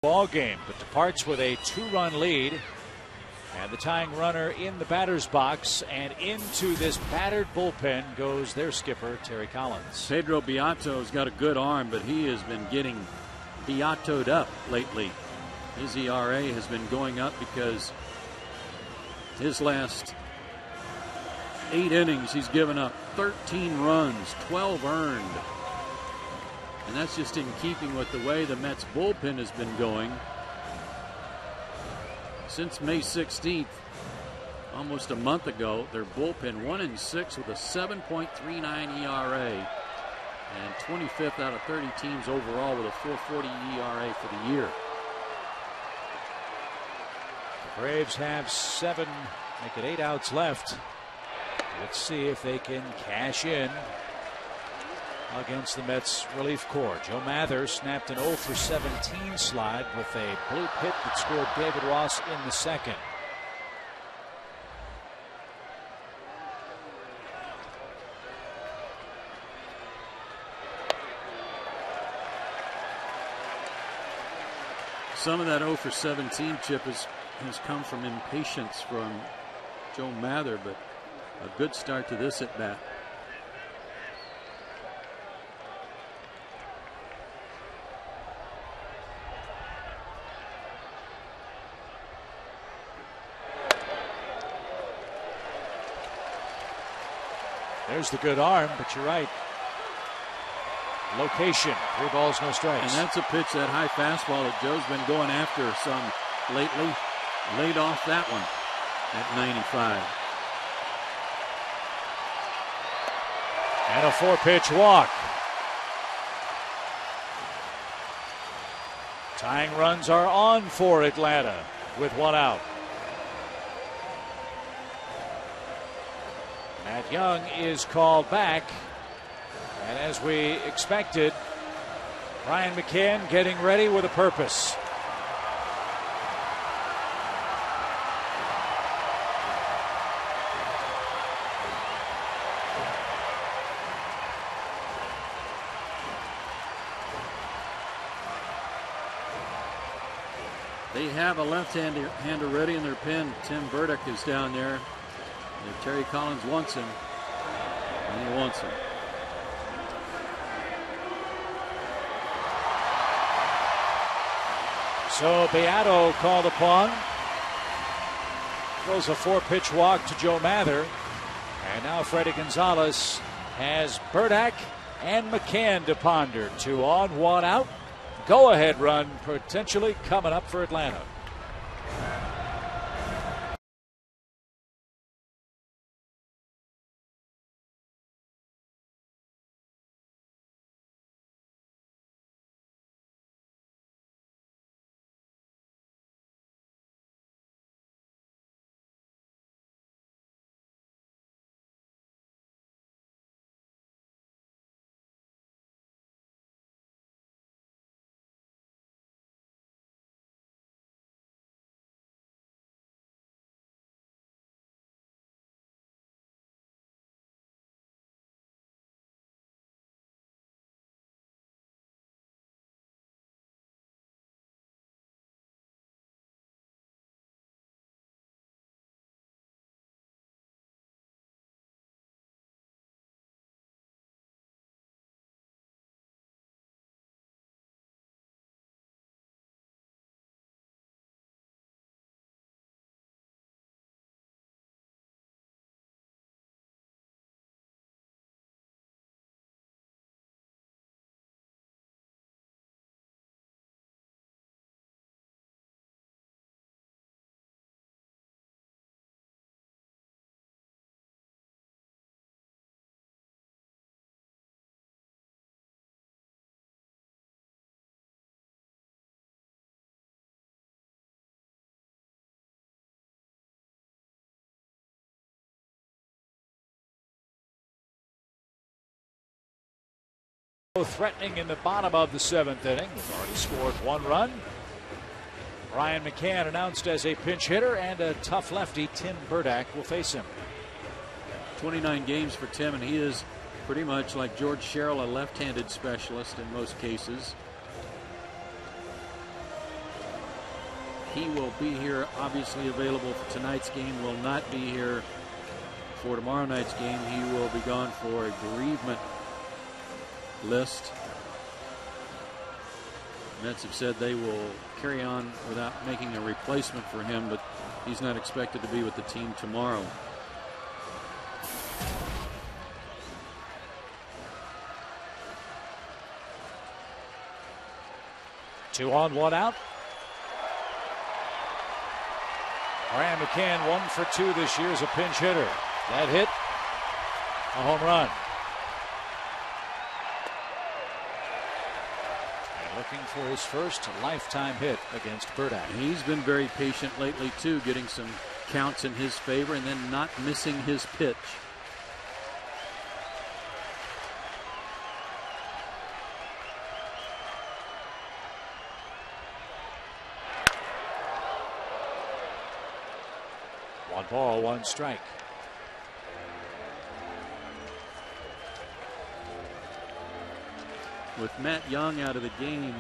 [SPEAKER 5] Ball game, but departs with a 2-run lead, and the tying runner in the batter's box, and into this battered bullpen goes their skipper Terry Collins.
[SPEAKER 3] Pedro Beato's got a good arm, but he has been getting Beato'd up lately. His ERA has been going up because his last 8 innings he's given up 13 runs, 12 earned. And that's just in keeping with the way the Mets bullpen has been going. Since May 16th, almost a month ago, their bullpen 1-6 with a 7.39 ERA and 25th out of 30 teams overall with a 4.40 ERA for the year.
[SPEAKER 5] The Braves have 7, make it 8 outs left. Let's see if they can cash in against the Mets relief corps. Joe Mather snapped an 0 for 17 slide with a bloop hit that scored David Ross in the second.
[SPEAKER 3] Some of that 0 for 17 chip has come from impatience from Joe Mather, but a good start to this at bat.
[SPEAKER 5] There's the good arm, but you're right. Location, 3 balls, no strikes.
[SPEAKER 3] And that's a pitch, that high fastball that Joe's been going after some lately. Laid off that one at 95.
[SPEAKER 5] And a 4-pitch walk. Tying runs are on for Atlanta with 1 out. Matt Young is called back. And as we expected, Brian McCann getting ready with a purpose.
[SPEAKER 3] They have a left-hander ready in their pen. Tim Burdick is down there. And Terry Collins wants him, and he wants him.
[SPEAKER 5] So Beato called upon. Throws a 4-pitch walk to Joe Mather. And now Freddie Gonzalez has Burdick and McCann to ponder. 2 on, 1 out. Go-ahead run potentially coming up for Atlanta. Threatening in the bottom of the 7th inning. We've already scored 1 run. Brian McCann announced as a pinch hitter, and a tough lefty, Tim Burdick, will face him.
[SPEAKER 3] 29 games for Tim, and he is pretty much like George Sherrill, a left-handed specialist in most cases. He will be here, obviously available for tonight's game, will not be here for tomorrow night's game. He will be gone for a bereavement list. Mets have said they will carry on without making a replacement for him, but he's not expected to be with the team tomorrow.
[SPEAKER 5] Two on, 1 out. Brian McCann 1 for 2 this year as a pinch hitter. That hit, a home run. Looking for his first lifetime hit against Burdick.
[SPEAKER 3] He's been very patient lately too, getting some counts in his favor and then not missing his pitch.
[SPEAKER 5] One ball, 1 strike.
[SPEAKER 3] With Matt Young out of the game,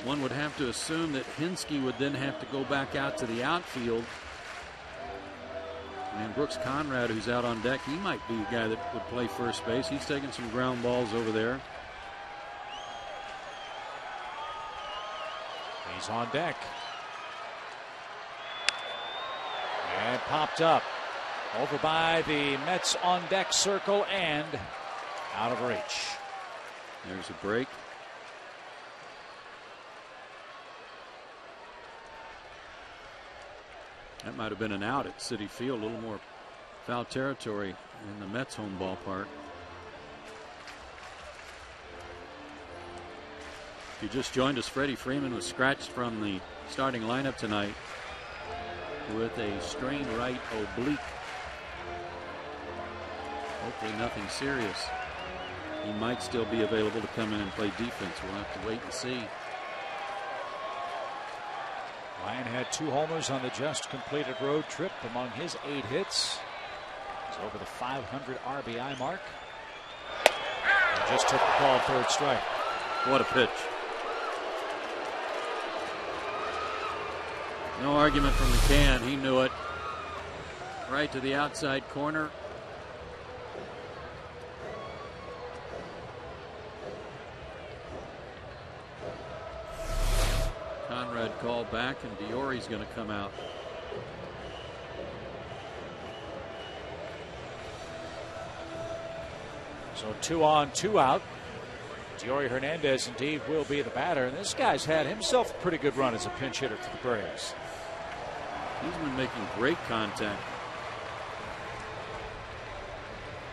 [SPEAKER 3] One would have to assume that Hinsky would then have to go back out to the outfield. And Brooks Conrad, who's out on deck, he might be a guy that would play first base. He's taking some ground balls over there.
[SPEAKER 5] He's on deck. And popped up over by the Mets on deck circle and out of reach.
[SPEAKER 3] There's a break. That might have been an out at Citi Field, a little more foul territory in the Mets home ballpark. If you just joined us, Freddie Freeman was scratched from the starting lineup tonight with a strained right oblique. Hopefully nothing serious. He might still be available to come in and play defense. We'll have to wait and see.
[SPEAKER 5] Ryan had 2 homers on the just completed road trip among his 8 hits. He's over the 500 RBI mark. And just took the call, 3rd strike.
[SPEAKER 3] What a pitch. No argument from McCann. He knew it. Right to the outside corner. Conrad called back, and Diori's going to come out.
[SPEAKER 5] So 2 on, 2 out. Diori Hernandez indeed will be the batter. And this guy's had himself a pretty good run as a pinch hitter for the Braves.
[SPEAKER 3] He's been making great contact.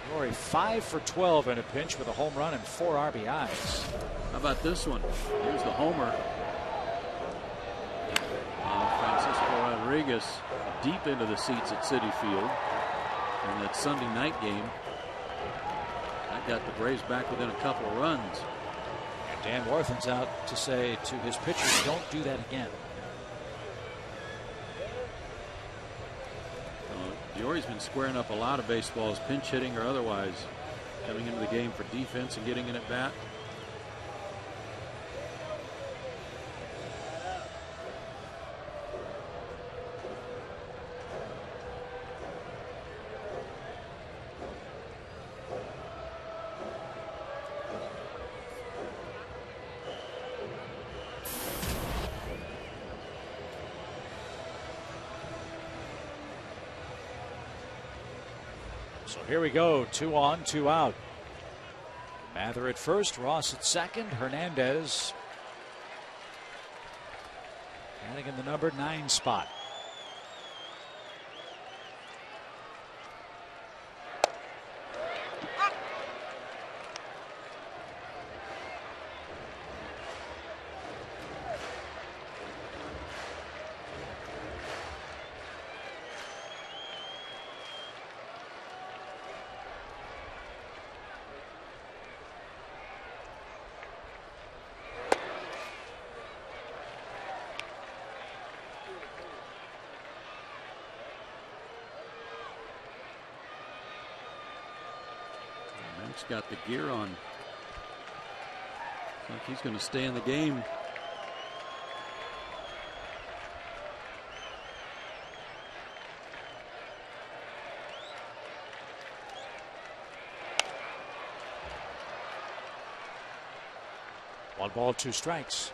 [SPEAKER 5] Diori 5 for 12 in a pinch with a home run and 4 RBIs.
[SPEAKER 3] How about this one? Here's the homer. Francisco Rodriguez deep into the seats at Citi Field in that Sunday night game. That got the Braves back within a couple of runs.
[SPEAKER 5] And Dan Warthen's out to say to his pitchers, don't do that again.
[SPEAKER 3] Diori's been squaring up a lot of baseballs, pinch hitting or otherwise, coming into the game for defense and getting in at bat.
[SPEAKER 5] So here we go, 2 on, 2 out. Mather at first, Ross at second, Hernandez batting in the number 9 spot.
[SPEAKER 3] Got the gear on. Looks like he's going to stay in the game.
[SPEAKER 5] One ball, 2 strikes.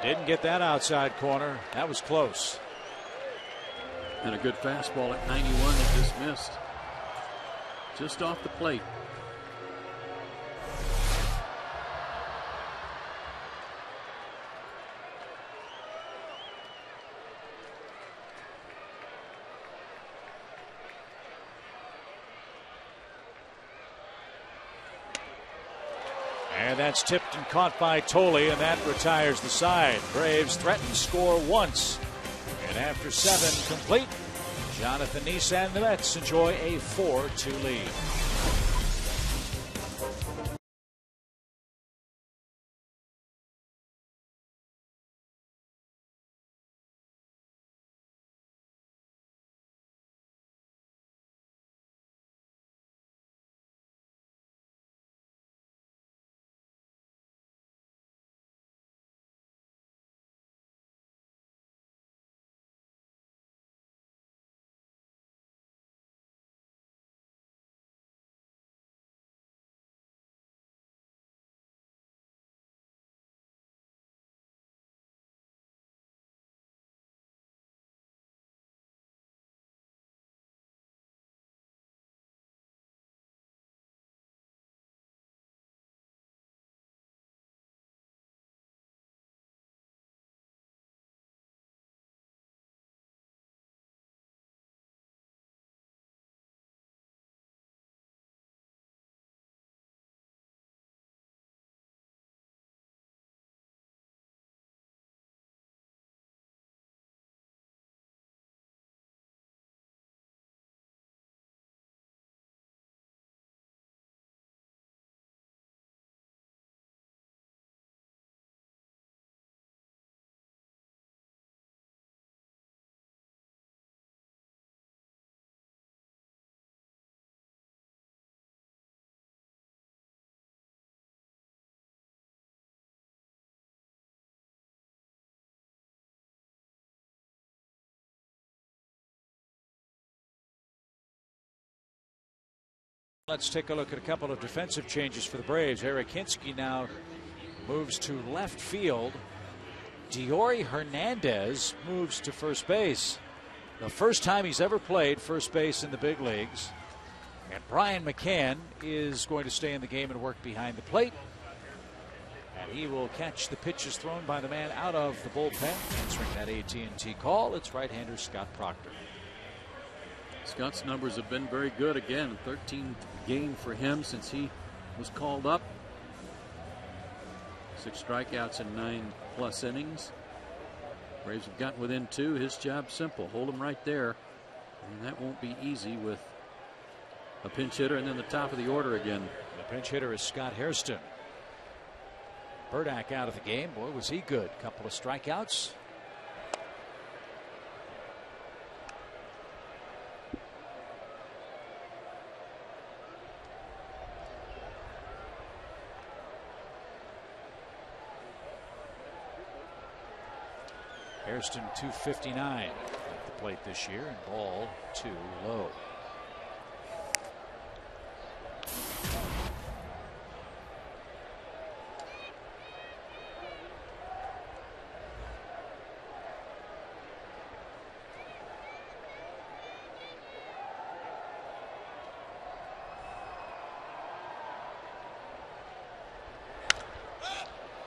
[SPEAKER 5] Didn't get that outside corner. That was close.
[SPEAKER 3] And a good fastball at 91 that just missed. Just off the plate.
[SPEAKER 5] And that's tipped and caught by Tolley, and that retires the side. Braves threaten to score once. And after 7 complete, Jonathan Nissan and the Mets enjoy a 4-2 lead. Let's take a look at a couple of defensive changes for the Braves. Eric Hinsky now moves to left field. Diori Hernandez moves to first base. The first time he's ever played first base in the big leagues. And Brian McCann is going to stay in the game and work behind the plate. And he will catch the pitches thrown by the man out of the bullpen. Answering that AT&T call, it's right-hander Scott Proctor.
[SPEAKER 3] Scott's numbers have been very good again. 13th game for him since he was called up. 6 strikeouts in 9+ innings. Braves have gotten within 2. His job simple. Hold him right there. And that won't be easy with a pinch hitter and then the top of the order again.
[SPEAKER 5] The pinch hitter is Scott Hairston. Burdack out of the game. Boy, was he good. Couple of strikeouts. Hairston 259 at the plate this year, and ball 2 low.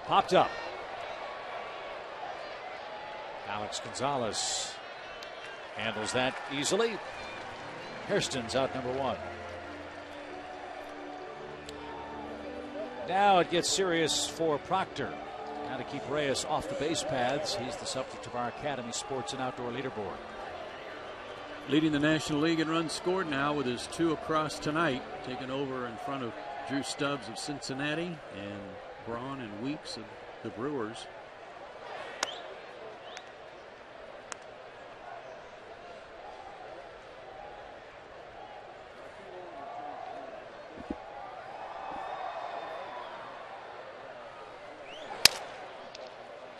[SPEAKER 5] Popped up. Alex Gonzalez handles that easily. Hairston's out number 1. Now it gets serious for Proctor. Got to keep Reyes off the base paths. He's the subject of our Academy Sports and Outdoor leaderboard.
[SPEAKER 3] Leading the National League in runs scored now with his 2 across tonight. Taking over in front of Drew Stubbs of Cincinnati and Braun and Weeks of the Brewers.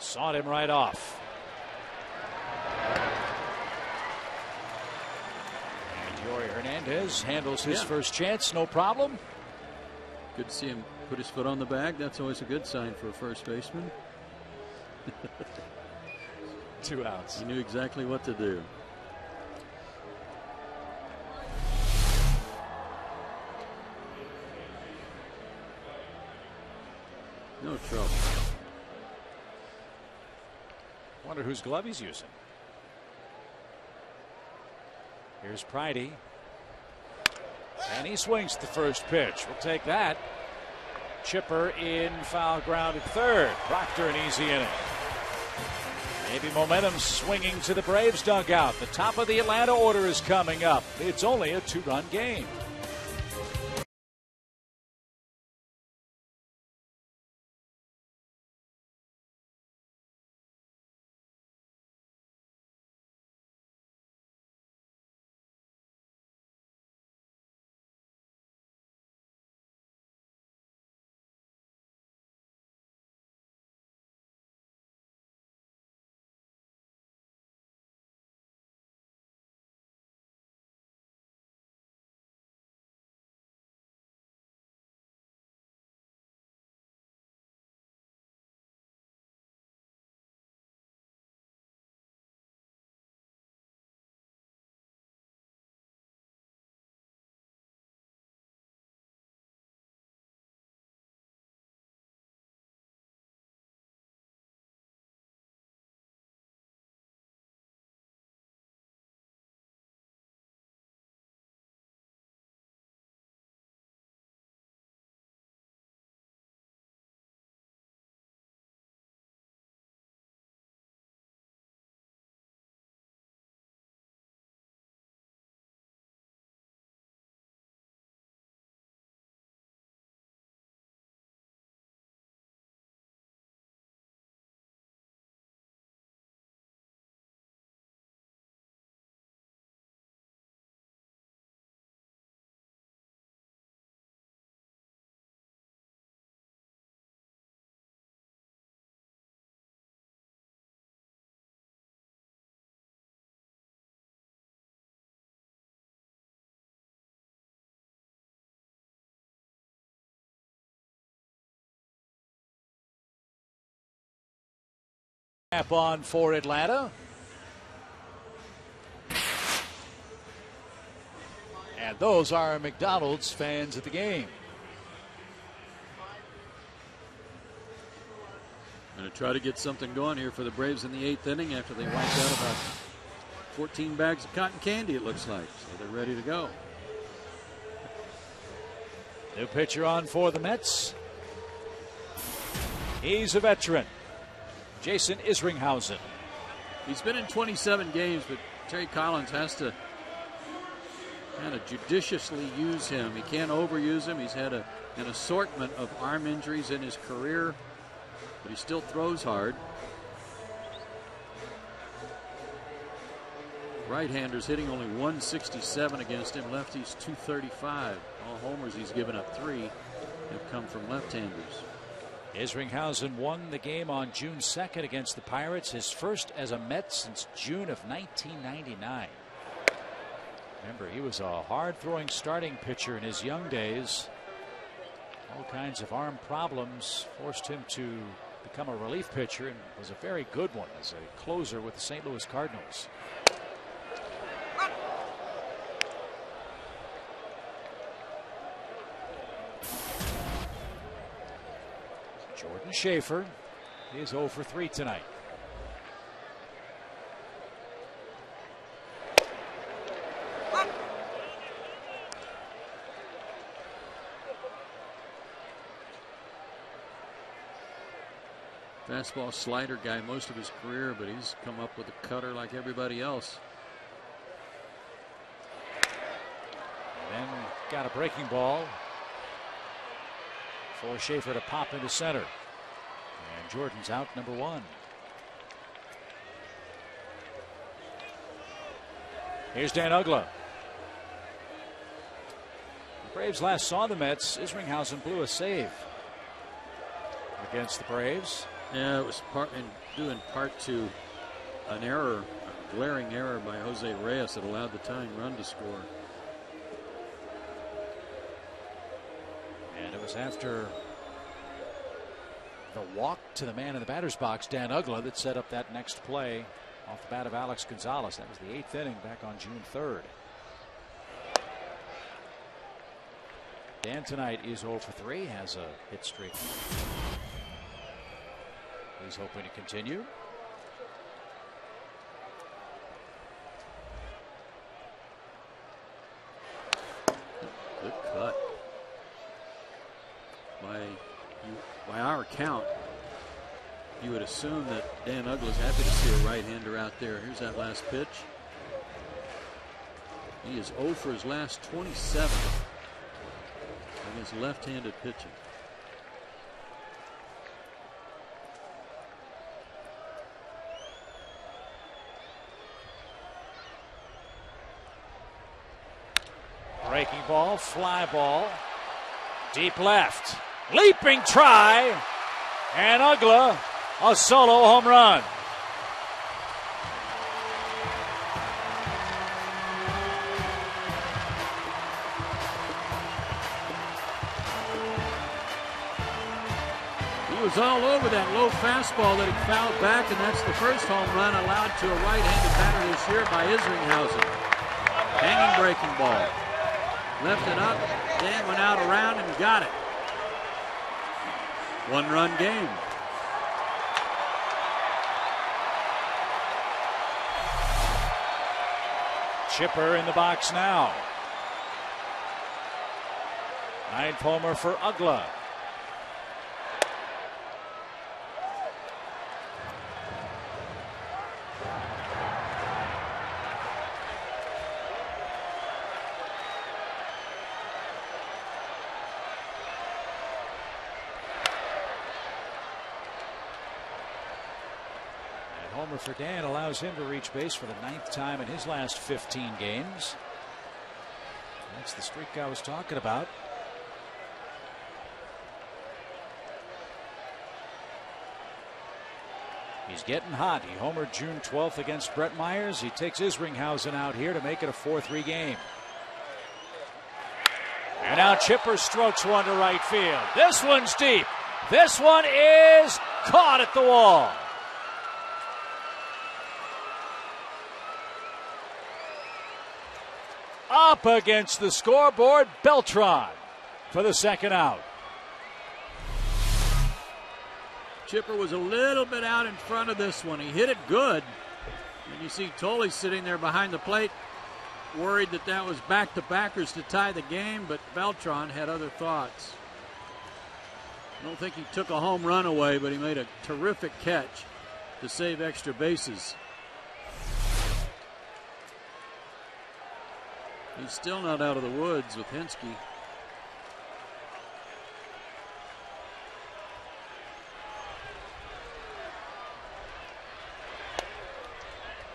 [SPEAKER 5] Sawed him right off. And Diori Hernandez handles his first chance, no problem.
[SPEAKER 3] Good to see him put his foot on the bag. That's always a good sign for a first baseman.
[SPEAKER 5] 2 outs.
[SPEAKER 3] He knew exactly what to do. No trouble.
[SPEAKER 5] Wonder whose glove he's using. Here's Pridey. And he swings the first pitch. We'll take that. Chipper in, foul ground at third. Proctor an easy inning. Maybe momentum swinging to the Braves dugout. The top of the Atlanta order is coming up. It's only a 2-run game. Tap on for Atlanta. And those are McDonald's fans at the game.
[SPEAKER 3] Going to try to get something going here for the Braves in the 8th inning after they wiped out about 14 bags of cotton candy, it looks like. So they're ready to go.
[SPEAKER 5] New pitcher on for the Mets. He's a veteran, Jason Isringhausen.
[SPEAKER 3] He's been in 27 games, but Terry Collins has to kind of judiciously use him. He can't overuse him. He's had an assortment of arm injuries in his career, but he still throws hard. Right-handers hitting only 167 against him. Lefties 235. All homers he's given up 3 have come from left-handers.
[SPEAKER 5] Isringhausen won the game on June 2nd against the Pirates, his first as a Met since June of 1999. Remember, he was a hard-throwing starting pitcher in his young days. All kinds of arm problems forced him to become a relief pitcher, and was a very good one as a closer with the St. Louis Cardinals. Jordan Schaefer is 0 for 3 tonight.
[SPEAKER 3] Fastball slider guy most of his career, but he's come up with a cutter like everybody else.
[SPEAKER 5] And then got a breaking ball for Schaefer to pop into center. And Jordan's out, number 1. Here's Dan Uggla. The Braves last saw the Mets. Isringhausen blew a save against the Braves.
[SPEAKER 3] Yeah, it was due in part to an error, a glaring error by Jose Reyes that allowed the tying run to score.
[SPEAKER 5] And it was after the walk to the man in the batter's box, Dan Uggla, that set up that next play off the bat of Alex Gonzalez. That was the 8th inning back on June 3rd. Dan tonight is 0 for 3, has a hit streak. He's hoping to continue.
[SPEAKER 3] Good cut. By our count, You would assume that Dan Uggla's happy to see a right-hander out there. Here's that last pitch. He is 0 for his last 27 against left-handed pitching.
[SPEAKER 5] Breaking ball, fly ball, deep left, leaping try, and Uggla a solo home run.
[SPEAKER 3] He was all over that low fastball that he fouled back, and that's the first home run allowed to a right-handed batter this year by Isringhausen. Hanging breaking ball. Left it up, Dan went out around and got it. 1-run game.
[SPEAKER 5] Chipper in the box now. Ninth homer for Uggla. Homer for Dan allows him to reach base for the 9th time in his last 15 games. That's the streak I was talking about. He's getting hot. He homered June 12th against Brett Myers. He takes Isringhausen out here to make it a 4-3 game. And now Chipper strokes one to right field. This one's deep. This one is caught at the wall. Up against the scoreboard, Beltran for the second out.
[SPEAKER 3] Chipper was a little bit out in front of this one. He hit it good. And you see Tolley sitting there behind the plate, worried that that was back-to-backers to tie the game, but Beltran had other thoughts. I don't think he took a home run away, but he made a terrific catch to save extra bases. He's still not out of the woods with Hensky.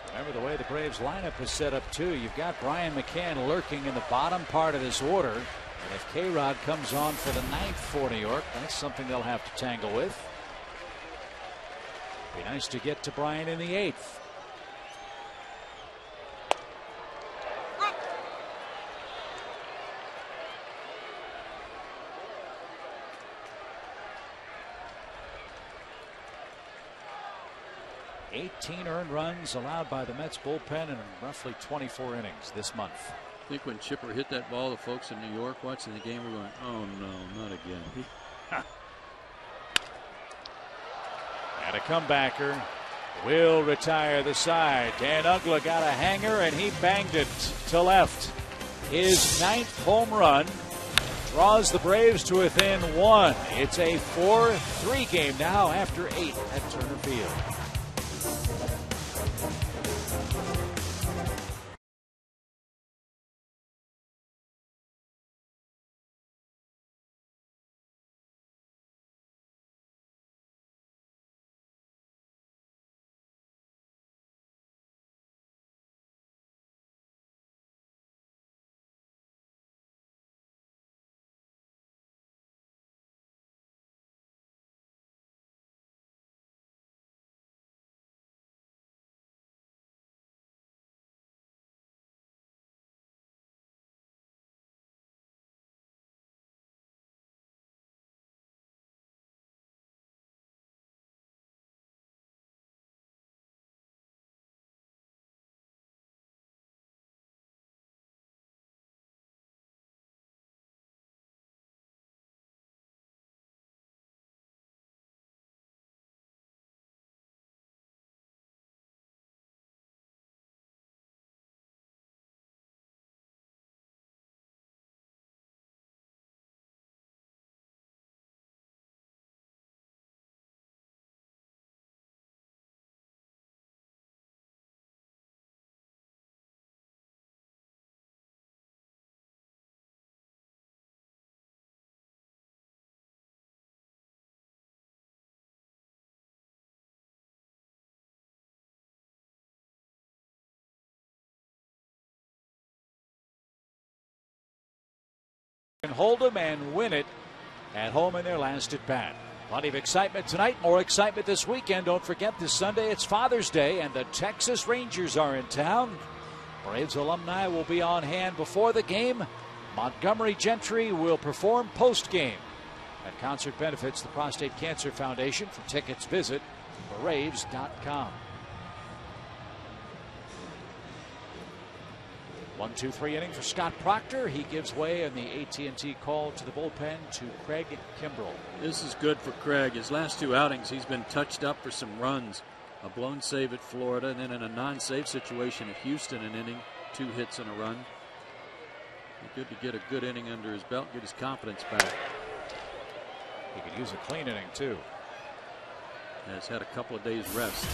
[SPEAKER 5] Remember the way the Braves lineup is set up too. You've got Brian McCann lurking in the bottom part of this order. And if K-Rod comes on for the 9th for New York, that's something they'll have to tangle with. Be nice to get to Brian in the 8th. $18 earned runs allowed by the Mets bullpen in roughly 24 innings this month.
[SPEAKER 3] I think when Chipper hit that ball, the folks in New York watching the game were going, oh no, not again.
[SPEAKER 5] And a comebacker will retire the side. Dan Uggla got a hanger and he banged it to left. His 9th home run draws the Braves to within 1. It's a 4-3 game now after 8 at Turner Field. and hold them and win it at home in their last at bat. Plenty of excitement tonight, more excitement this weekend. Don't forget this Sunday it's Father's Day and the Texas Rangers are in town. Braves alumni will be on hand before the game. Montgomery Gentry will perform post-game. That concert benefits the Prostate Cancer Foundation. For tickets, visit Braves.com. 1-2-3 inning for Scott Proctor. He gives way in the AT&T call to the bullpen to Craig Kimbrell.
[SPEAKER 3] This is good for Craig. His last 2 outings, he's been touched up for some runs. A blown save at Florida, and then in a non-save situation at Houston, an inning, 2 hits and a run. Good to get a good inning under his belt, get his confidence back.
[SPEAKER 5] He could use a clean inning, too.
[SPEAKER 3] Has had a couple of days rest.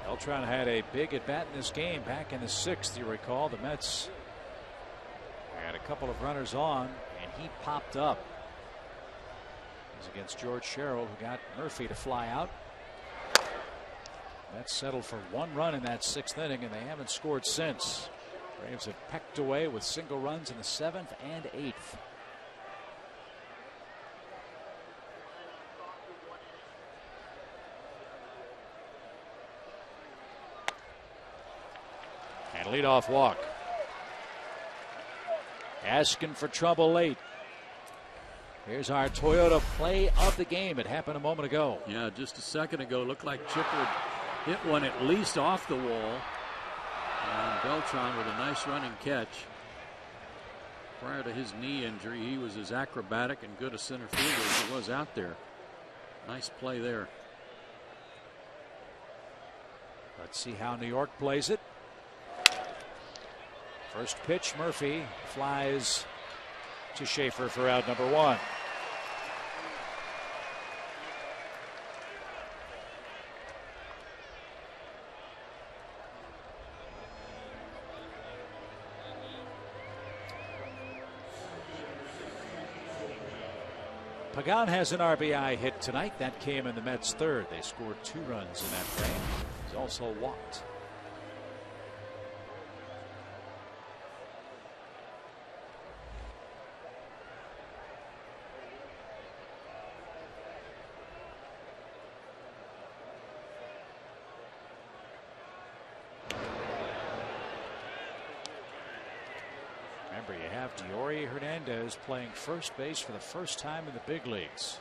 [SPEAKER 5] Beltran had a big at bat in this game back in the 6th. You recall the Mets had a couple of runners on and he popped up. It was against George Sherrill, who got Murphy to fly out. Mets settled for 1 run in that 6th inning and they haven't scored since. Braves have pecked away with single runs in the 7th and 8th. Leadoff walk. Asking for trouble late. Here's our Toyota play of the game. It happened a moment ago.
[SPEAKER 3] Yeah, just a second ago. Looked like Chipper hit one at least off the wall. And Beltran with a nice running catch. Prior to his knee injury, he was as acrobatic and good a center fielder as he was out there. Nice play there.
[SPEAKER 5] Let's see how New York plays it. First pitch, Murphy flies to Schaefer for out number 1. Pagan has an RBI hit tonight. That came in the Mets' 3rd. They scored 2 runs in that frame. He's also walked. Remember, you have Diori Hernandez playing first base for the first time in the big leagues.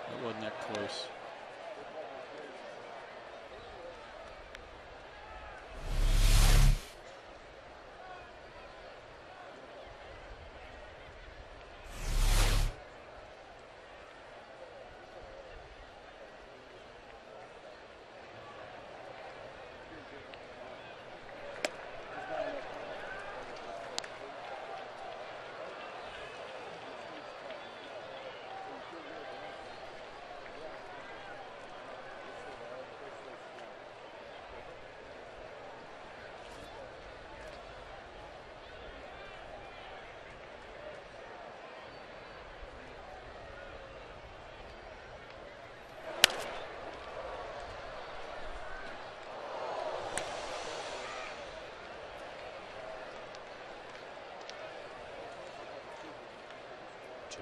[SPEAKER 3] It wasn't that close.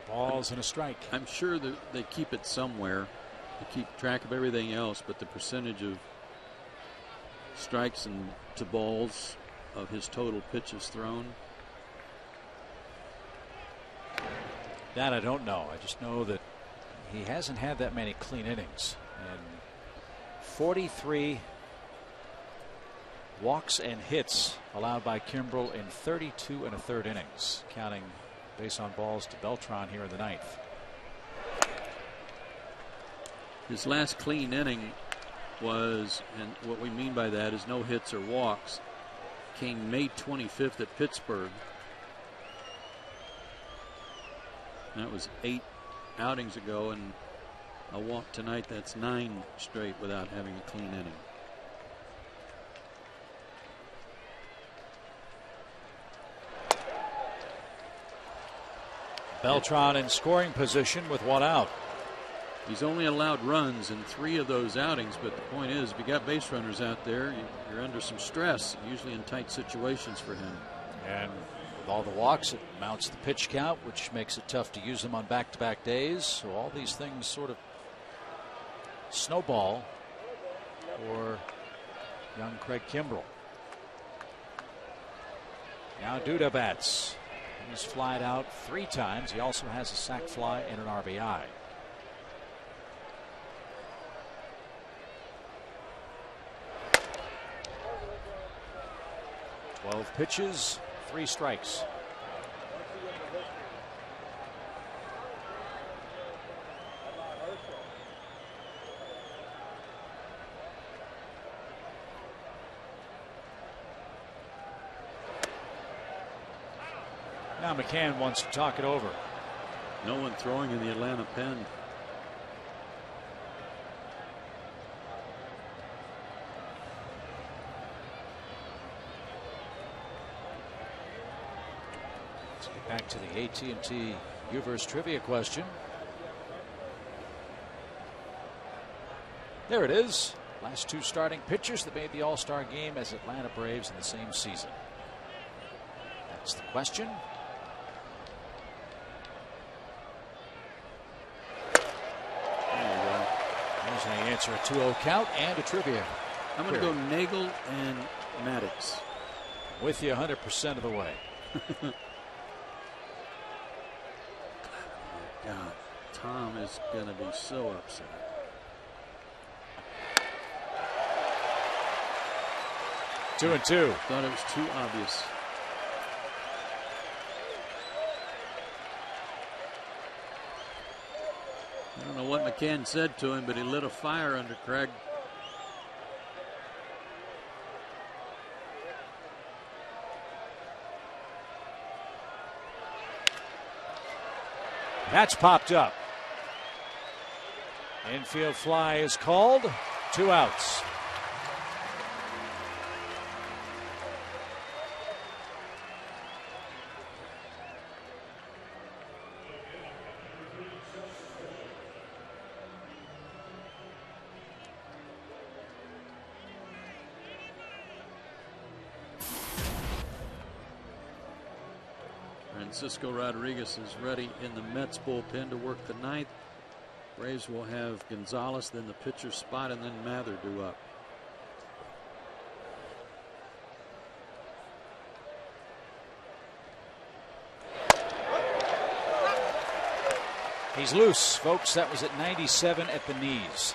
[SPEAKER 5] Balls and a strike.
[SPEAKER 3] I'm sure that they keep it somewhere. They keep track of everything else, but the percentage of strikes and to balls of his total pitches thrown.
[SPEAKER 5] That I don't know. I just know that he hasn't had that many clean innings. And 43 walks and hits allowed by Kimbrel in 32 1/3 innings, counting base on balls to Beltran here in the ninth.
[SPEAKER 3] His last clean inning was, and what we mean by that is no hits or walks, came May 25th at Pittsburgh. That was 8 outings ago, and a walk tonight. That's 9 straight without having a clean inning.
[SPEAKER 5] Beltran in scoring position with 1 out.
[SPEAKER 3] He's only allowed runs in 3 of those outings, but the point is, if you got base runners out there, you're under some stress, usually in tight situations for him.
[SPEAKER 5] And with all the walks, it mounts the pitch count, which makes it tough to use him on back-to-back days. So all these things sort of snowball for young Craig Kimbrel. Now Duda bats. He's flied out 3 times. He also has a sac fly and an RBI. 12 pitches, 3 strikes. Now McCann wants to talk it over.
[SPEAKER 3] No one throwing in the Atlanta pen.
[SPEAKER 5] Let's get back to the AT&T Uverse trivia question. There it is. Last 2 starting pitchers that made the All-Star game as Atlanta Braves in the same season. That's the question. There's the answer, a 2-0 count and a trivia.
[SPEAKER 3] I'm going to go Nagel and Maddox.
[SPEAKER 5] With you 100% of the way.
[SPEAKER 3] God, Tom is going to be so upset.
[SPEAKER 5] Two and two.
[SPEAKER 3] Thought it was too obvious. I don't know what McCann said to him, but he lit a fire under Craig.
[SPEAKER 5] That's popped up. Infield fly is called. 2 outs.
[SPEAKER 3] Francisco Rodriguez is ready in the Mets bullpen to work the 9th. Braves will have Gonzalez, then the pitcher spot, and then Mather due up.
[SPEAKER 5] He's loose, folks. That was at 97 at the knees.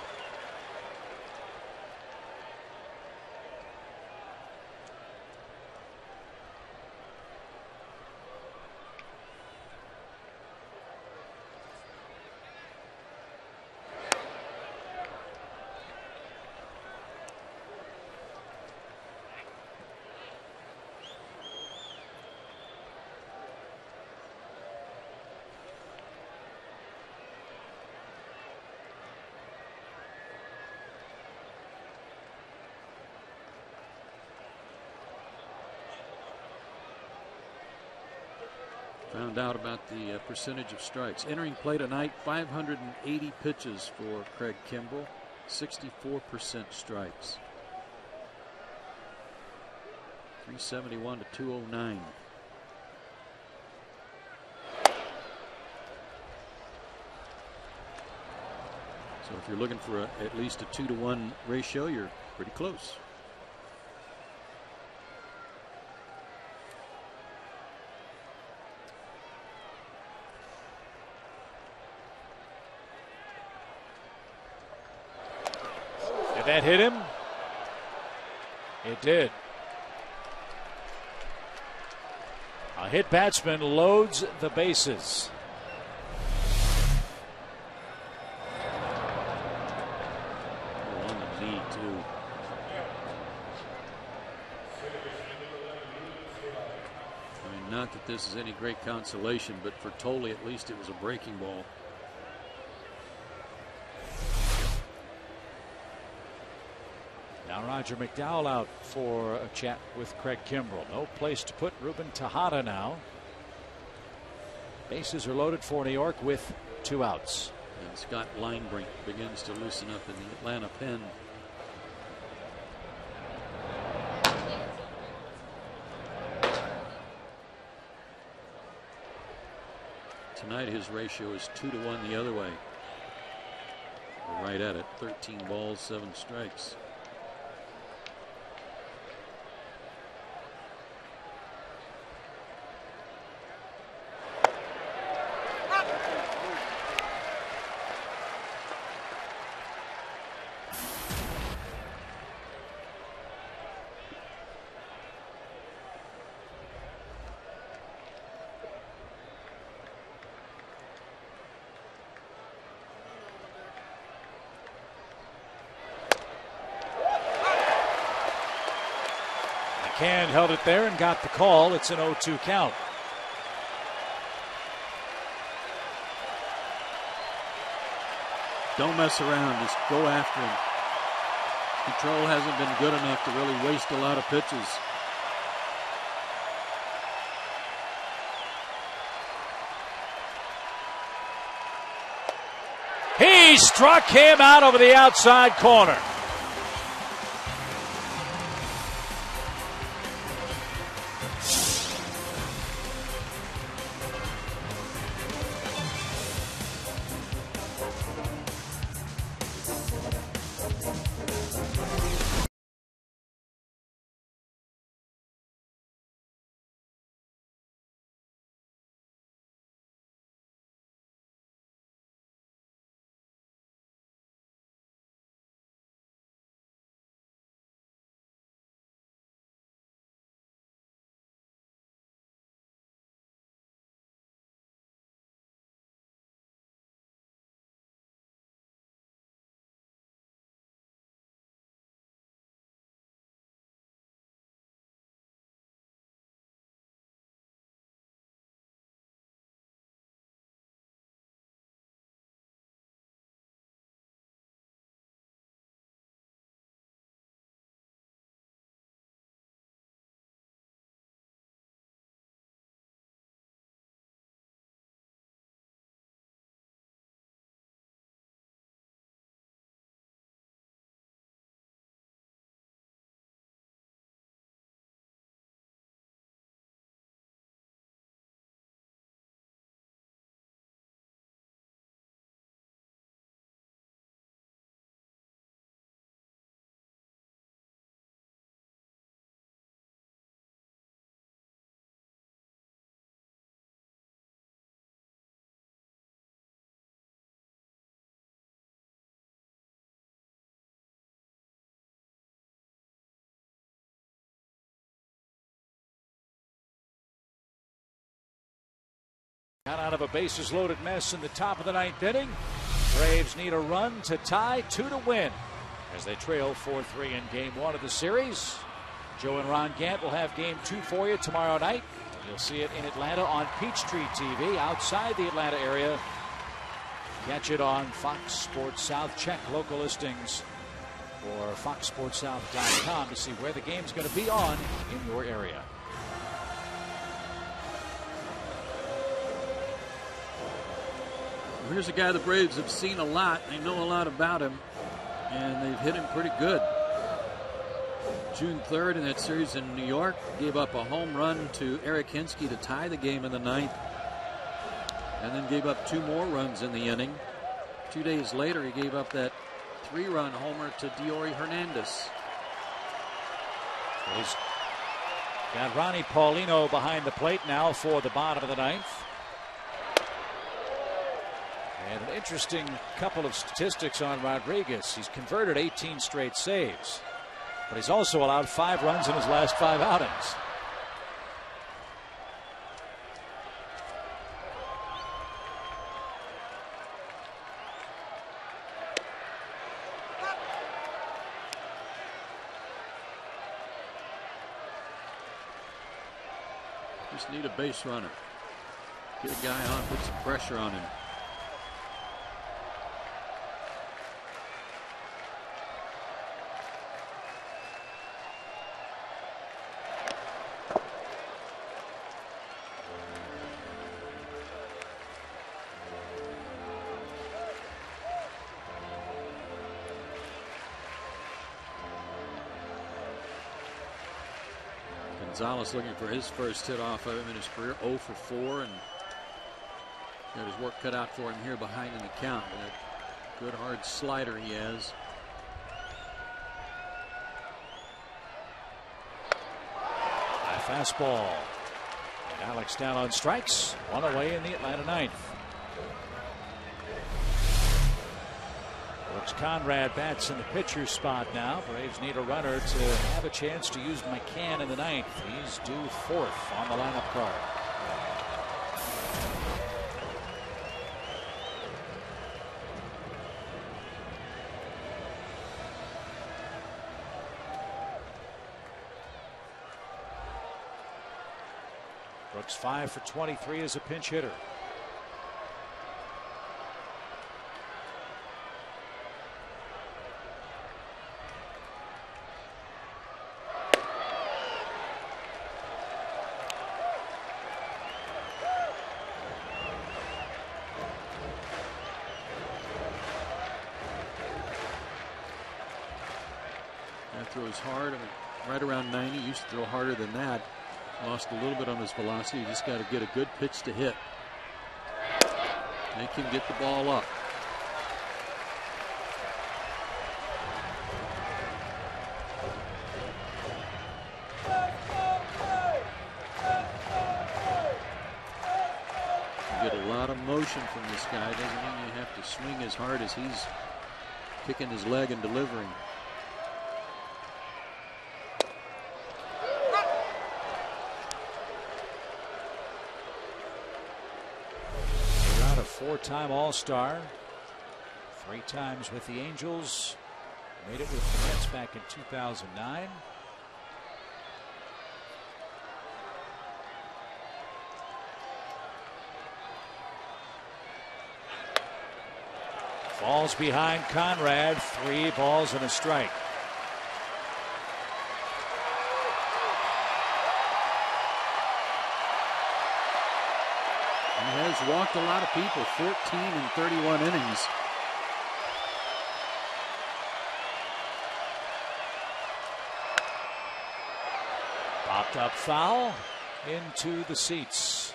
[SPEAKER 3] Found out about the percentage of strikes. Entering play tonight, 580 pitches for Craig Kimbrel, 64% strikes. 371 to 209. So if you're looking for at least a 2-to-1 ratio, you're pretty close.
[SPEAKER 5] Did that hit him? It did. A hit batsman loads the bases.
[SPEAKER 3] On the knee, too. I mean, not that this is any great consolation, but for Tolle, at least it was a breaking ball.
[SPEAKER 5] Now Roger McDowell out for a chat with Craig Kimbrell. No place to put Ruben Tejada now. Bases are loaded for New York with 2 outs.
[SPEAKER 3] And Scott Linebrink begins to loosen up in the Atlanta pen. Tonight his ratio is 2-1 the other way. We're right at it. 13 balls, 7 strikes.
[SPEAKER 5] McCann held it there and got the call. It's an 0-2 count.
[SPEAKER 3] Don't mess around. Just go after him. Control hasn't been good enough to really waste a lot of pitches.
[SPEAKER 5] He struck him out over the outside corner. Got out of a bases loaded mess in the top of the 9th inning. Braves need a run to tie, 2 to win as they trail 4-3 in game 1 of the series. Joe and Ron Gant will have game 2 for you tomorrow night. You'll see it in Atlanta on Peachtree TV outside the Atlanta area. Catch it on Fox Sports South. Check local listings or foxsportssouth.com to see where the game's going to be on in your area.
[SPEAKER 3] Here's a guy the Braves have seen a lot. They know a lot about him, and they've hit him pretty good. June 3rd in that series in New York, gave up a home run to Eric Hinsky to tie the game in the 9th, and then gave up 2 more runs in the inning. 2 days later, he gave up that 3-run homer to Diory Hernandez.
[SPEAKER 5] He's got Ronnie Paulino behind the plate now for the bottom of the 9th. And an interesting couple of statistics on Rodriguez. He's converted 18 straight saves, but he's also allowed 5 runs in his last 5 outings.
[SPEAKER 3] Just need a base runner. Get a guy on, put some pressure on him. Gonzalez looking for his first hit off of him in his career, 0 for 4, and got his work cut out for him here behind in the count with that good hard slider he has.
[SPEAKER 5] High fastball. And Alex down on strikes. One away in the Atlanta ninth. Brooks Conrad bats in the pitcher's spot now. Braves need a runner to have a chance to use McCann in the ninth. He's due fourth on the lineup card. Brooks 5 for 23 as a pinch hitter.
[SPEAKER 3] Throws hard. I mean, right around 90. Used to throw harder than that. Lost a little bit on his velocity. You just got to get a good pitch to hit. Make him get the ball up. You get a lot of motion from this guy. Doesn't mean you have to swing as hard as he's kicking his leg and delivering.
[SPEAKER 5] Four-time All-Star, 3 times with the Angels, made it with the Mets back in 2009. Falls behind Conrad, 3 balls and a strike.
[SPEAKER 3] Has walked a lot of people, 14 in 31 innings.
[SPEAKER 5] Popped up foul into the seats.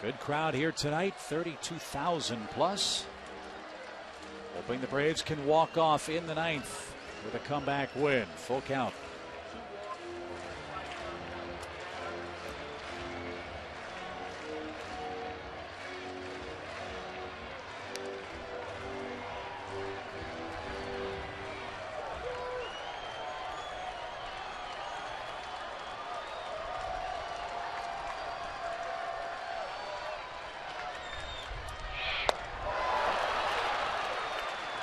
[SPEAKER 5] Good crowd here tonight, 32,000 plus. Hoping the Braves can walk off in the ninth with a comeback win. Full count.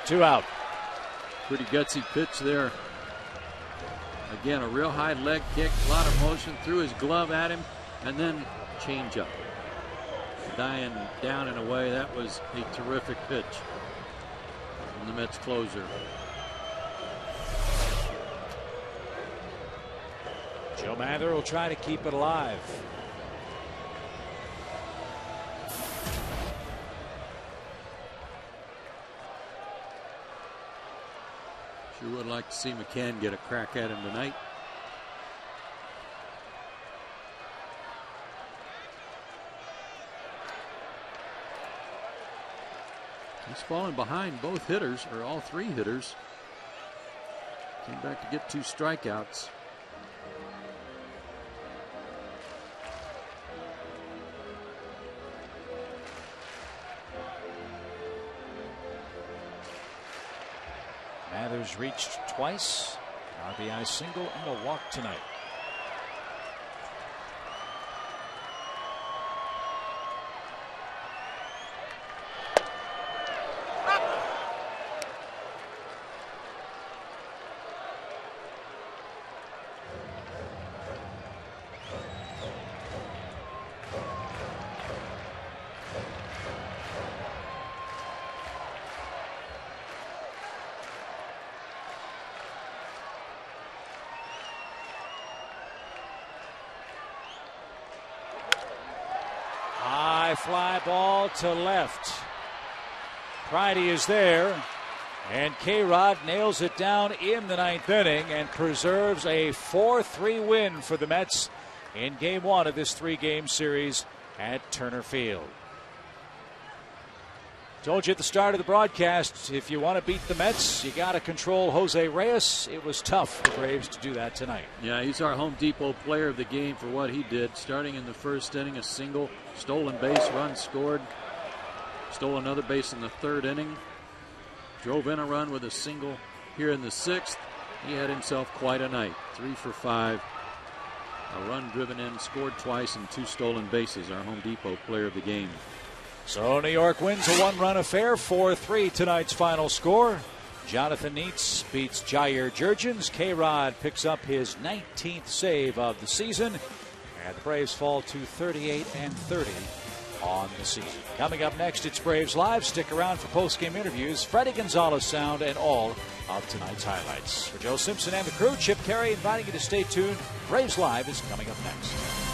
[SPEAKER 5] Two out.
[SPEAKER 3] Pretty gutsy pitch there. Again, a real high leg kick, a lot of motion, threw his glove at him, and then change up. Dying down and away. That was a terrific pitch from the Mets closer.
[SPEAKER 5] Joe Mather will try to keep it alive.
[SPEAKER 3] Sure would like to see McCann get a crack at him tonight. He's fallen behind both hitters, or all 3 hitters. Came back to get 2 strikeouts.
[SPEAKER 5] Mathers reached twice. RBI single and a walk tonight. fly ball to left. Pridey is there, and K-Rod nails it down in the 9th inning and preserves a 4-3 win for the Mets in Game 1 of this 3-game series at Turner Field. Told you at the start of the broadcast, if you want to beat the Mets, you got to control Jose Reyes. It was tough for the Braves to do that tonight.
[SPEAKER 3] Yeah, he's our Home Depot player of the game for what he did. Starting in the 1st inning, a single, stolen base, run scored. Stole another base in the 3rd inning. Drove in a run with a single here in the 6th. He had himself quite a night. 3 for 5. A run driven in, scored twice, and 2 stolen bases. Our Home Depot player of the game.
[SPEAKER 5] So New York wins a 1-run affair, 4-3 tonight's final score. Jonathan Neitz beats Jair Jurgens. K-Rod picks up his 19th save of the season. And the Braves fall to 38-30 on the season. Coming up next, it's Braves Live. Stick around for post-game interviews, Freddie Gonzalez sound, and all of tonight's highlights. For Joe Simpson and the crew, Chip Carey inviting you to stay tuned. Braves Live is coming up next.